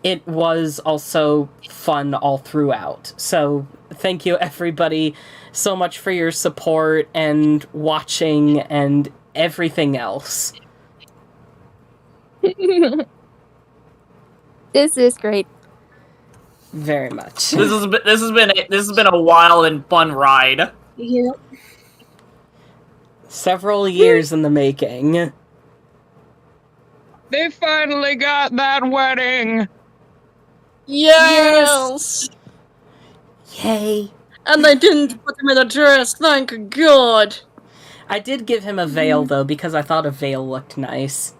[SPEAKER 1] it was also fun all throughout. So thank you everybody so much for your support and watching and everything else.
[SPEAKER 4] This is great.
[SPEAKER 1] Very much.
[SPEAKER 3] This has been a wild and fun ride.
[SPEAKER 10] Yeah.
[SPEAKER 1] Several years in the making.
[SPEAKER 14] They finally got that wedding!
[SPEAKER 15] Yes!
[SPEAKER 1] Yay.
[SPEAKER 15] And they didn't put him in a dress, thank God!
[SPEAKER 1] I did give him a veil, though, because I thought a veil looked nice.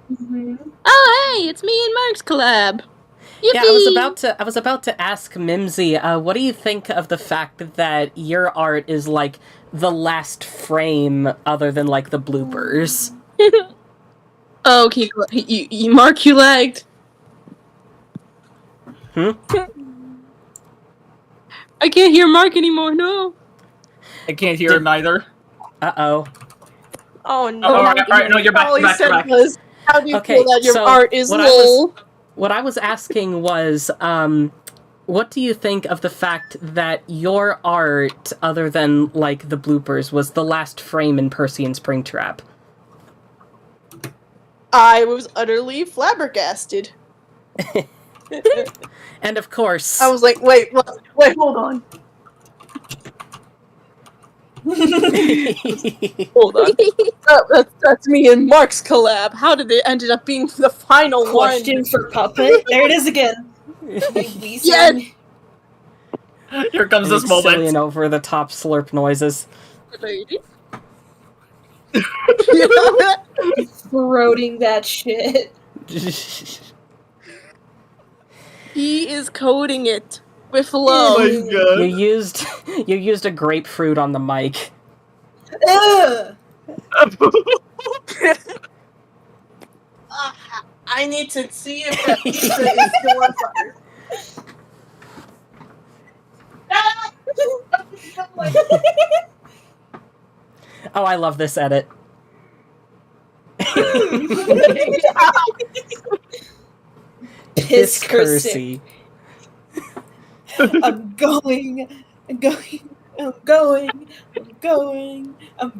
[SPEAKER 15] Oh, hey, it's me and Mark's collab. Yippee!
[SPEAKER 1] Yeah, I was about to ask Mimsy, what do you think of the fact that your art is like the last frame other than like the bloopers?
[SPEAKER 15] Oh, okay, Mark, you lagged.
[SPEAKER 1] Hmm?
[SPEAKER 15] I can't hear Mark anymore, no.
[SPEAKER 3] I can't hear him either.
[SPEAKER 1] Uh-oh.
[SPEAKER 15] Oh no.
[SPEAKER 3] Alright, no, you're back,
[SPEAKER 15] All he said
[SPEAKER 3] back.
[SPEAKER 15] was, how do you
[SPEAKER 1] Okay,
[SPEAKER 15] feel that your
[SPEAKER 1] so
[SPEAKER 15] art is
[SPEAKER 1] what
[SPEAKER 15] lol?
[SPEAKER 1] What I was asking was, what do you think of the fact that your art, other than, like, the bloopers, was the last frame in Percy and Springtrap?
[SPEAKER 15] I was utterly flabbergasted.
[SPEAKER 1] And of course...
[SPEAKER 15] I was like, wait, what? Wait, hold on. Hold on. That's me and Mark's collab. How did it ended up being the final
[SPEAKER 10] Question
[SPEAKER 15] one?
[SPEAKER 10] for Puppet. There it is again.
[SPEAKER 15] Yes!
[SPEAKER 3] Here comes this moment.
[SPEAKER 1] Silly and over-the-top slurp noises.
[SPEAKER 15] Lady.
[SPEAKER 10] Throating that shit.
[SPEAKER 15] He is coding it with
[SPEAKER 3] Oh
[SPEAKER 15] love.
[SPEAKER 3] my god.
[SPEAKER 1] You used a grapefruit on the mic.
[SPEAKER 10] Ugh.
[SPEAKER 15] I need to see if that pizza is still on fire.
[SPEAKER 1] Oh, I love this edit.
[SPEAKER 10] Piss Percy.
[SPEAKER 1] Cursey.
[SPEAKER 10] I'm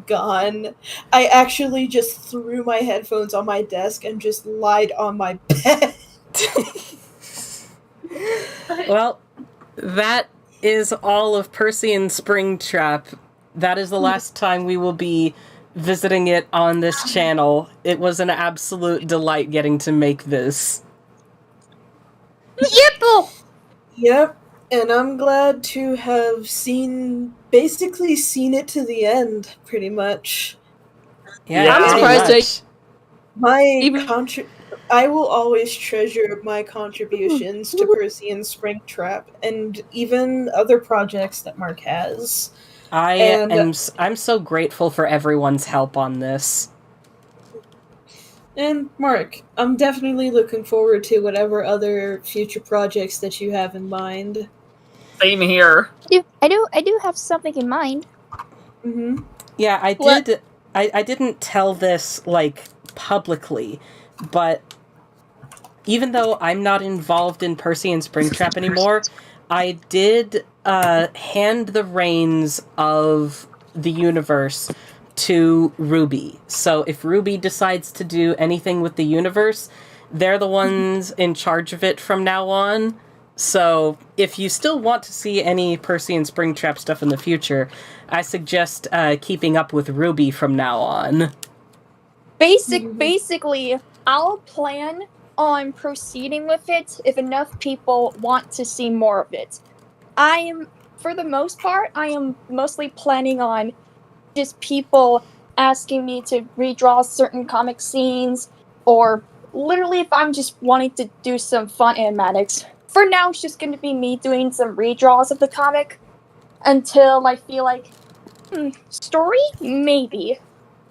[SPEAKER 10] gone. I actually just threw my headphones on my desk and just lied on my bed.
[SPEAKER 1] Well, that is all of Percy and Springtrap. That is the last time we will be visiting it on this channel. It was an absolute delight getting to make this.
[SPEAKER 15] Yipple!
[SPEAKER 10] Yep, and I'm glad to have basically seen it to the end, pretty much.
[SPEAKER 1] Yeah,
[SPEAKER 15] I'm
[SPEAKER 1] pretty
[SPEAKER 15] surprised
[SPEAKER 1] much.
[SPEAKER 10] I will always treasure my contributions to Percy and Springtrap, and even other projects that Mark has.
[SPEAKER 1] I'm so grateful for everyone's help on this.
[SPEAKER 10] And Mark, I'm definitely looking forward to whatever other future projects that you have in mind.
[SPEAKER 3] Same here.
[SPEAKER 4] I do have something in mind.
[SPEAKER 10] Mm-hmm.
[SPEAKER 1] Yeah, I did. I didn't tell this like publicly, but even though I'm not involved in Percy and Springtrap anymore, I did hand the reins of the universe to Ruby. So if Ruby decides to do anything with the universe, they're the ones in charge of it from now on. So if you still want to see any Percy and Springtrap stuff in the future, I suggest keeping up with Ruby from now on.
[SPEAKER 4] Basically, I'll plan on proceeding with it if enough people want to see more of it. For the most part, I am mostly planning on just people asking me to redraw certain comic scenes, or literally if I'm just wanting to do some fun animatics. For now, it's just going to be me doing some redraws of the comic until I feel like, story? Maybe.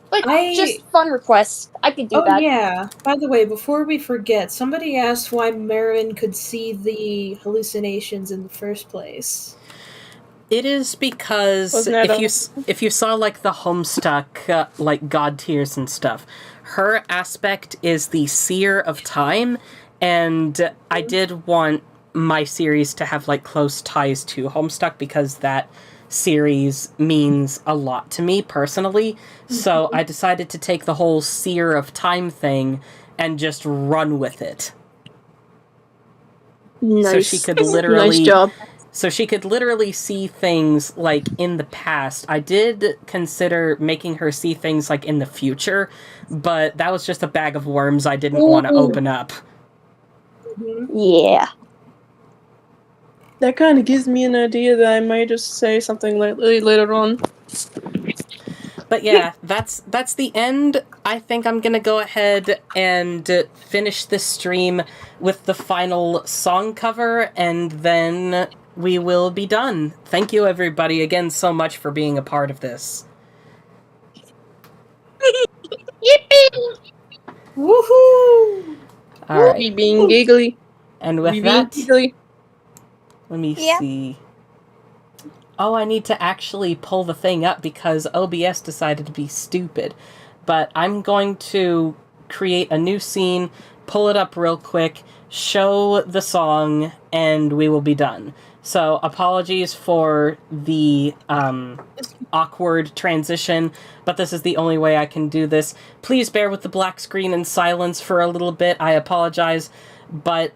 [SPEAKER 4] But just fun requests. I could do that.
[SPEAKER 10] Oh yeah. By the way, before we forget, somebody asked why Marin could see the hallucinations in the first place.
[SPEAKER 1] It is because if you saw like the Homestuck like god tiers and stuff, her aspect is the seer of time, and I did want my series to have like close ties to Homestuck because that series means a lot to me personally. So I decided to take the whole seer of time thing and just run with it.
[SPEAKER 15] Nice.
[SPEAKER 1] So she could literally
[SPEAKER 15] Nice job.
[SPEAKER 1] So she could literally see things, like, in the past. I did consider making her see things, like, in the future, but that was just a bag of worms I didn't want to open up.
[SPEAKER 4] Yeah.
[SPEAKER 15] That kind of gives me an idea that I might just say something later on.
[SPEAKER 1] But yeah, that's the end. I think I'm gonna go ahead and finish this stream with the final song cover, and then we will be done. Thank you, everybody, again so much for being a part of this.
[SPEAKER 4] Yippee!
[SPEAKER 10] Woohoo!
[SPEAKER 1] All right.
[SPEAKER 15] We being giggly.
[SPEAKER 1] And with
[SPEAKER 15] We being
[SPEAKER 1] that,
[SPEAKER 15] giggly.
[SPEAKER 1] let me see. Oh, I need to actually pull the thing up because OBS decided to be stupid. But I'm going to create a new scene, pull it up real quick, show the song, and we will be done. So apologies for the awkward transition, but this is the only way I can do this. Please bear with the black screen and silence for a little bit. I apologize, but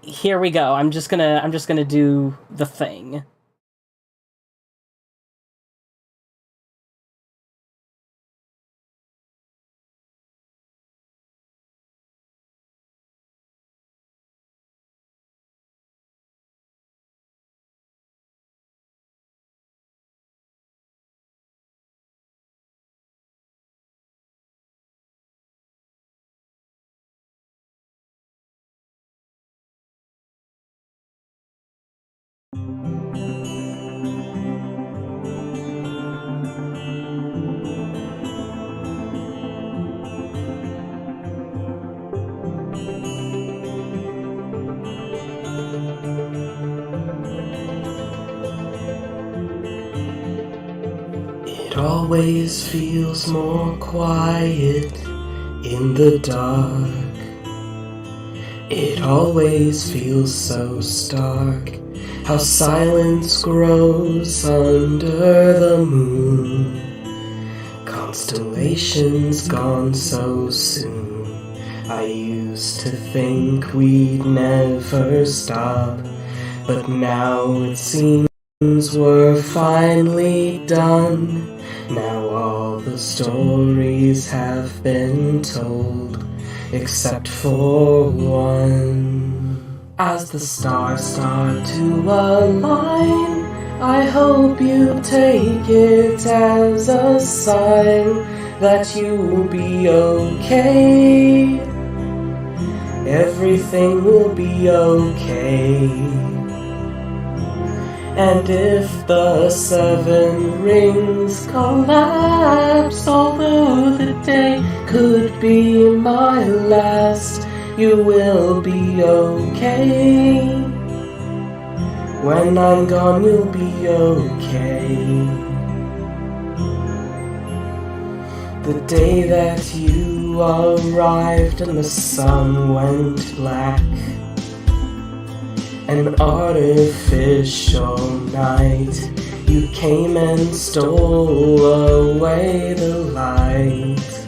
[SPEAKER 1] here we go. I'm just gonna do the thing. always feels more quiet in the dark. It always feels so stark, how silence grows under the moon. Constellations gone so soon. I used to think we'd never stop, but now it seems we're finally done. Now all the stories have been told, except for one. As the stars start to align, I hope you take it as a sign that you'll be okay. Everything will be okay. And if the 7 rings collapse, although the day could be my last, you will be okay. When I'm gone, you'll be okay. The day that you arrived and the sun went black, an artificial night, you came and stole away the light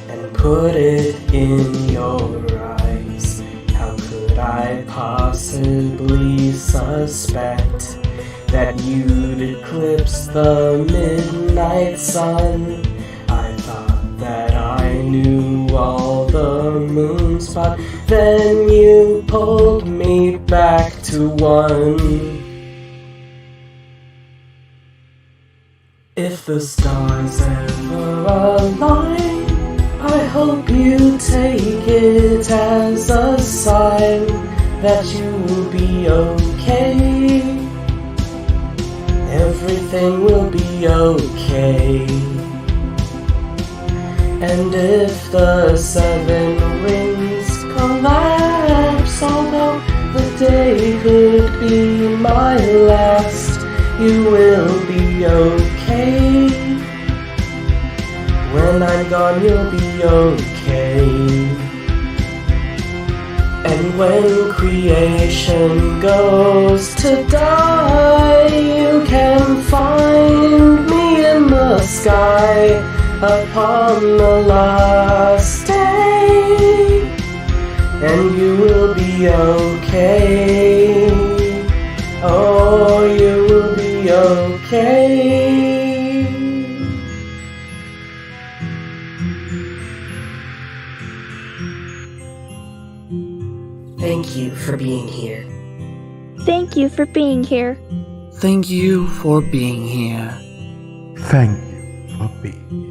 [SPEAKER 1] and put it in your eyes. How could I possibly suspect that you'd eclipse the midnight sun? I thought that I knew all the moons, but then you pulled me back to one. If the stars ever align, I hope you take it as a sign that you will be okay. Everything will be okay. And if the 7 rings collapse, although the day could be my last, you will be okay. When I'm gone, you'll be okay. And when creation goes to die, you can find me in the sky upon the last day, and you will be okay. Oh, you will be okay. Thank you for being here.
[SPEAKER 4] Thank you for being here.
[SPEAKER 3] Thank you for being here.
[SPEAKER 9] Thank you for being